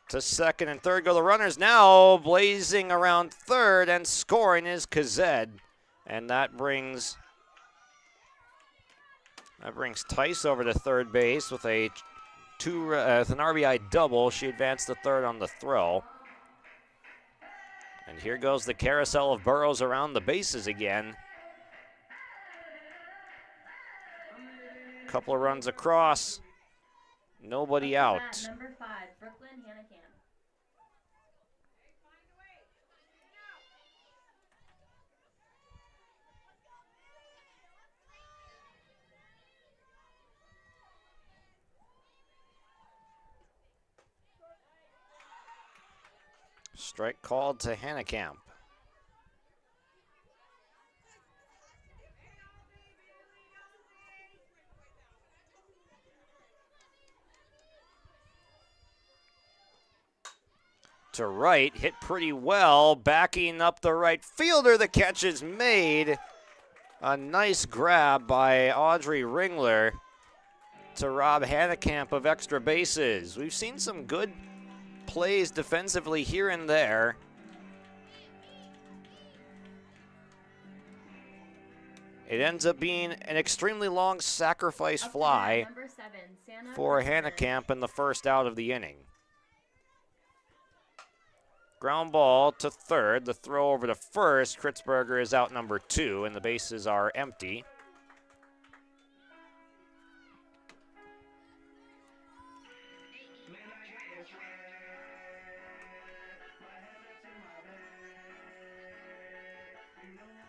To second and third go the runners. Now blazing around third and scoring is Kazed. And that brings Tice over to third base with an RBI double. She advanced to third on the throw. And here goes the carousel of Burrows around the bases again. Couple of runs across. Nobody out. Number 5, Brooklyn Hannahkamp. Strike called to Hannahkamp. To right, hit pretty well, backing up the right fielder. The catch is made. A nice grab by Audrey Ringler to rob Hannahkamp of extra bases. We've seen some good plays defensively here and there. It ends up being an extremely long sacrifice fly Number 7, Santa for Christopher. Hannahkamp in the first out of the inning. Ground ball to third. The throw over to first. Kritzberger is out number 2, and the bases are empty.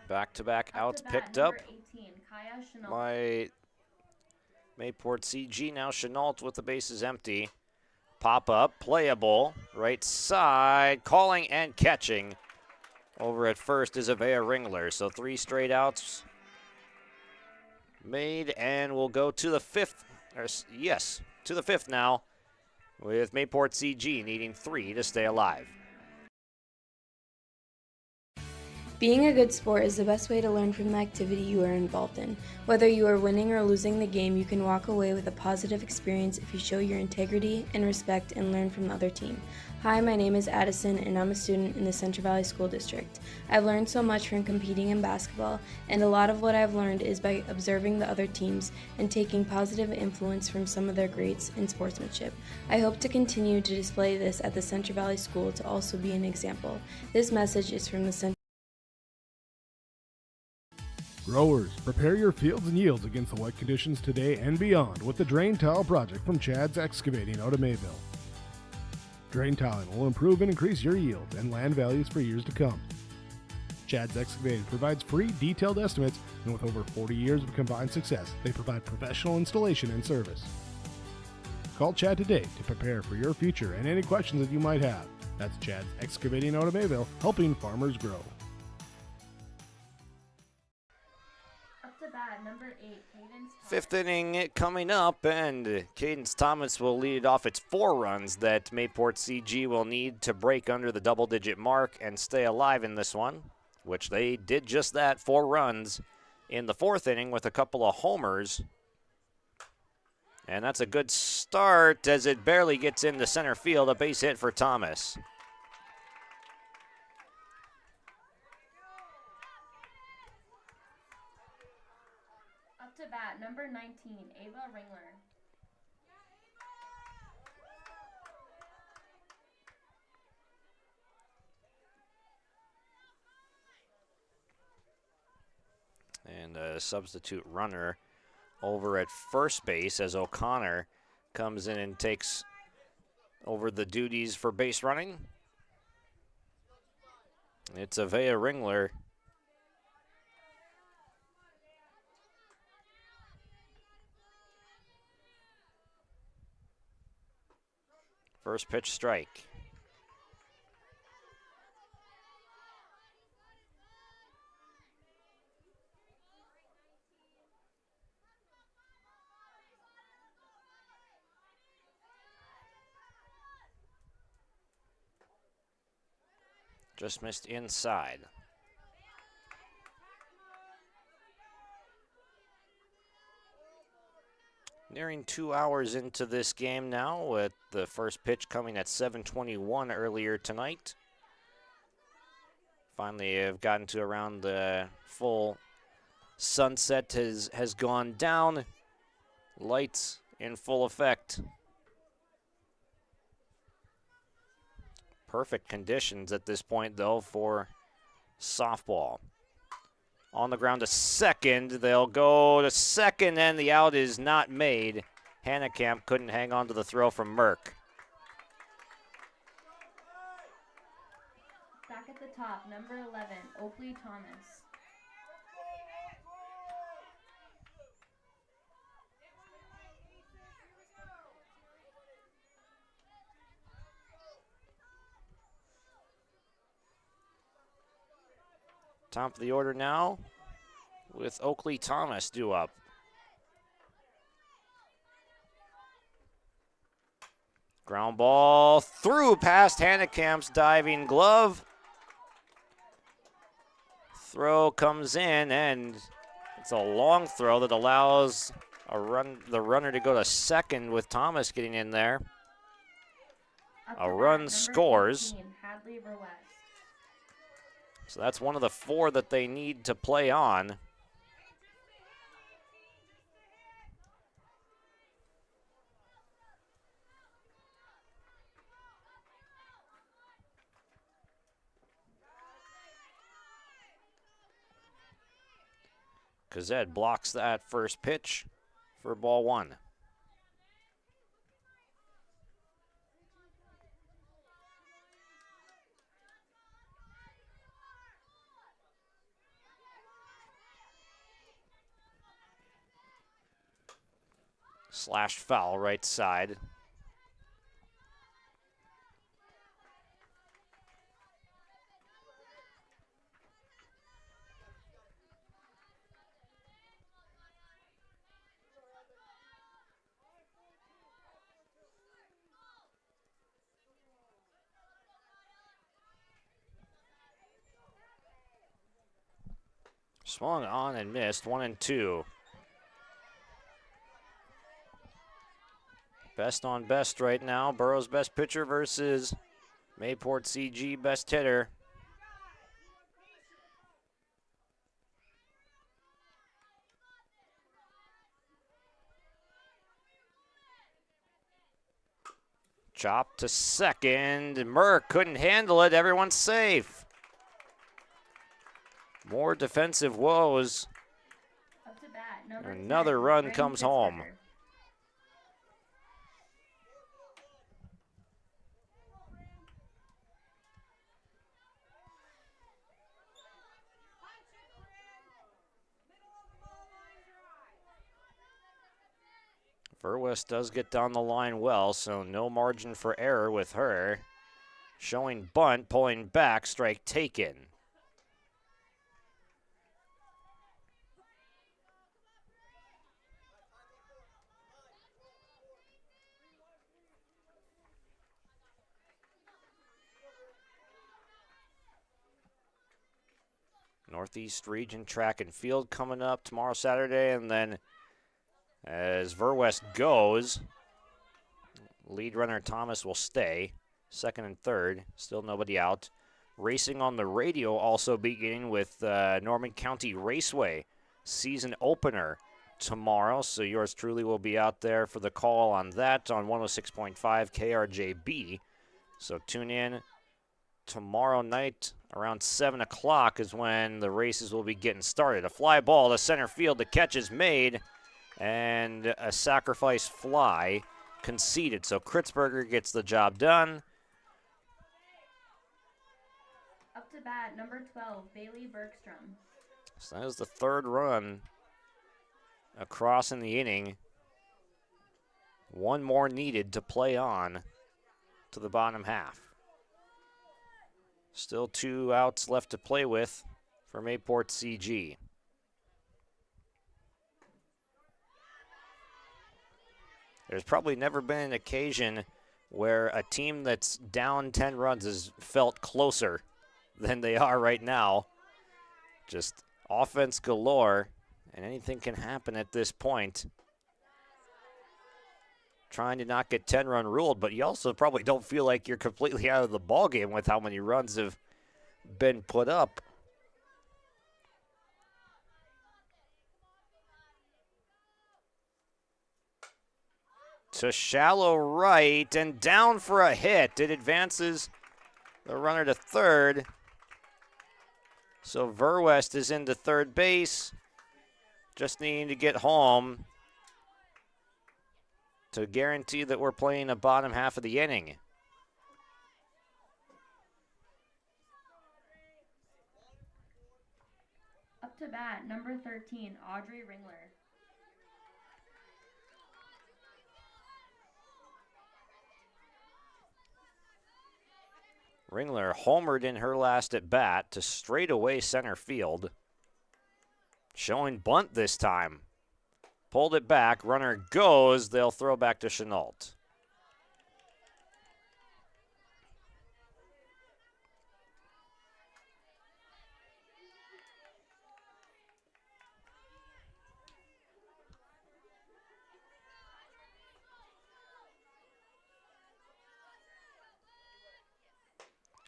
Back-to-back outs picked up Number 18, Kaya Chenault. by Mayport CG. Now Chenault with the bases empty. Pop up, playable, right side, calling and catching. Over at first is Avea Ringler. So 3 straight outs made, and we'll go to the 5th. Yes, to the 5th now, with Mayport CG needing 3 to stay alive. Being a good sport is the best way to learn from the activity you are involved in. Whether you are winning or losing the game, you can walk away with a positive experience if you show your integrity and respect and learn from the other team. Hi, my name is Addison and I'm a student in the Central Valley School District. I've learned so much from competing in basketball, and a lot of what I've learned is by observing the other teams and taking positive influence from some of their greats in sportsmanship. I hope to continue to display this at the Central Valley School to also be an example. This message is from the Central Growers, prepare your fields and yields against the wet conditions today and beyond with the Drain Tile Project from Chad's Excavating out of Mayville. Drain tiling will improve and increase your yields and land values for years to come. Chad's Excavating provides free detailed estimates, and with over 40 years of combined success, they provide professional installation and service. Call Chad today to prepare for your future and any questions that you might have. That's Chad's Excavating out of Mayville, helping farmers grow. Number 8, Cadence Thomas. 5th inning coming up, and Cadence Thomas will lead it off. It's 4 runs that Mayport CG will need to break under the double-digit mark and stay alive in this one, which they did just that, 4 runs in the 4th inning with a couple of homers. And that's a good start as it barely gets into center field, a base hit for Thomas. Up to bat, number 19, Ava Ringler. And a substitute runner over at first base as O'Connor comes in and takes over the duties for base running. It's Avea Ringler. First pitch strike. Just missed inside. Nearing 2 hours into this game now, with the first pitch coming at 7:21 earlier tonight. Finally have gotten to around the full sunset has gone down. Lights in full effect. Perfect conditions at this point, though, for softball. On the ground to second. They'll go to second, and the out is not made. Hannekamp couldn't hang on to the throw from Merck. Back at the top, number 11, Oakley Thomas. Top of the order now with Oakley Thomas due up. Ground ball through past Hannekamp's diving glove. Throw comes in, and it's a long throw that allows the runner to go to second with Thomas getting in there. A run scores. 18, Hadley Verwest. So that's one of the 4 that they need to play on. Kazed blocks that first pitch for ball 1. Slashed foul right side. Swung on and missed, 1-2. Best on best right now. Burrow's best pitcher versus Mayport CG best hitter. Chop to second. Merck couldn't handle it. Everyone's safe. More defensive woes. Up to bat, number Another 10, run Brandon comes home. Fitzgerald. Verwest does get down the line well, so no margin for error with her. Showing bunt, pulling back, strike taken. Northeast Region Track and Field coming up tomorrow, Saturday, and then as Verwest goes, lead runner Thomas will stay. Second and third, still nobody out. Racing on the radio also beginning with Norman County Raceway season opener tomorrow. So yours truly will be out there for the call on that on 106.5 KRJB. So tune in tomorrow night around 7 o'clock is when the races will be getting started. A fly ball to center field. The catch is made. And a sacrifice fly conceded. So Kritzberger gets the job done. Up to bat, number 12, Bailey Bergstrom. So that is the third run across in the inning. One more needed to play on to the bottom half. Still 2 outs left to play with for Mayport CG. There's probably never been an occasion where a team that's down 10 runs has felt closer than they are right now. Just offense galore, and anything can happen at this point. Trying to not get 10-run ruled, but you also probably don't feel like you're completely out of the ballgame with how many runs have been put up. To shallow right and down for a hit. It advances the runner to third. So Verwest is into third base. Just needing to get home to guarantee that we're playing the bottom half of the inning. Up to bat, number 13, Audrey Ringler. Ringler homered in her last at bat to straightaway center field. Showing bunt this time. Pulled it back, runner goes, they'll throw back to Chenault.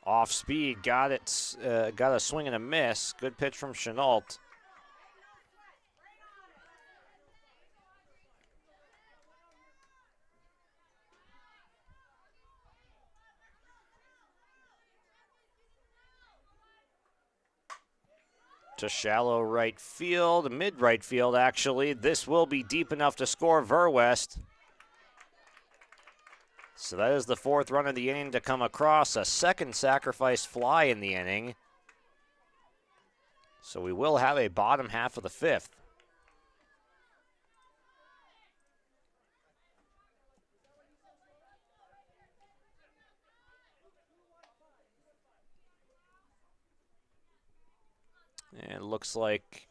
Off speed, got a swing and a miss. Good pitch from Chenault. To shallow right field, mid-right field actually. This will be deep enough to score Verwest. So that is the fourth run of the inning to come across. A second sacrifice fly in the inning. So we will have a bottom half of the fifth. And it looks like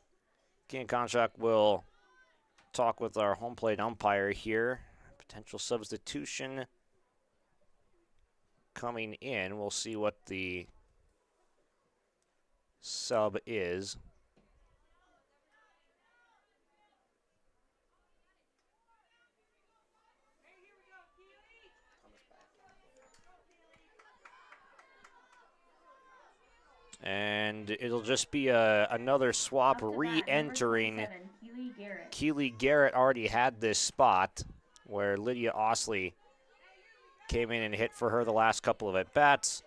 Ken Konchak will talk with our home plate umpire here. Potential substitution coming in. We'll see what the sub is. And it'll just be another swap re-entering. Keely Garrett already had this spot where Lydia Osley came in and hit for her the last couple of at-bats,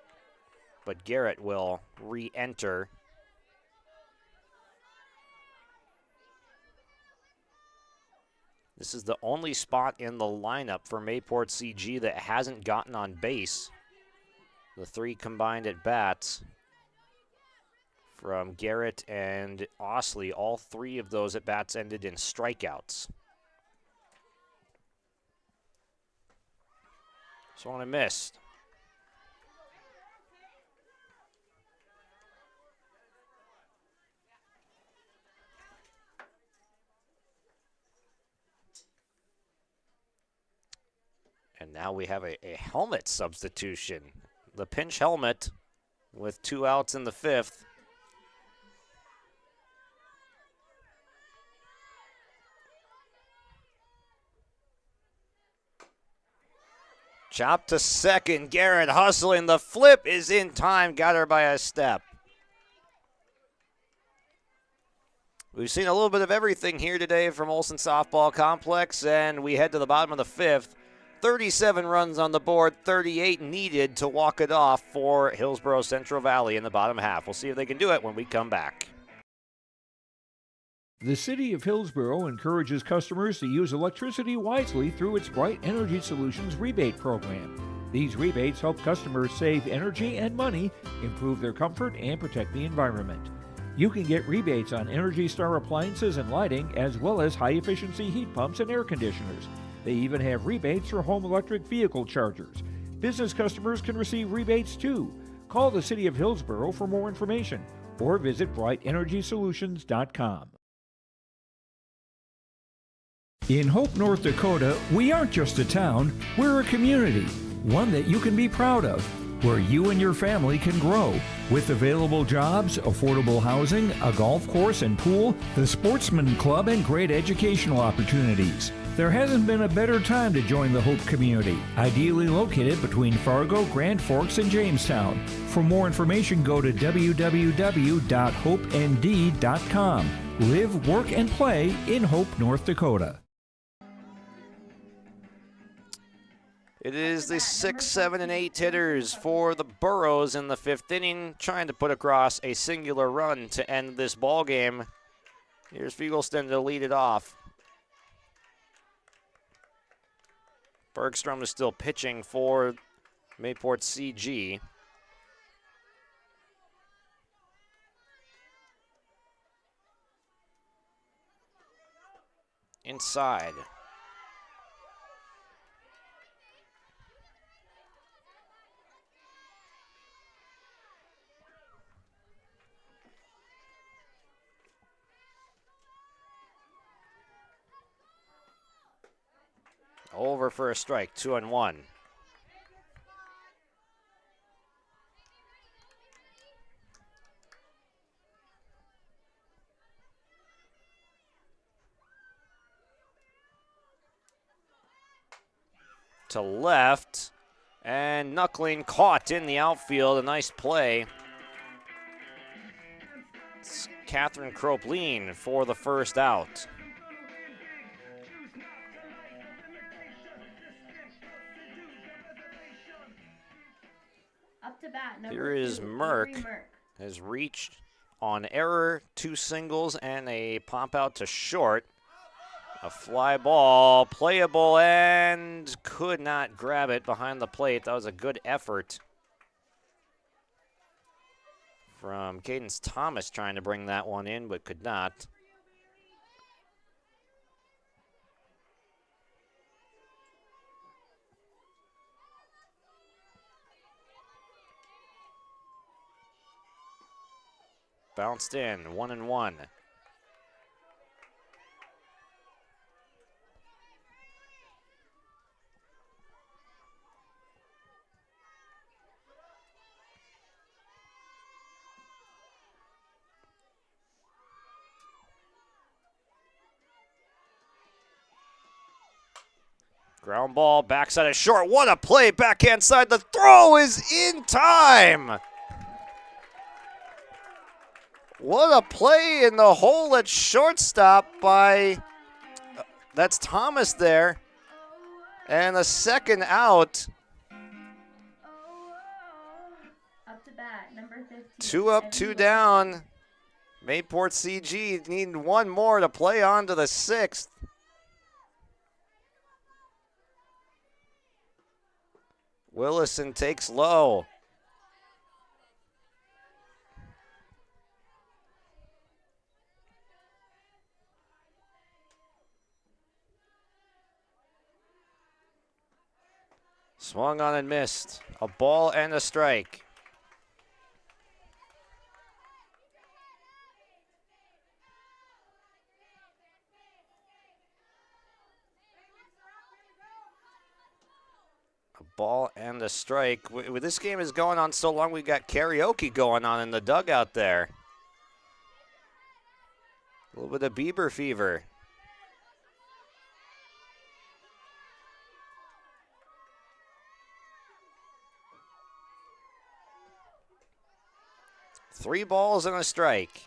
but Garrett will re-enter. This is the only spot in the lineup for Mayport CG that hasn't gotten on base. The three combined at-bats from Garrett and Osley, all three of those at-bats ended in strikeouts. So one I missed. And now we have a helmet substitution. The pinch helmet with 2 outs in the fifth. Chop to second. Garrett hustling. The flip is in time. Got her by a step. We've seen a little bit of everything here today from Olson Softball Complex, and we head to the bottom of the fifth. 37 runs on the board, 38 needed to walk it off for Hillsboro Central Valley in the bottom half. We'll see if they can do it when we come back. The City of Hillsboro encourages customers to use electricity wisely through its Bright Energy Solutions rebate program. These rebates help customers save energy and money, improve their comfort, and protect the environment. You can get rebates on Energy Star appliances and lighting, as well as high-efficiency heat pumps and air conditioners. They even have rebates for home electric vehicle chargers. Business customers can receive rebates too. Call the City of Hillsboro for more information or visit brightenergysolutions.com. In Hope, North Dakota, we aren't just a town, we're a community, one that you can be proud of. where you and your family can grow. With available jobs, affordable housing, a golf course and pool, the Sportsman Club, and great educational opportunities. There hasn't been a better time to join the Hope community, ideally located between Fargo, Grand Forks, and Jamestown. For more information, go to www.hopend.com. Live, work, and play in Hope, North Dakota. It is the 6, 7, and 8 hitters for the Burros in the 5th inning, trying to put across a singular run to end this ball game. Here's Fugelston to lead it off. Bergstrom is still pitching for Mayport CG. Inside. Over for a strike, 2-1. To left, and knuckling caught in the outfield. A nice play. It's Catherine Kropleen for the first out. Up to bat, Here is Merck. Has reached on error, 2 singles and a pop out to short. A fly ball, playable, and could not grab it behind the plate. That was a good effort from Cadence Thomas, trying to bring that one in, but could not. Bounced in, 1-1. Ground ball, backside of short. What a play, backhand side. The throw is in time. What a play in the hole at shortstop by, that's Thomas there. And a second out. Up to bat, number 15. 2 up, 2 down. Mayport CG needing one more to play on to the 6th. Willison takes low. Swung on and missed. A ball and a strike. A ball and a strike. This game is going on so long, we got karaoke going on in the dugout there. A little bit of Bieber fever. Three balls and a strike.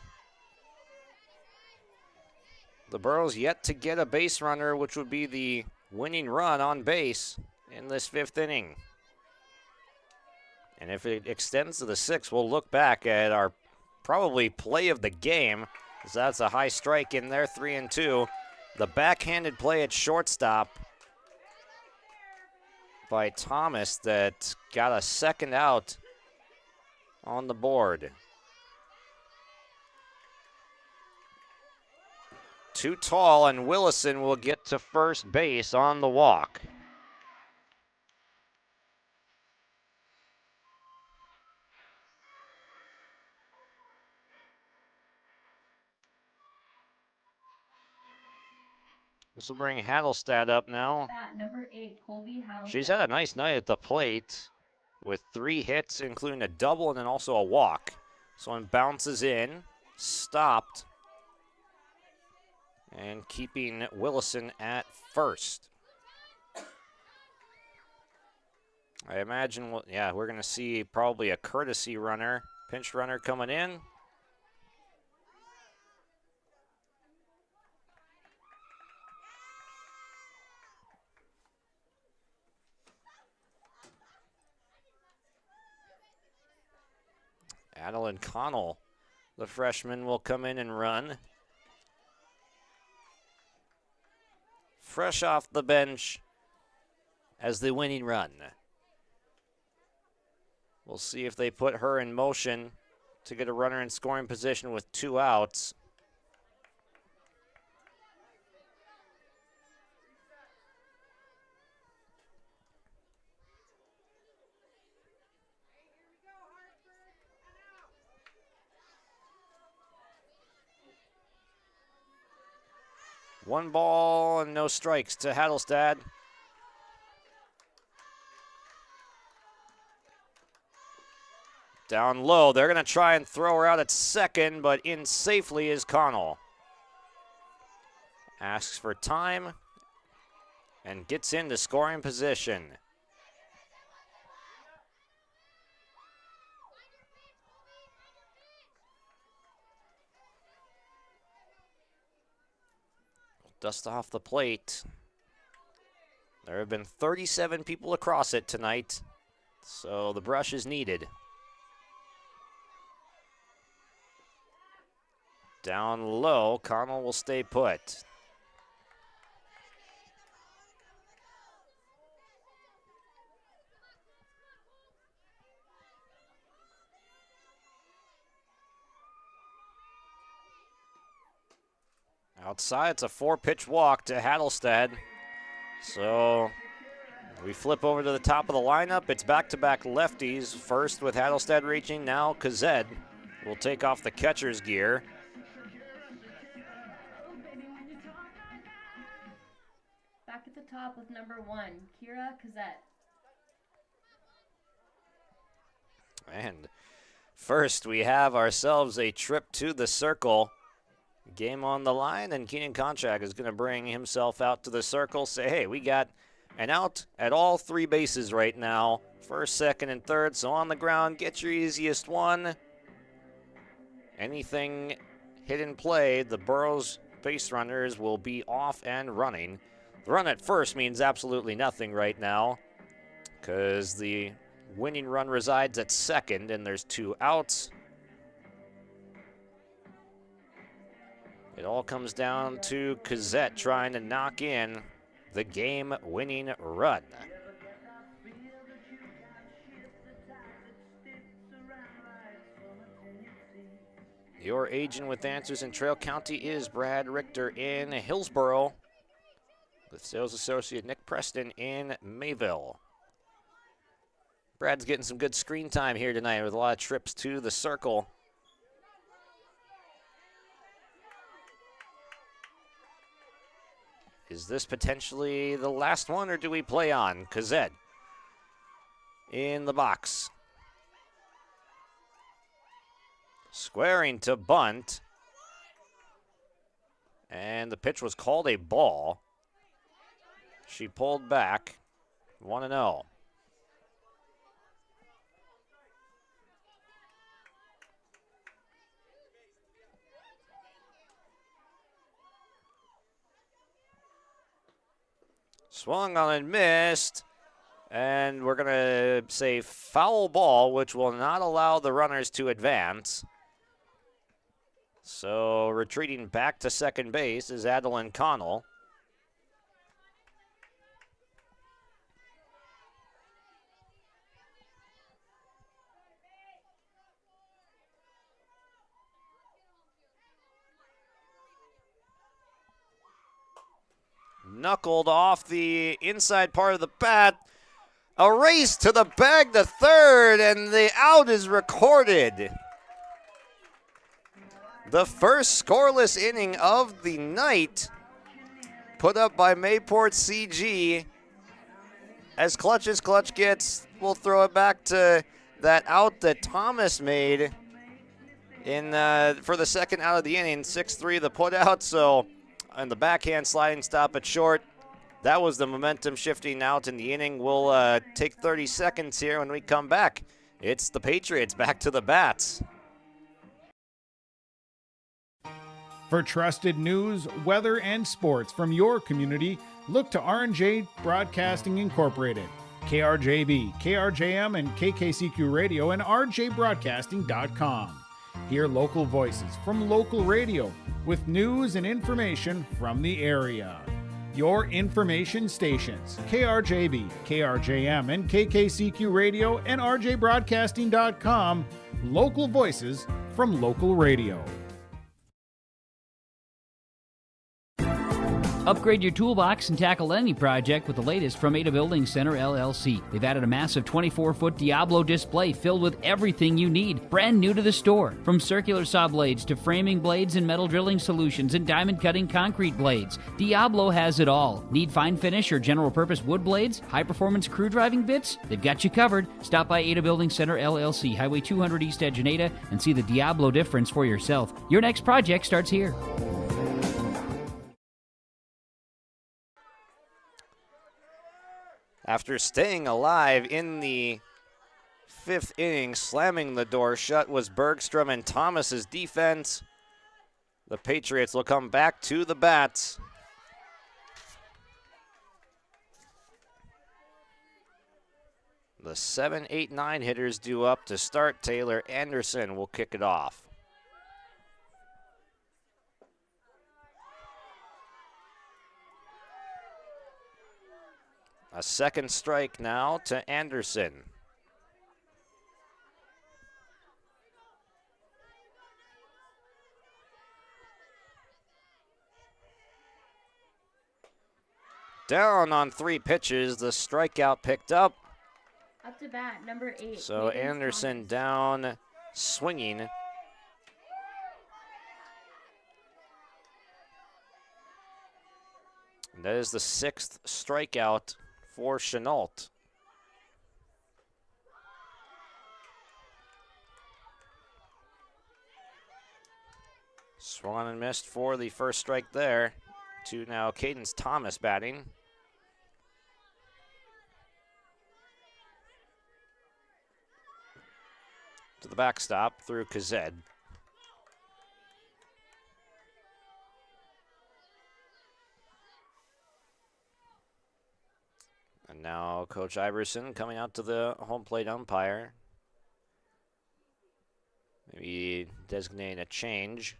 The Burros yet to get a base runner, which would be the winning run on base in this 5th inning. And if it extends to the 6th, we'll look back at our probably play of the game, as that's a high strike in there, 3-2. The backhanded play at shortstop by Thomas that got a second out on the board. Too tall, and Willison will get to first base on the walk. This will bring Hadelstad up now. Bat, number 8, Colby Hadelstad. She's had a nice night at the plate. with 3 hits, including a double and then also a walk. This one bounces in, stopped, and keeping Willison at first. I imagine, we're going to see probably a courtesy runner, pinch runner coming in. Adeline Connell, the freshman, will come in and run. Fresh off the bench as the winning run. We'll see if they put her in motion to get a runner in scoring position with 2 outs. One ball and no strikes to Hattelstad. Down low, they're going to try and throw her out at second, but in safely is Connell. Asks for time and gets into scoring position. Dust off the plate. There have been 37 people across it tonight, so the brush is needed. Down low, Connell will stay put. Outside, it's a 4-pitch walk to Hattelstad. So we flip over to the top of the lineup. It's back-to-back lefties. First with Hattelstad reaching, now Kazed will take off the catcher's gear. Back at the top with number 1, Kira Kazet. And first, we have ourselves a trip to the circle. Game on the line, and Keenan Konchak is going to bring himself out to the circle, say, hey, we got an out at all 3 bases right now. First, second, and third, so on the ground, get your easiest one. Anything hit in play, the Burroughs base runners will be off and running. The run at first means absolutely nothing right now because the winning run resides at second, and there's 2 outs. It all comes down to Kazet trying to knock in the game-winning run. Your agent with answers in Trail County is Brad Richter in Hillsboro, with sales associate Nick Preston in Mayville. Brad's getting some good screen time here tonight with a lot of trips to the circle. Is this potentially the last one, or do we play on? Kazed in the box. Squaring to bunt. And the pitch was called a ball. She pulled back. 1-0. Swung on and missed. And we're going to say foul ball, which will not allow the runners to advance. So retreating back to second base is Adeline Connell. Knuckled off the inside part of the bat. A race to the bag to third, and the out is recorded. The first scoreless inning of the night put up by Mayport CG. as Clutch gets, we'll throw it back to that out that Thomas made for the second out of the inning. 6-3 the put out. So on the backhand sliding stop at short, that was the momentum shifting out in the inning. We'll take 30 seconds here when we come back. It's the Patriots back to the bats. For trusted news, weather, and sports from your community, look to R&J Broadcasting Incorporated, KRJB, KRJM, and KKCQ Radio, and rjbroadcasting.com. Hear local voices from local radio with news and information from the area. Your information stations, KRJB, KRJM, and KKCQ Radio, and rjbroadcasting.com. Local voices from local radio. Upgrade your toolbox and tackle any project with the latest from Ada Building Center, LLC. They've added a massive 24-foot Diablo display filled with everything you need, brand new to the store. From circular saw blades to framing blades and metal drilling solutions and diamond cutting concrete blades, Diablo has it all. Need fine finish or general purpose wood blades? High-performance crew driving bits? They've got you covered. Stop by Ada Building Center, LLC, Highway 200 East Edge in Ada, and see the Diablo difference for yourself. Your next project starts here. After staying alive in the fifth inning, slamming the door shut was Bergstrom and Thomas's defense. The Patriots will come back to the bats. The 7, 8, 9 hitters due up to start. Taylor Anderson will kick it off. A second strike now to Anderson. Down on 3 pitches, the strikeout picked up. Up to bat, number 8. So Anderson down, swinging. And that is the 6th strikeout for Chenault. Swung and missed for the first strike there. To now Cadence Thomas batting. To the backstop through Kazed. And now Coach Iverson coming out to the home plate umpire. Maybe designating a change.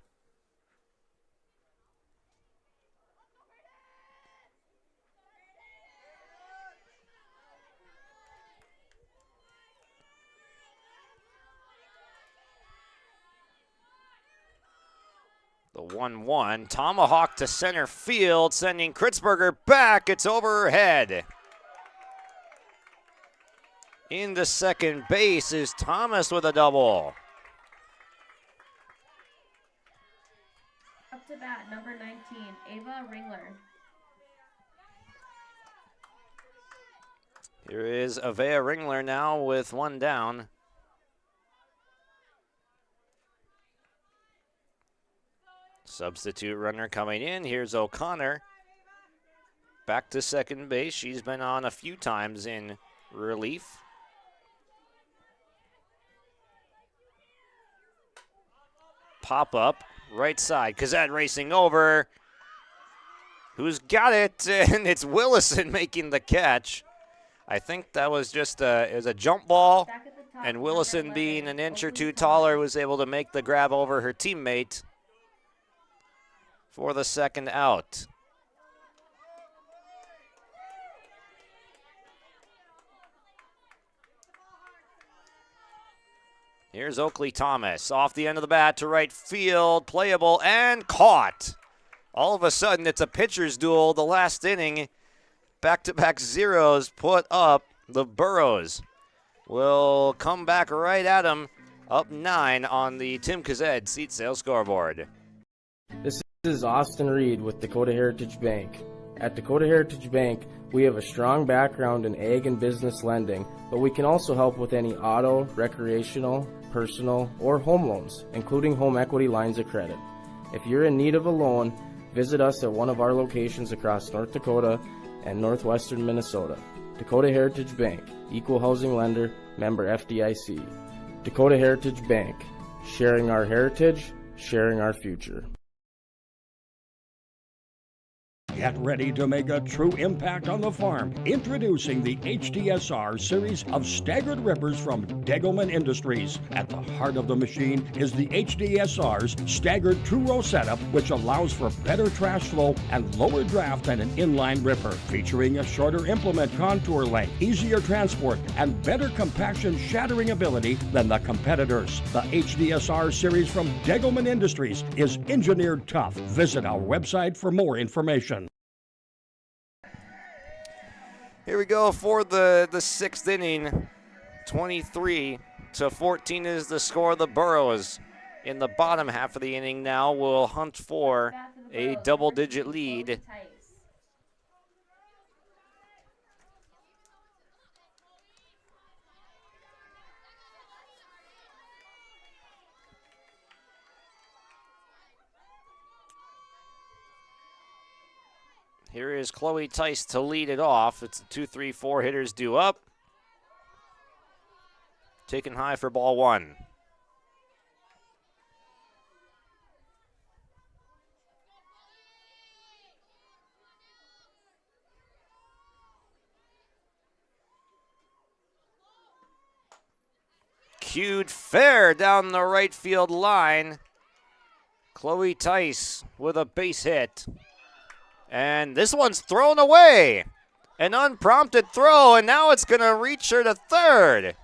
The 1-1, tomahawk to center field, sending Kritzberger back. It's overhead. Into second base is Thomas with a double. Up to bat, number 19, Ava Ringler. Here is Avea Ringler now with one down. Substitute runner coming in. Here's O'Connor. Back to second base. She's been on a few times in relief. Pop up, right side. Kazad racing over. Who's got it? And it's Willison making the catch. I think that was just it was a jump ball. And Willison, being an inch or two taller, was able to make the grab over her teammate for the second out. Here's Oakley Thomas off the end of the bat to right field, playable and caught. All of a sudden, it's a pitcher's duel. The last inning, back-to-back zeros put up. The Burros will come back right at him, up 9 on the Tim Kazed seat sale scoreboard. This is Austin Reed with Dakota Heritage Bank. At Dakota Heritage Bank, we have a strong background in ag and business lending, but we can also help with any auto, recreational, personal, or home loans, including home equity lines of credit. If you're in need of a loan, visit us at one of our locations across North Dakota and northwestern Minnesota. Dakota Heritage Bank, equal housing lender, member FDIC. Dakota Heritage Bank, sharing our heritage, sharing our future. Get ready to make a true impact on the farm. Introducing the HDSR series of staggered rippers from Degelman Industries. At the heart of the machine is the HDSR's staggered two-row setup, which allows for better trash flow and lower draft than an inline ripper. Featuring a shorter implement contour length, easier transport, and better compaction shattering ability than the competitors. The HDSR series from Degelman Industries is engineered tough. Visit our website for more information. Here we go for the sixth inning. 23-14 is the score. The Burros in the bottom half of the inning now will hunt for a double-digit lead. Here is Chloe Tice to lead it off. It's a 2-3-4 hitters due up. Taken high for ball one. Cued fair down the right field line. Chloe Tice with a base hit. And this one's thrown away. An unprompted throw, and now it's going to reach her to third.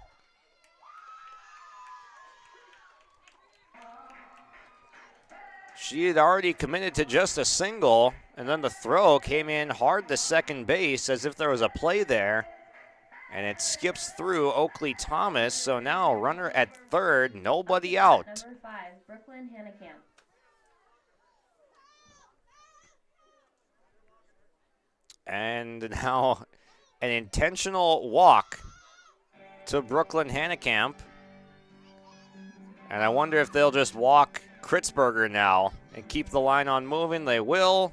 She had already committed to just a single, and then the throw came in hard to second base as if there was a play there. And it skips through Oakley Thomas, so now runner at third, nobody out. Number 5, Brooklyn Hanekamp. And now an intentional walk to Brooklyn Hanekamp. And I wonder if they'll just walk Kritzberger now and keep the line on moving. They will.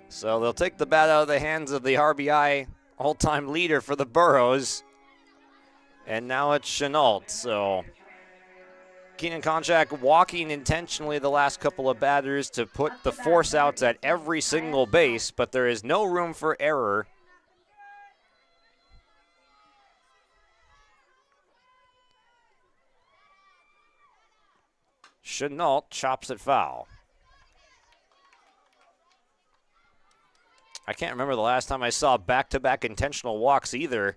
So they'll take the bat out of the hands of the RBI all-time leader for the Burros. And now it's Chenault. So Keenan Konchak walking intentionally the last couple of batters to put the force outs at every single base, but there is no room for error. Chenault chops it foul. I can't remember the last time I saw back-to-back intentional walks either.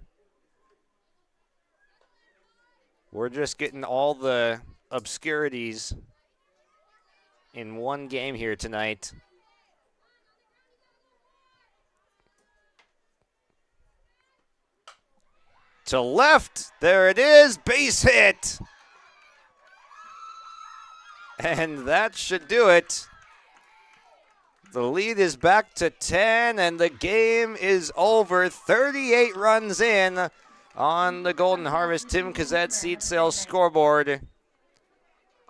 We're just getting all the obscurities in one game here tonight. To left, there it is, base hit. And that should do it. The lead is back to 10, and the game is over. 38 runs in on the Golden Harvest Tim Kazet Seed Sales scoreboard.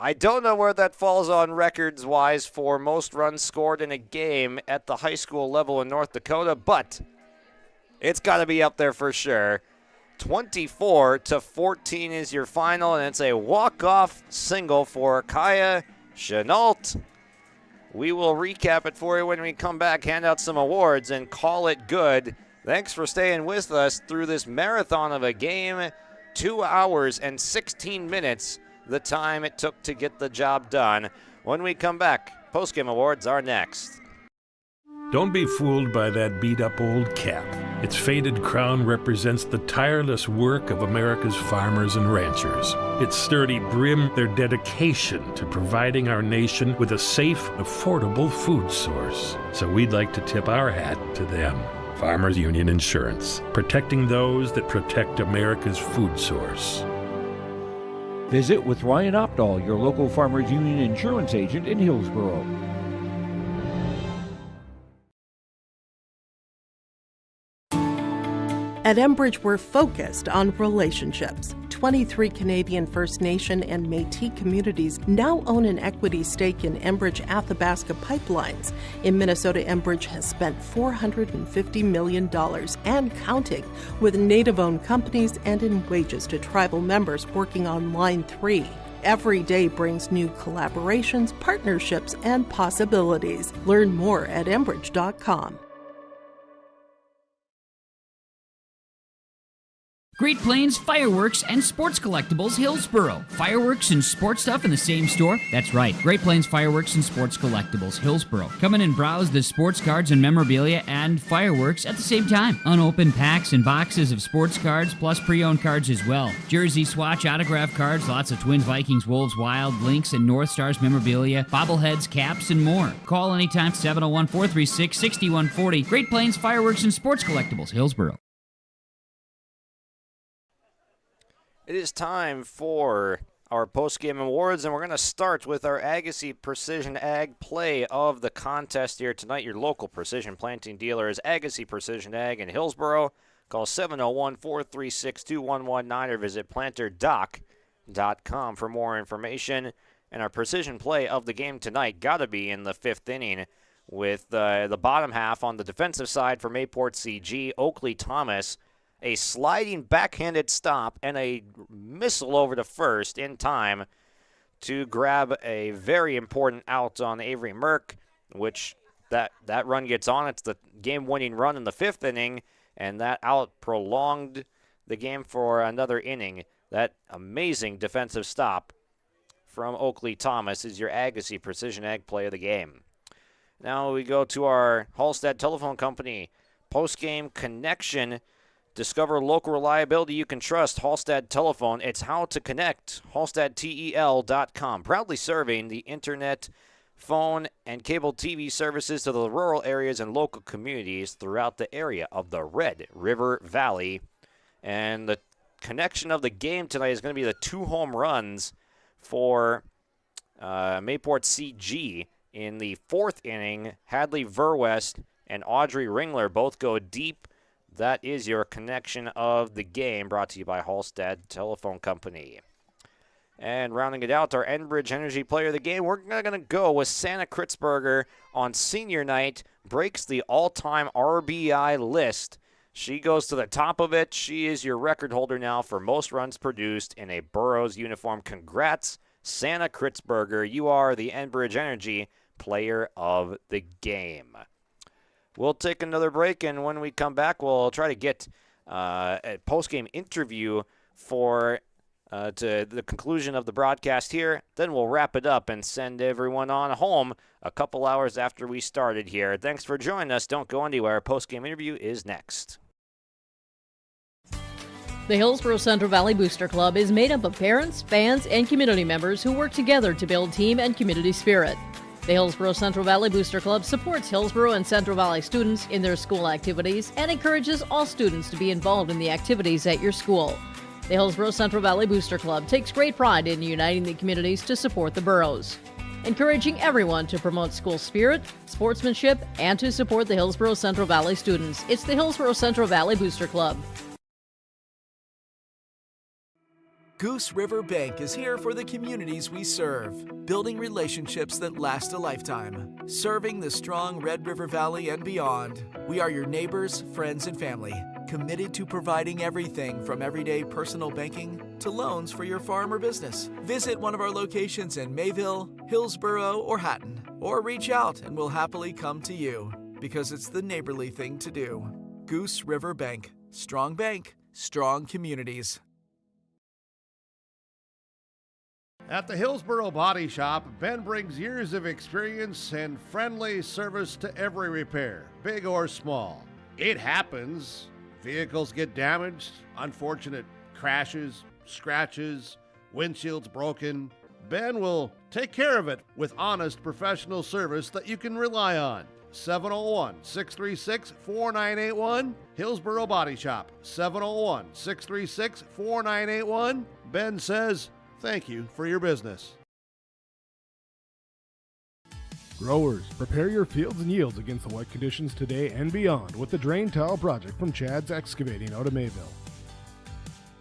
I don't know where that falls on records-wise for most runs scored in a game at the high school level in North Dakota, but it's got to be up there for sure. 24-14 is your final, and it's a walk-off single for Kaya Chenault. We will recap it for you when we come back, hand out some awards, and call it good. Thanks for staying with us through this marathon of a game. 2 hours and 16 minutes, the time it took to get the job done. When we come back, Postgame Awards are next. Don't be fooled by that beat-up old cap. Its faded crown represents the tireless work of America's farmers and ranchers. Its sturdy brim, their dedication to providing our nation with a safe, affordable food source. So we'd like to tip our hat to them. Farmers Union Insurance, protecting those that protect America's food source. Visit with Ryan Opdahl, your local Farmers Union Insurance agent in Hillsboro. At Enbridge, we're focused on relationships. 23 Canadian First Nation and Métis communities now own an equity stake in Enbridge Athabasca Pipelines. In Minnesota, Enbridge has spent $450 million and counting with Native-owned companies and in wages to tribal members working on Line 3. Every day brings new collaborations, partnerships, and possibilities. Learn more at Enbridge.com. Great Plains Fireworks and Sports Collectibles, Hillsboro. Fireworks and sports stuff in the same store? That's right. Great Plains Fireworks and Sports Collectibles, Hillsboro. Come in and browse the sports cards and memorabilia and fireworks at the same time. Unopened packs and boxes of sports cards, plus pre-owned cards as well. Jersey swatch autograph cards, lots of Twins, Vikings, Wolves, Wild, Lynx, and North Stars memorabilia, bobbleheads, caps, and more. Call anytime, 701-436-6140. Great Plains Fireworks and Sports Collectibles, Hillsboro. It is time for our post-game awards, and we're going to start with our Agassiz Precision Ag play of the contest here tonight. Your local precision planting dealer is Agassiz Precision Ag in Hillsboro. Call 701-436-2119 or visit planterdoc.com for more information. And our precision play of the game tonight got to be in the fifth inning with the bottom half on the defensive side for Mayport CG, Oakley Thomas. A sliding backhanded stop and a missile over to first in time to grab a very important out on Avery Merck, which that run gets on. It's the game-winning run in the fifth inning, and that out prolonged the game for another inning. That amazing defensive stop from Oakley Thomas is your Agassiz Precision Ag play of the game. Now we go to our Halstead Telephone Company post-game connection. Discover local reliability you can trust. Halstead Telephone. It's how to connect. HalsteadTEL.com. Proudly serving the internet, phone, and cable TV services to the rural areas and local communities throughout the area of the Red River Valley. And the connection of the game tonight is going to be the 2 home runs for Mayport CG in the fourth inning. Hadley Verwest and Audrey Ringler both go deep. That is your connection of the game, brought to you by Halstead Telephone Company. And rounding it out, our Enbridge Energy player of the game, we're going to go with Santa Kritzberger on senior night, breaks the all-time RBI list. She goes to the top of it. She is your record holder now for most runs produced in a Burroughs uniform. Congrats, Santa Kritzberger. You are the Enbridge Energy player of the game. We'll take another break, and when we come back, we'll try to get a post-game interview for to the conclusion of the broadcast here. Then we'll wrap it up and send everyone on home a couple hours after we started here. Thanks for joining us. Don't go anywhere. Our post-game interview is next. The Hillsboro Central Valley Booster Club is made up of parents, fans, and community members who work together to build team and community spirit. The Hillsboro Central Valley Booster Club supports Hillsboro and Central Valley students in their school activities and encourages all students to be involved in the activities at your school. The Hillsboro Central Valley Booster Club takes great pride in uniting the communities to support the boroughs, encouraging everyone to promote school spirit, sportsmanship, and to support the Hillsboro Central Valley students. It's the Hillsboro Central Valley Booster Club. Goose River Bank is here for the communities we serve, building relationships that last a lifetime. Serving the strong Red River Valley and beyond, we are your neighbors, friends, and family, committed to providing everything from everyday personal banking to loans for your farm or business. Visit one of our locations in Mayville, Hillsboro, or Hatton, or reach out and we'll happily come to you, because it's the neighborly thing to do. Goose River Bank, strong communities. At the Hillsboro Body Shop, Ben brings years of experience and friendly service to every repair, big or small. It happens. Vehicles get damaged, unfortunate crashes, scratches, windshields broken. Ben will take care of it with honest professional service that you can rely on. 701-636-4981, Hillsboro Body Shop, 701-636-4981. Ben says, thank you for your business. Growers, prepare your fields and yields against the wet conditions today and beyond with the Drain Tile project from Chad's Excavating out of Mayville.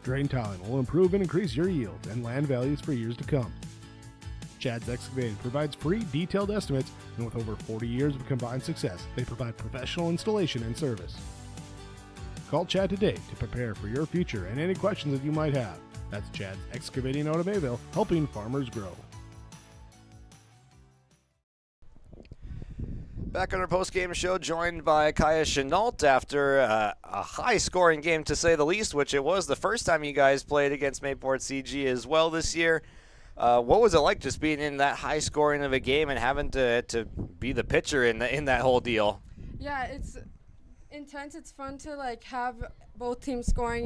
Drain tiling will improve and increase your yields and land values for years to come. Chad's Excavating provides free detailed estimates, and with over 40 years of combined success, they provide professional installation and service. Call Chad today to prepare for your future and any questions that you might have. That's Chad's Excavating out of Mayville, helping farmers grow. Back on our post-game show, joined by Kaya Chenault after a high-scoring game, to say the least, which it was the first time you guys played against Mayport CG as well this year. What was it like just being in that high-scoring of a game and having to be the pitcher in that whole deal? Yeah, it's intense. It's fun to have both teams scoring,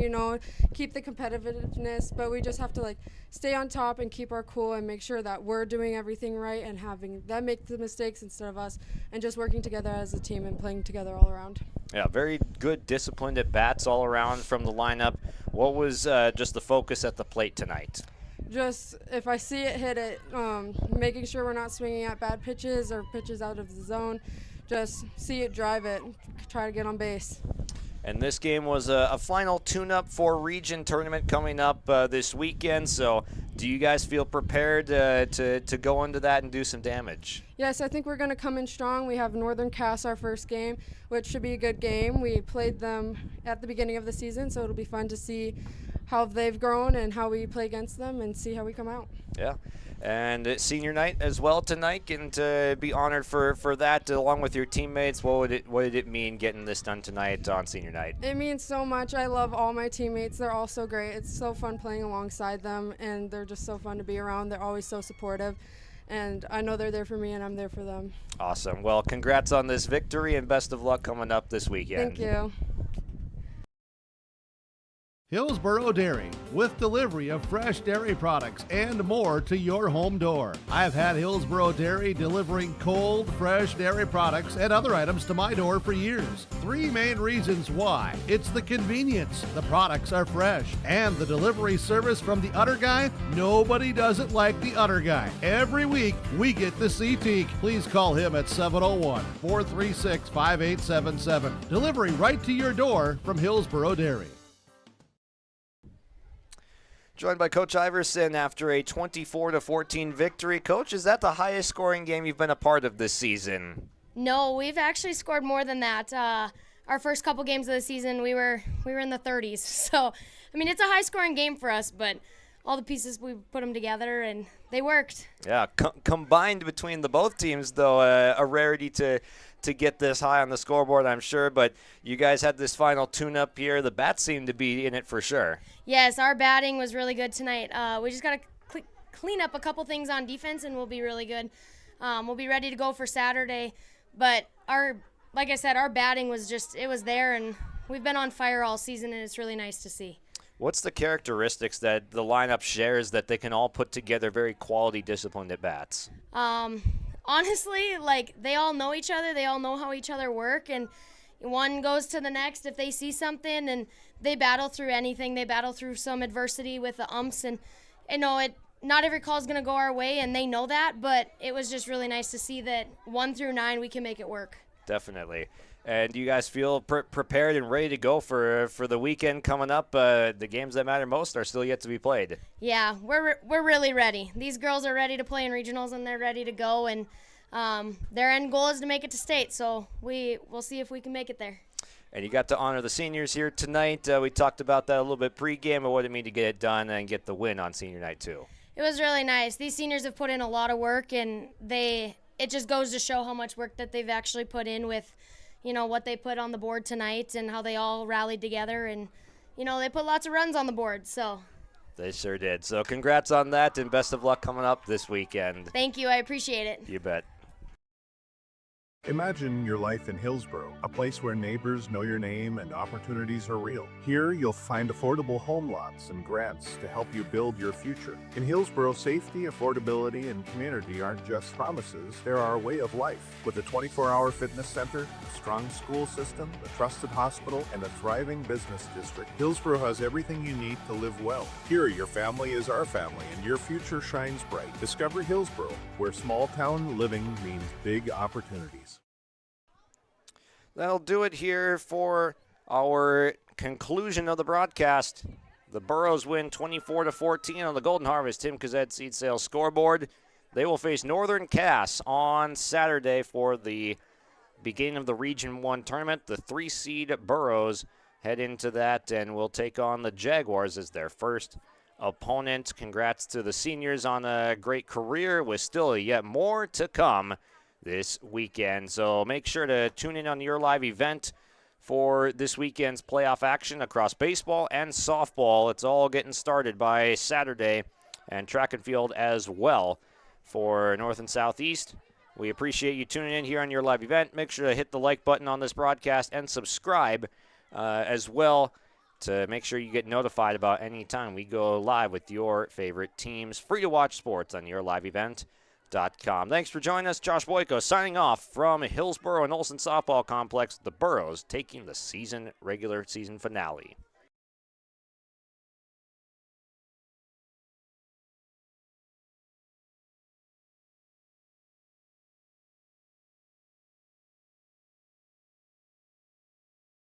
keep the competitiveness, but we just have to stay on top and keep our cool and make sure that we're doing everything right and having them make the mistakes instead of us, and just working together as a team and playing together all around. Yeah, very good, disciplined at bats all around from the lineup. What was just the focus at the plate tonight? Just if I see it, hit it, making sure we're not swinging at bad pitches or pitches out of the zone. Just see it, drive it, try to get on base. And this game was a final tune-up for region tournament coming up this weekend. So do you guys feel prepared to go into that and do some damage? Yes, I think we're going to come in strong. We have Northern Cass our first game, which should be a good game. We played them at the beginning of the season, so it'll be fun to see how they've grown and how we play against them and see how we come out. Yeah. And senior night as well tonight, and to be honored for that along with your teammates. What did it mean getting this done tonight on senior night? It means so much. I love all my teammates. They're all so great. It's so fun playing alongside them, and they're just so fun to be around. They're always so supportive, and I know they're there for me, and I'm there for them. Awesome. Well, congrats on this victory, and best of luck coming up this weekend. Thank you. Hillsboro Dairy, with delivery of fresh dairy products and more to your home door. I've had Hillsboro Dairy delivering cold, fresh dairy products and other items to my door for years. 3 main reasons why. It's the convenience, the products are fresh, and the delivery service from the Udder Guy. Nobody does it like the Udder Guy. Every week, we get the CT. Please call him at 701-436-5877. Delivery right to your door from Hillsboro Dairy. Joined by Coach Iverson after a 24-14 victory. Coach, is that the highest scoring game you've been a part of this season? No, we've actually scored more than that. Our first couple games of the season, we were in the 30s. So, I mean, it's a high-scoring game for us, but all the pieces, we put them together, and they worked. Yeah, combined between the both teams, though, a rarity to get this high on the scoreboard, I'm sure. But you guys had this final tune-up here. The bats seemed to be in it for sure. Yes, our batting was really good tonight. We just got to clean up a couple things on defense, and we'll be really good. We'll be ready to go for Saturday. But like I said, our batting was it was there, and we've been on fire all season, and it's really nice to see. What's the characteristics that the lineup shares that they can all put together very quality, disciplined at bats? Honestly, they all know each other. They all know how each other work, and one goes to the next if they see something, and they battle through anything. They battle through some adversity with the umps, and not every call is going to go our way, and they know that, but it was just really nice to see that 1 through 9 we can make it work. Definitely. And do you guys feel prepared and ready to go for the weekend coming up? The games that matter most are still yet to be played. Yeah, we're really ready. These girls are ready to play in regionals, and they're ready to go, and their end goal is to make it to state, so we'll see if we can make it there. And you got to honor the seniors here tonight. We talked about that a little bit pregame and what it mean to get it done and get the win on senior night too. It was really nice. These seniors have put in a lot of work, and it just goes to show how much work that they've actually put in with what they put on the board tonight and how they all rallied together, and they put lots of runs on the board. So they sure did. So congrats on that, and best of luck coming up this weekend. Thank you. I appreciate it. You bet. Imagine your life in Hillsboro, a place where neighbors know your name and opportunities are real. Here, you'll find affordable home lots and grants to help you build your future. In Hillsboro, safety, affordability, and community aren't just promises, they're our way of life. With a 24-hour fitness center, a strong school system, a trusted hospital, and a thriving business district, Hillsboro has everything you need to live well. Here, your family is our family, and your future shines bright. Discover Hillsboro, where small-town living means big opportunities. That'll do it here for our conclusion of the broadcast. The Burros win 24-14 on the Golden Harvest Tim Cazette Seed Sales scoreboard. They will face Northern Cass on Saturday for the beginning of the Region 1 tournament. The 3-seed Burros head into that and will take on the Jaguars as their first opponent. Congrats to the seniors on a great career with still yet more to come this weekend. So make sure to tune in on your live event for this weekend's playoff action across baseball and softball. It's all getting started by Saturday, and track and field as well for North and Southeast. We appreciate you tuning in here on your live event. Make sure to hit the like button on this broadcast and subscribe as well to make sure you get notified about any time we go live with your favorite teams. Free to watch sports on your live event. Thanks for joining us. Josh Boyko signing off from Hillsboro and Olson Softball Complex. The Burros taking the regular season finale.